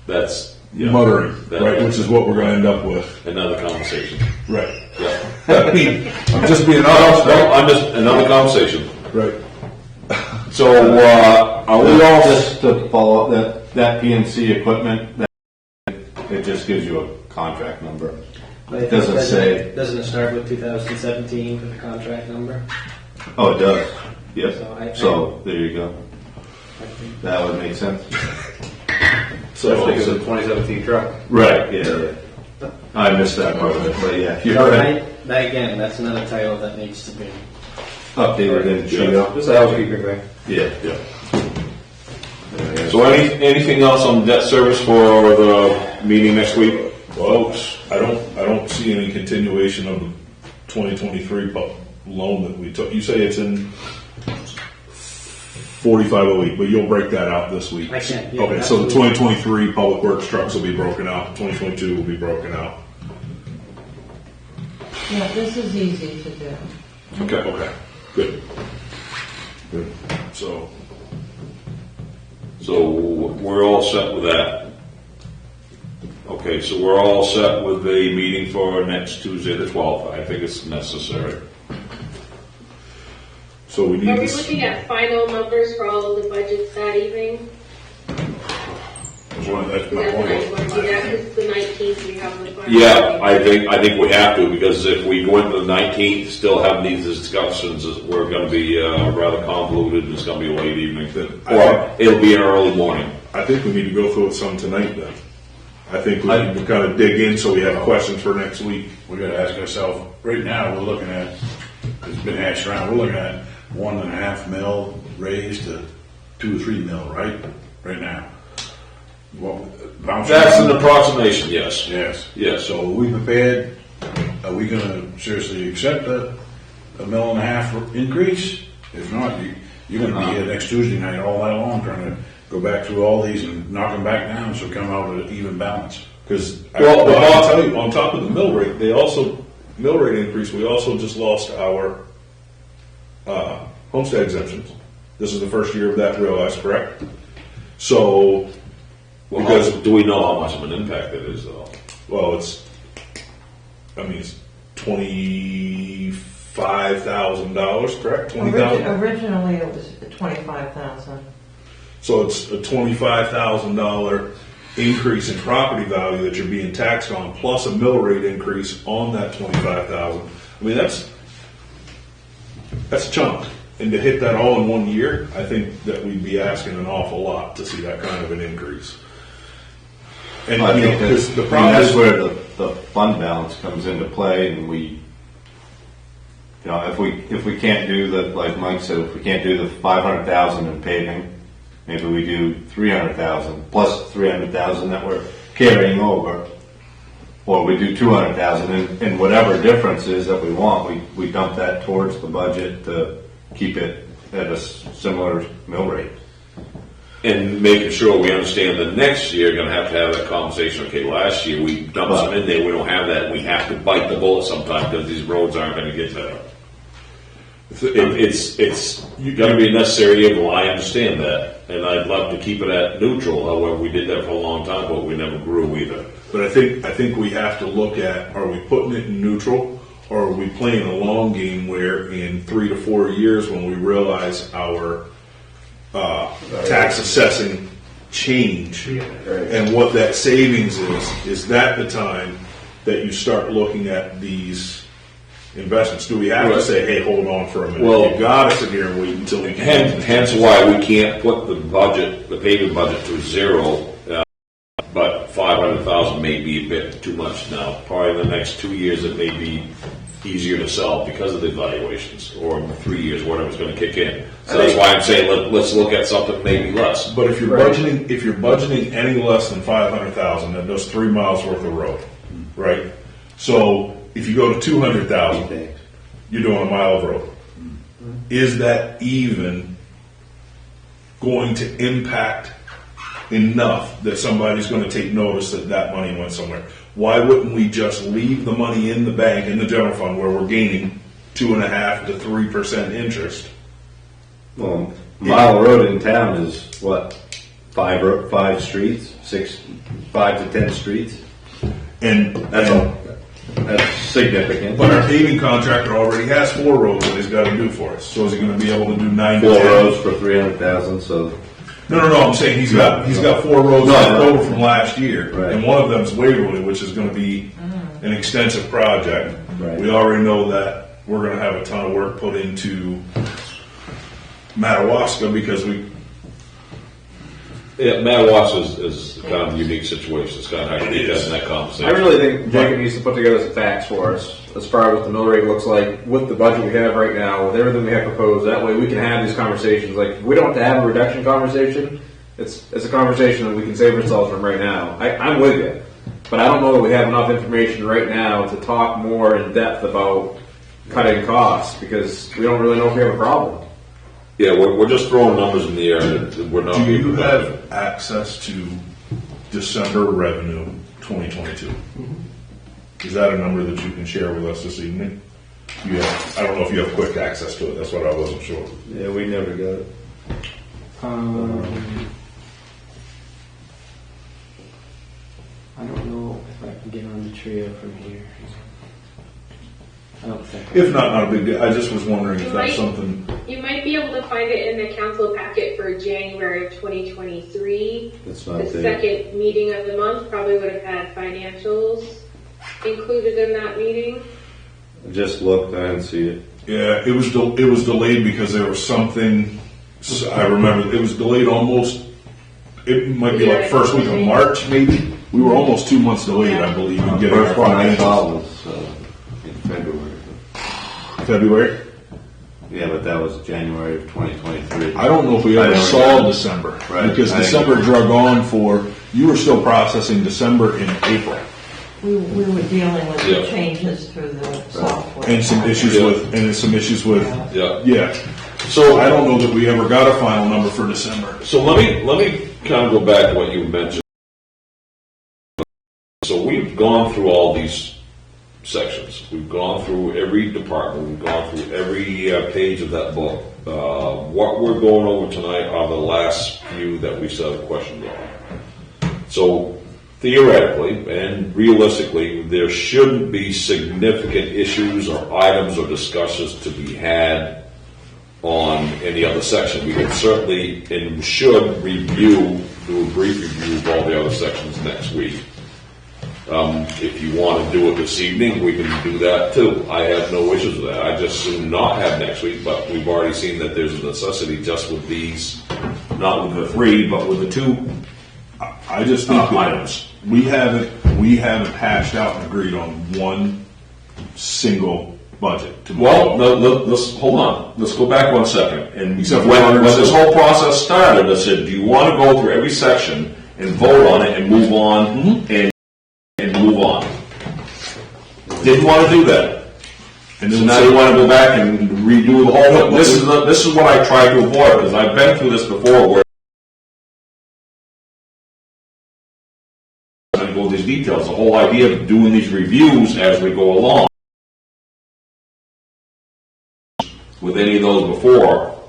That's, yeah. muttering, That- right? Which is what we're going to end up with. Another conversation. Right. Yeah. I mean, I'm just being No, honest. I'm just, another conversation. Right. So, are we all Just to follow up, that PNC equipment, it just gives you a contract number. It doesn't say. Doesn't it start with 2017 for the contract number? Oh, it does. Yep. So There you go. That would make sense. Especially because of the 2017 truck. Right. Yeah. I missed that part of it, but yeah, you're No, right. that again, that's another title that needs to be. Updated in Cheeto. Just a housekeeping thing. Yeah. So anything else on debt service for the meeting next week? Folks, I don't see any continuation of the 2023 loan that we took. You say it's in 45 a week, but you'll break that out this week. I can, yeah, Okay, so the absolutely. 2023 public works trucks will be broken out. 2022 will be broken out. Yeah, this is easy to do. Okay. Good. So we're all set with that. Okay, so we're all set with the meeting for next Tuesday, the 12th. I think it's necessary. we Are need we to. looking at final numbers for all of the budgets that evening? That's Is my that the night you want to do that? Because the 19th we have the final. Yeah, I think we have to, because if we go into the 19th, still having these discussions, we're going to be rather convoluted. It's going to be a late evening, or it'll be an early morning. I think we need to go through it some tonight then. I think we need to kind of dig in so we have questions for next week. We gotta ask ourselves, right now, we're looking at, it's been hashed around, we're looking at 1.5 mil raise to 2 or 3 mil, right? Right now. Well, That's an approximation, yes. Yes. Yes. So are we prepared? Are we gonna seriously accept a 1.5 mil increase? If not, you're gonna be here next Tuesday night all that long trying to go back through all these and knock them back down so come out with an even balance. Because Well, I'll tell you, on top of the mill rate, mill rate increase, we also just lost our homestead exemptions. This is the first year of that realized, correct? So, Because do we know how much of an impact it is, though? well, it's $25,000, correct? $20,000. Originally, it was 25,000. So it's a $25,000 increase in property value that you're being taxed on, plus a mill rate increase on that $25,000. I mean, that's a chunk. And to hit that all in 1 year, I think that we'd be asking an awful lot to see that kind of an increase. And I think because the that's problem is where the fund balance comes into play, and if we can't do like Mike said, if we can't do the 500,000 in paving, maybe we do 300,000 plus 300,000 that we're carrying over, or we do 200,000, and whatever difference is that we want, we dump that towards the budget to keep it at a similar mill rate. And making sure we understand that next year, gonna have to have that conversation, okay, last year we dumped some in there, we don't have that, we have to bite the bullet sometime, because these roads aren't gonna get better. It's gonna be a necessary evil, I understand that, and I'd love to keep it at neutral, however, we did that for a long time, but we never grew either. But I think we have to look at, are we putting it in neutral, or are we playing a long game where in 3 to 4 years, when we realize our tax assessing change and what that savings is that the time that you start looking at these investments? Do we have to say, hey, hold on for a minute? Well, you got to sit here and wait until we can. Hence why we can't put the budget, the paving budget to zero, but 500,000 may be a bit too much now. Probably in the next 2 years, it may be easier to sell because of the valuations, or in 3 years, whatever's going to kick in. So that's why I'm saying let's look at something maybe less. But if you're budgeting any less than 500,000, that does 3 miles worth of road, right? So if you go to 200,000, you're doing a mile of road. Is that even going to impact enough that somebody's going to take notice that that money went somewhere? Why wouldn't we just leave the money in the bank, in the general fund, where we're gaining 2.5% to 3% interest? Well, mile of road in town is what, 5 streets, 5 to 10 streets, And that's significant. But our paving contractor already has 4 roads that he's got to do for us. So is he going to be able to do 9 to 4 10? roads for 300,000, so. No. I'm saying he's got 4 roads left over from last year, Right. and one of them's Waverly, which is going to be an extensive project. Right. We already know that we're going to have a ton of work put into Madawaska because we. Yeah, Madawaska is kind of a unique situation. It's kind of hard to get that in that conversation. I really think Jacob needs to put together some facts for us as far as what the mill rate looks like with the budget we have right now, with everything we have proposed. That way we can have these conversations. Like, we don't have to have a reduction conversation. It's a conversation that we can save ourselves from right now. I'm with you. But I don't know that we have enough information right now to talk more in depth about cutting costs, because we don't really know if we have a problem. Yeah, we're just throwing numbers in the air. And we're not. Do you have access to December revenue 2022? Is that a number that you can share with us this evening? I don't know if you have quick access to it. That's what I wasn't sure. Yeah, we never got it. I don't know if I can get on the trio from here. I don't think. If not a big deal. I just was wondering if You that's might- something. You might be able to find it in the council packet for January of 2023. It's not The there. second meeting of the month probably would have had financials included in that meeting. I just looked, I didn't see it. Yeah, it was delayed because there was something. I remember it was delayed almost. It might be like first week of March, maybe. We were almost 2 months delayed, I believe, in getting our First one I financials. saw was in February. February. Yeah, but that was January of 2023. I don't know if we I ever never saw got it. December Right. because I think- December drug on for. You were still processing December in April, We were dealing with Yeah. the changes through the software. and some issues with. Yeah. Yeah. So I don't know that we ever got a final number for December. So let me kind of go back to what you mentioned. So we've gone through all these sections. We've gone through every department. We've gone through every page of that book. What we're going over tonight are the last few that we set a question on. So theoretically and realistically, there shouldn't be significant issues or items or discussions to be had on any other section. We can certainly and should do a brief review of all the other sections next week. If you want to do it this evening, we can do that too. I have no issues with that. I just soon not have next week, but we've already seen that there's a necessity just with these, not with the 3, but with the 2 I just think that items. we haven't hashed out and agreed on one single budget. Well, let's hold on. Let's go back 1 second. And Except when this whole process started, I said, "Do you want to go through every section and vote on it and move on and move on?" Didn't want to do that. And So then now you want to go back and redo the whole thing. This is what I try to avoid, because I've been through this before where I go into these details. The whole idea of doing these reviews as we go along with any of those before,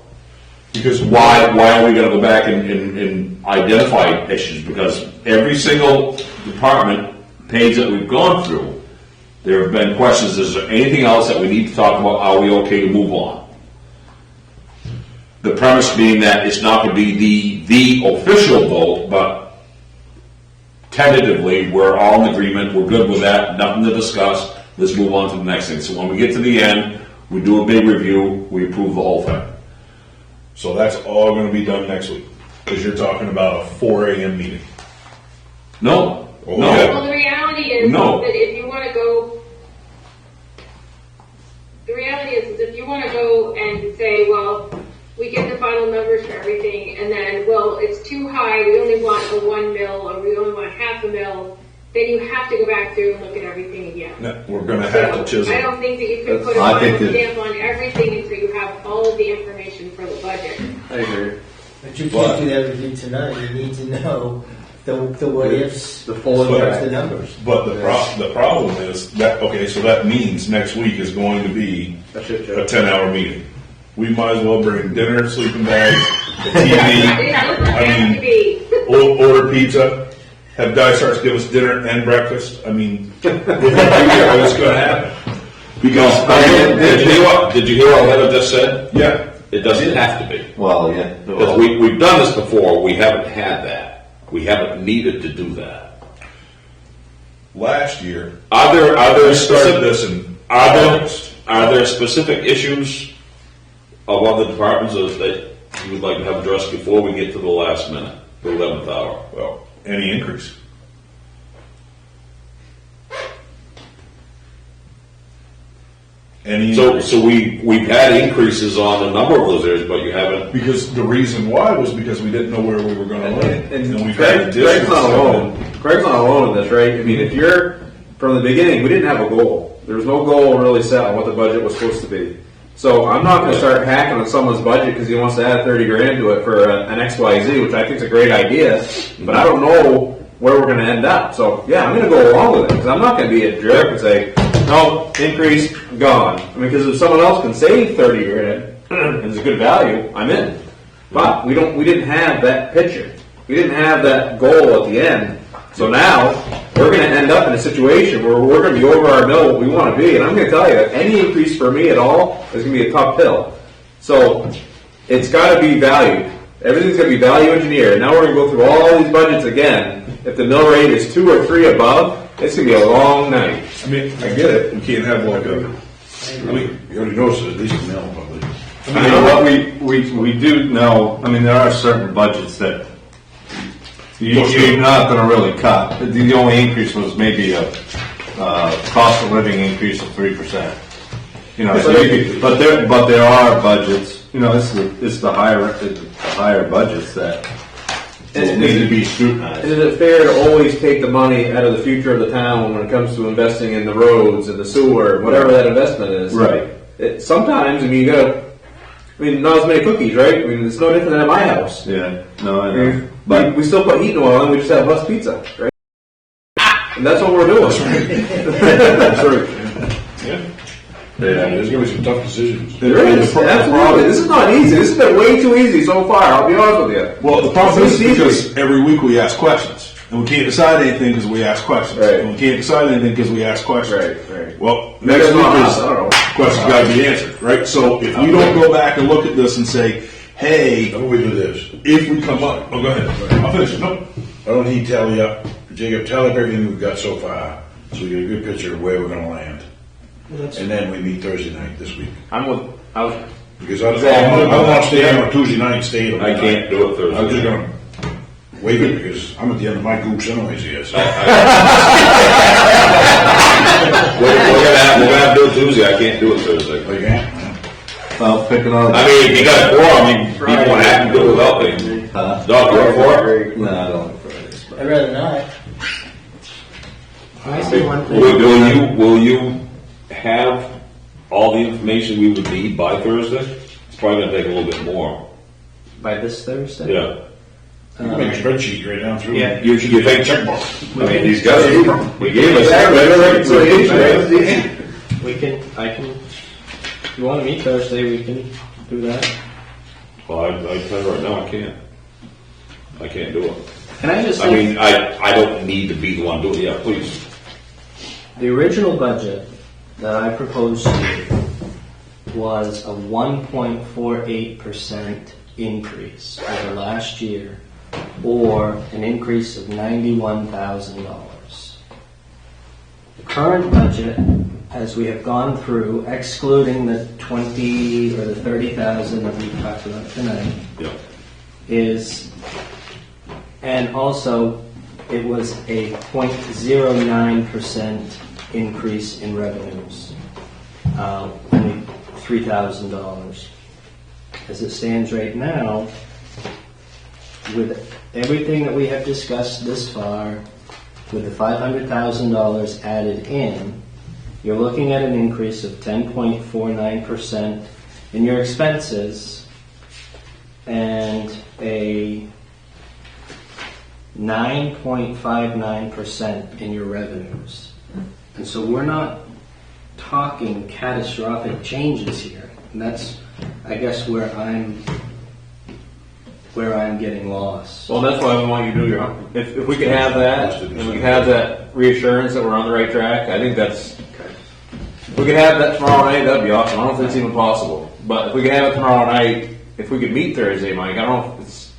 because why are we going to go back and identify issues? Because every single department page that we've gone through, there have been questions, is there anything else that we need to talk about? Are we okay to move on? The premise being that it's not going to be the official vote, but tentatively, we're all in agreement, we're good with that, nothing to discuss, let's move on to the next thing. So when we get to the end, we do a big review, we approve the whole thing. So that's all gonna be done next week, because you're talking about a 4 a.m. meeting. No, Oh, no. yeah. Well, the reality is No. that if you want to go, the reality is if you want to go and say, well, we get the final numbers for everything, and then, well, it's too high, we only want a 1 mil, or we only want half a mil, then you have to go back through and look at everything again. No, we're gonna have to So, chisel. I don't think that you can put a I think final that- stamp on everything until you have all of the information for the budget. I agree. But you can't do that with you tonight. You need to know the what ifs, The full as far as impact. the numbers. But the problem is that, okay, so that means next week is going to be That's it, a Joe. 10-hour meeting. We might as well bring dinner, sleeping bags, the TV, It doesn't have to be. order pizza, have Dysarts give us dinner and breakfast. I mean, what's going to happen? Because, did you hear what Heather just said? Yeah. It doesn't have to be. Well, yeah. Because we've done this before, we haven't had that. We haven't needed to do that. Last year, Are there we started specific, this in are August. there specific issues of other departments that you would like to have addressed before we get to the last minute, the 11th hour? Well, any increase. Any increase. So we've had increases on a number of those areas, but you haven't. Because the reason why was because we didn't know where we were going to land. And we've had Greg's not alone. additions. Greg's not alone in this, right? I mean, if you're, from the beginning, we didn't have a goal. There was no goal really set on what the budget was supposed to be. So I'm not going to start hacking on someone's budget because he wants to add 30 grand to it for an XYZ, which I think is a great idea, but I don't know where we're going to end up. So yeah, I'm going to go along with it because I'm not going to be a jerk and say, no, increase, gone. I mean, because if someone else can save 30 grand and it's a good value, I'm in. But we didn't have that picture. We didn't have that goal at the end. So now we're going to end up in a situation where we're going to be over our mill what we want to be. And I'm going to tell you, any increase for me at all is going to be a tough pill. So it's got to be valued. Everything's going to be value engineered. Now we're going to go through all these budgets again. If the mill rate is 2 or 3 above, it's going to be a long night. I mean, I get it. We can't have like a. You already noticed at least a mill, probably. I mean, what we do know, I mean, there are certain budgets that you're not going to really cut. The only increase was maybe a cost of living increase of 3%. You know, so but there are budgets. You know, it's the higher budgets that will need to be scrutinized. And is it fair to always take the money out of the future of the town when it comes to investing in the roads and the sewer, whatever that investment is? Right. Sometimes, I mean, you gotta, I mean, not as many cookies, right? I mean, it's no different than at my house. Yeah, no, I I know. mean, but we still put heating oil in, we just have less pizza, right? And that's what we're doing. Yeah, there's gonna be some tough decisions. There is, absolutely. This is not easy. This has been way too easy so far, I'll be honest with you. Well, the problem is It's easy. because every week we ask questions, and we can't decide anything because we ask questions, Right. and we can't decide anything because we ask questions. Right. Well, Maybe next it's week not is us, I don't know. questions got to be answered, right? So if we don't go back and look at this and say, hey, How about we do this? if we come up, oh, go ahead. I'll finish it. No. I don't need to tell you, Jacob, tell up everything we've got so far, so we get a good picture of where we're gonna land. And then we meet Thursday night this week. Because I don't want to stay here on Tuesday night, stay till I can't do it Thursday. I'm just gonna wait it because I'm at the end of my goops anyways here, so. We're gonna have to do it Tuesday, I can't do it Thursday. Oh, you can't? Well, pick another. I mean, if you got a quorum, people want to have to do it without me. Doc, you're for it? No, I don't like Fridays. I'd rather not. Can I say one thing? Will you have all the information we would need by Thursday? It's probably gonna take a little bit more. By this Thursday? Yeah. You can make a spreadsheet right down through. Yeah. You think, Checkbook. I mean, he's got it, he gave us. I can, if you want to meet Thursday, we can do that. well, I tell you right now, I can't. I can't do it. Can I just I say, mean, I don't need to be the one doing it, yeah, please. the original budget that I proposed to you was a 1.48% increase over last year, or an increase of $91,000. The current budget, as we have gone through, excluding the 20 or the 30,000 that we talked about tonight, Yeah. is, and also it was a 0.09% increase in revenues, only $3,000. As it stands right now, with everything that we have discussed this far, with the $500,000 added in, you're looking at an increase of 10.49% in your expenses and a 9.59% in your revenues. And so we're not talking catastrophic changes here. And that's, I guess, where I'm getting lost. Well, that's why we want you to do your, if we could have that, and we could have that reassurance that we're on the right track, I think that's, if we could have that tomorrow night, that'd be awesome. I don't know if it's even possible. But if we could have it tomorrow night, if we could meet Thursday, Mike, I don't know if it's,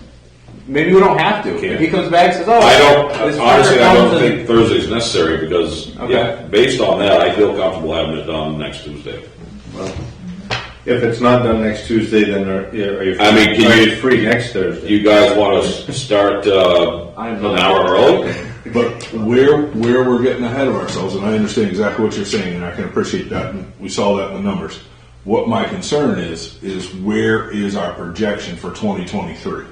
maybe we don't have to. If he comes back and says, oh. I don't, this honestly, I comes don't and- think Thursday's necessary because, Okay. yeah, based on that, I feel comfortable having it done next Tuesday. If it's not done next Tuesday, then are you? I mean, can are you- free next Thursday? You guys want to start an hour early? But where we're getting ahead of ourselves, and I understand exactly what you're saying, and I can appreciate that, and we saw that in the numbers. What my concern is where is our projection for 2023?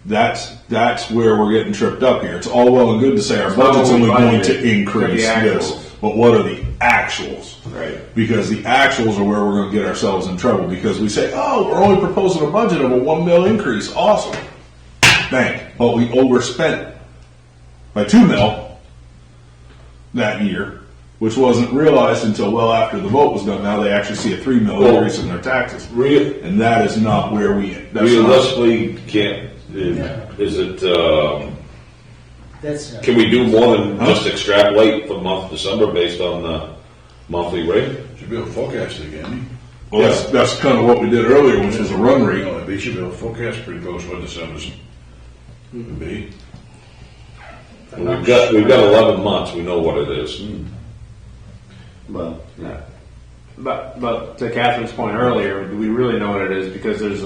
That's where we're getting tripped up here. It's all well and good to say our budget's only going to increase, yes, but what are the actuals? Right. Because the actuals are where we're going to get ourselves in trouble, because we say, oh, we're only proposing a budget of a $1 million increase. Awesome. Bang. But we overspent by $2 million that year, which wasn't realized until well after the vote was done. Now they actually see a $3 million increase in their taxes. And that is not where Realistically, can't, is it, That's can we do more than just extrapolate for the month of December based on the monthly rate? Should be able to forecast it again. Well, that's kind of what we did earlier, which was a run rate. No, they should be able to forecast pretty close what December's would be. We've got 11 months, we know what it is. Well, Yeah. But to Catherine's point earlier, do we really know what it is? Because there's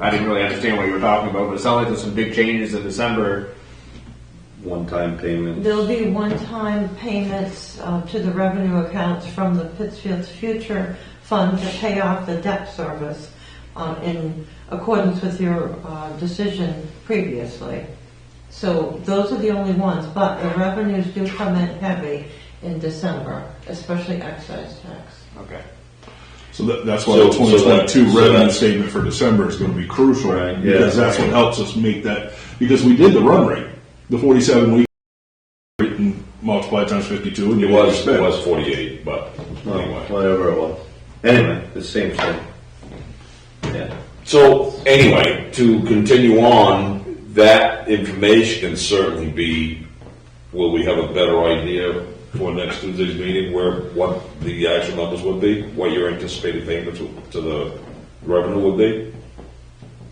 I didn't really understand what you were talking about, but it sounded like there's some big changes in December. one-time payment. There'll be one-time payments to the revenue accounts from the Pittsfield's Future Fund to pay off the debt service in accordance with your decision previously. So those are the only ones, but the revenues do come in heavy in December, especially excise tax. Okay. So that's why the 2022 revenue statement for December is going to be crucial, Right, because yeah. that's what helps us make that, because we did the run rate, the 47-week rate, and multiplied times 52, and It you was spent. 48, but anyway. Whatever it was. Anyway, the same thing. Yeah. So anyway, to continue on, that information can certainly be, will we have a better idea for next Tuesday's meeting what the actual numbers would be, what your anticipated payment to the revenue would be?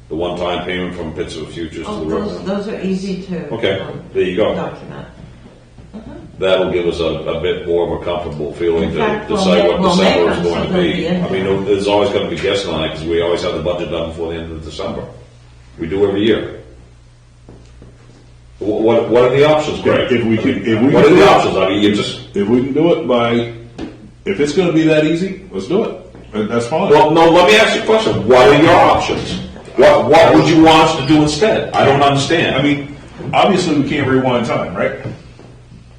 The one-time payment from Pittsfield Futures to Oh, the revenue? those are easy to Okay, there you go. document. That'll give us a bit more of a comfortable feeling In to fact, decide what we'll December make is them going so to they'll be. be in I mean, there. there's always going to be guessing on it because we always have the budget done before the end of December. We do every year. What are the options, Greg? If we can What are do the it- options? I mean, you just, If we can do it if it's going to be that easy, let's do it. That's fine. well, no, let me ask you a question. What are your options? What would you want us to do instead? I don't understand. I mean, obviously we can't rewind time, right?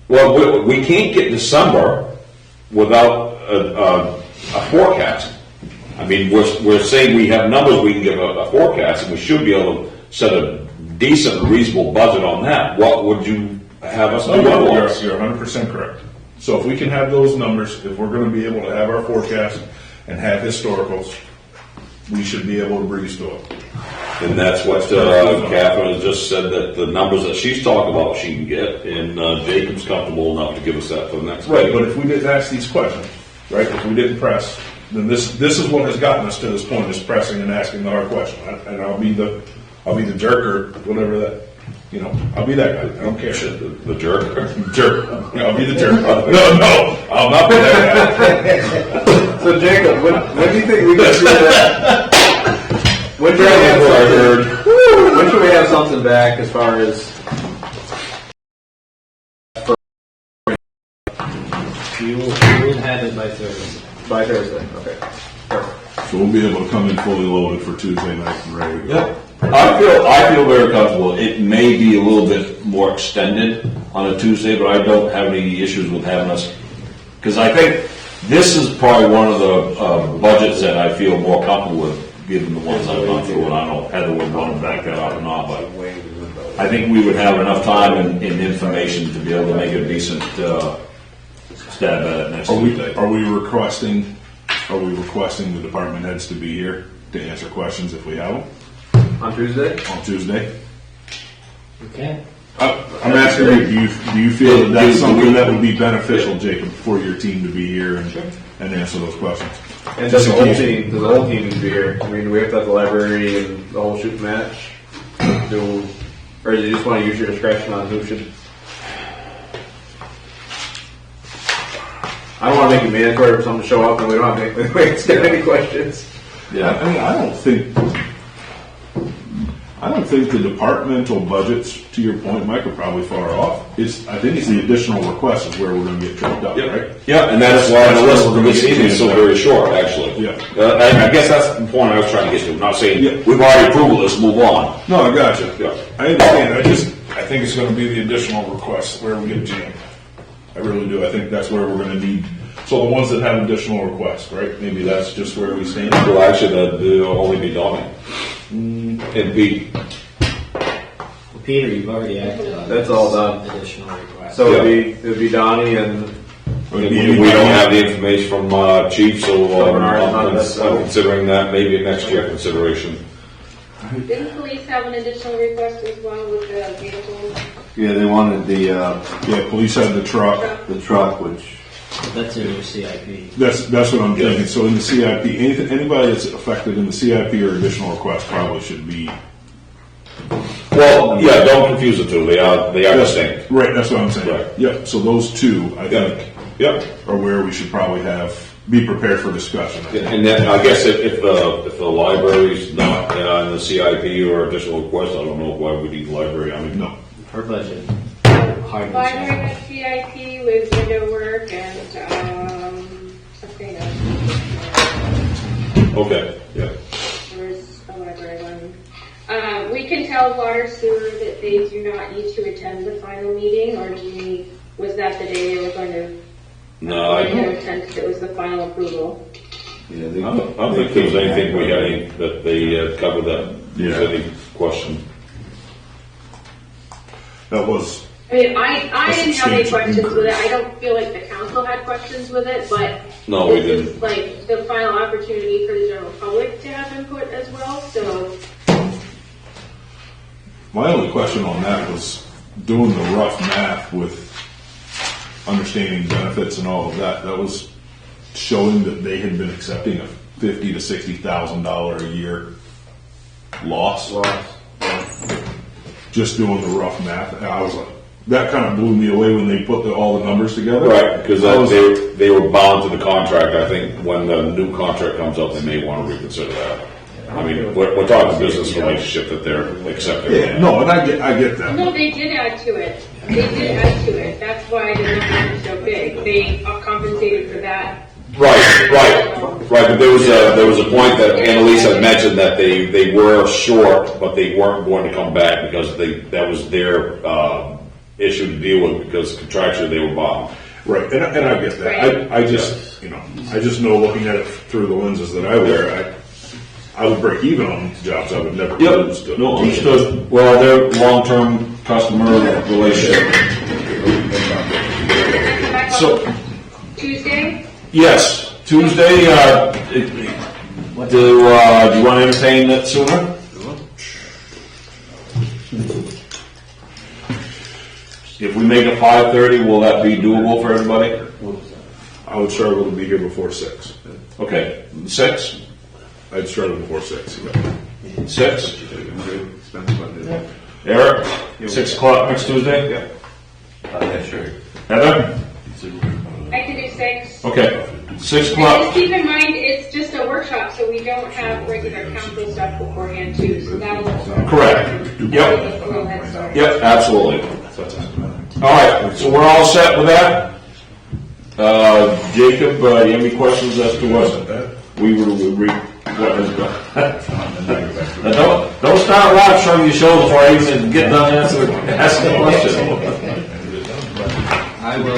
Well, we can't get December without forecast. I mean, we're saying we have numbers, we can give a forecast, and we should be able to set a decent, reasonable budget on that. What would you have us do? You're 100% correct. So if we can have those numbers, if we're gonna be able to have our forecast and have historicals, we should be able to breeze through it. And that's what Catherine has just said, that the numbers that she's talked about she can get, and Jacob's comfortable enough to give us that for the next Right, week. but if we didn't ask these questions, right, if we didn't press, then this is what has gotten us to this point, is pressing and asking the hard question. And I'll be the jerk or whatever that, I'll be that guy. I don't care. The jerk? Jerk. Yeah, I'll be the jerk. No, I'll not be that guy. So Jacob, when do you think we can see that? When should we have something back as far as? You will have it by Thursday. By Thursday, okay. Perfect. So we'll be able to come in fully loaded for Tuesday night and ready to go. Yep. I feel very comfortable. It may be a little bit more extended on a Tuesday, but I don't have any issues with having us, because I think this is probably one of the budgets that I feel more comfortable with, given the ones I've gone through, and I don't know Heather would want to back that up or not, but I think we would have enough time and information to be able to make a decent stab at it next Tuesday. Are we requesting the department heads to be here to answer questions if we have them On Tuesday? on Tuesday? Okay. I'm asking you, do you feel that that's something that would be beneficial, Jacob, for your team to be here and answer those questions? And does the whole team need to be here? I mean, do we have to have the library and the whole shoot match? Or do you just want to use your discretion on who should? I don't want to make it mandatory for someone to show up and we don't have any questions. Yeah, I mean, I don't think the departmental budgets, to your point, Mike, are probably far off. I think it's the additional requests is where we're going to get tripped up, right? Yeah, and that's why the list of this evening is so very short, actually. Yeah. I guess that's the point I was trying to get to. I'm not saying we've already approved this, move on. No, I got you. Yeah. I understand. I think it's going to be the additional requests where we get jammed. I really do. I think that's where we're going to need. So the ones that have additional requests, right? Maybe that's just where we stand. Well, actually, that'll only be Donnie. And Pete. Peter, you've already acted on. That's all done. Additional requests. So it'd be Donnie and We don't have the information from Chief, so I'm considering that maybe a next year consideration. Didn't police have an additional request as well with the vehicle? Yeah, they wanted the police had the truck. Which That's in your CIP. That's what I'm getting. So in the CIP, anybody that's affected in the CIP or additional request probably should be. Well, yeah, don't confuse the two. They are distinct. Right, that's what I'm saying. Right. Yep. So those two, I think, are where we should probably be prepared for discussion. And then I guess if the library's not in the CIP or additional request, I don't know why we need the library. I mean, no. Her budget. Library CIP with window work and something else. Okay, yeah. There's a library one. We can tell water sewer that they do not need to attend the final meeting, or was that the day they were going to? No, I don't. Attend because it was the final approval. Yeah, I don't think there was anything we had that they covered that. Yeah. Any question? That was. I mean, I didn't have any questions with it. I don't feel like the council had questions with it, but No, we this is didn't. like the final opportunity for the general public to have input as well. So My only question on that was doing the rough math with understanding benefits and all of that. That was showing that they had been accepting a $50,000 to $60,000 a year loss. Just doing the rough math, and I was like, that kind of blew me away when they put all the numbers together. Right, because they were bound to the contract. I think when the new contract comes up, they may want to reconsider that. I mean, we're talking business relationship that they're accepting. Yeah, no, and I get that. no, they did add to it. They did add to it. That's why the number is so big. They compensated for that. Right. But there was a point that Annalise had mentioned that they were short, but they weren't going to come back because that was their issue to deal with because contractually they were bound. Right, and I get that. Right. I just, I just know looking at it through the lenses that I wear, I would break even on jobs. I would never lose to. No, understood. Well, they're long-term customer relationship. So, Tuesday? yes, Tuesday, do you want to entertain that sooner? If we make it 5:30, will that be doable for everybody? I would struggle to be here before 6. Okay, 6? I'd struggle before 6. 6? Eric, 6 o'clock next Tuesday? Yeah, sure. Heather? I can do 6. Okay, 6 And o'clock. just keep in mind, it's just a workshop, so we don't have regular council stuff beforehand too, so that'll. Correct. Yep. A little head start. Yep, absolutely. All right, so we're all set with that? Jacob, do you have any questions as to what we would what is don't start live showing your shoulder before I even get done asking a question. I will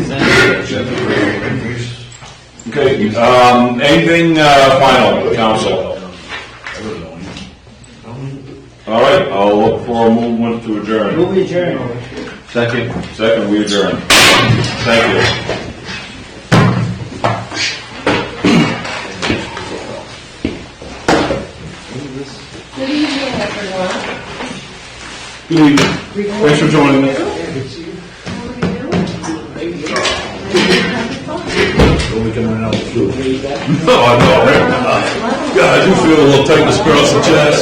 send it. Okay, anything final, council? All right, I'll look for a movement to adjourn. Move adjourned. Second, we adjourn. Thank you. Good evening, everyone. Good evening. Thanks for joining us. No, I know, right? God, I do feel a little tightness across the chest.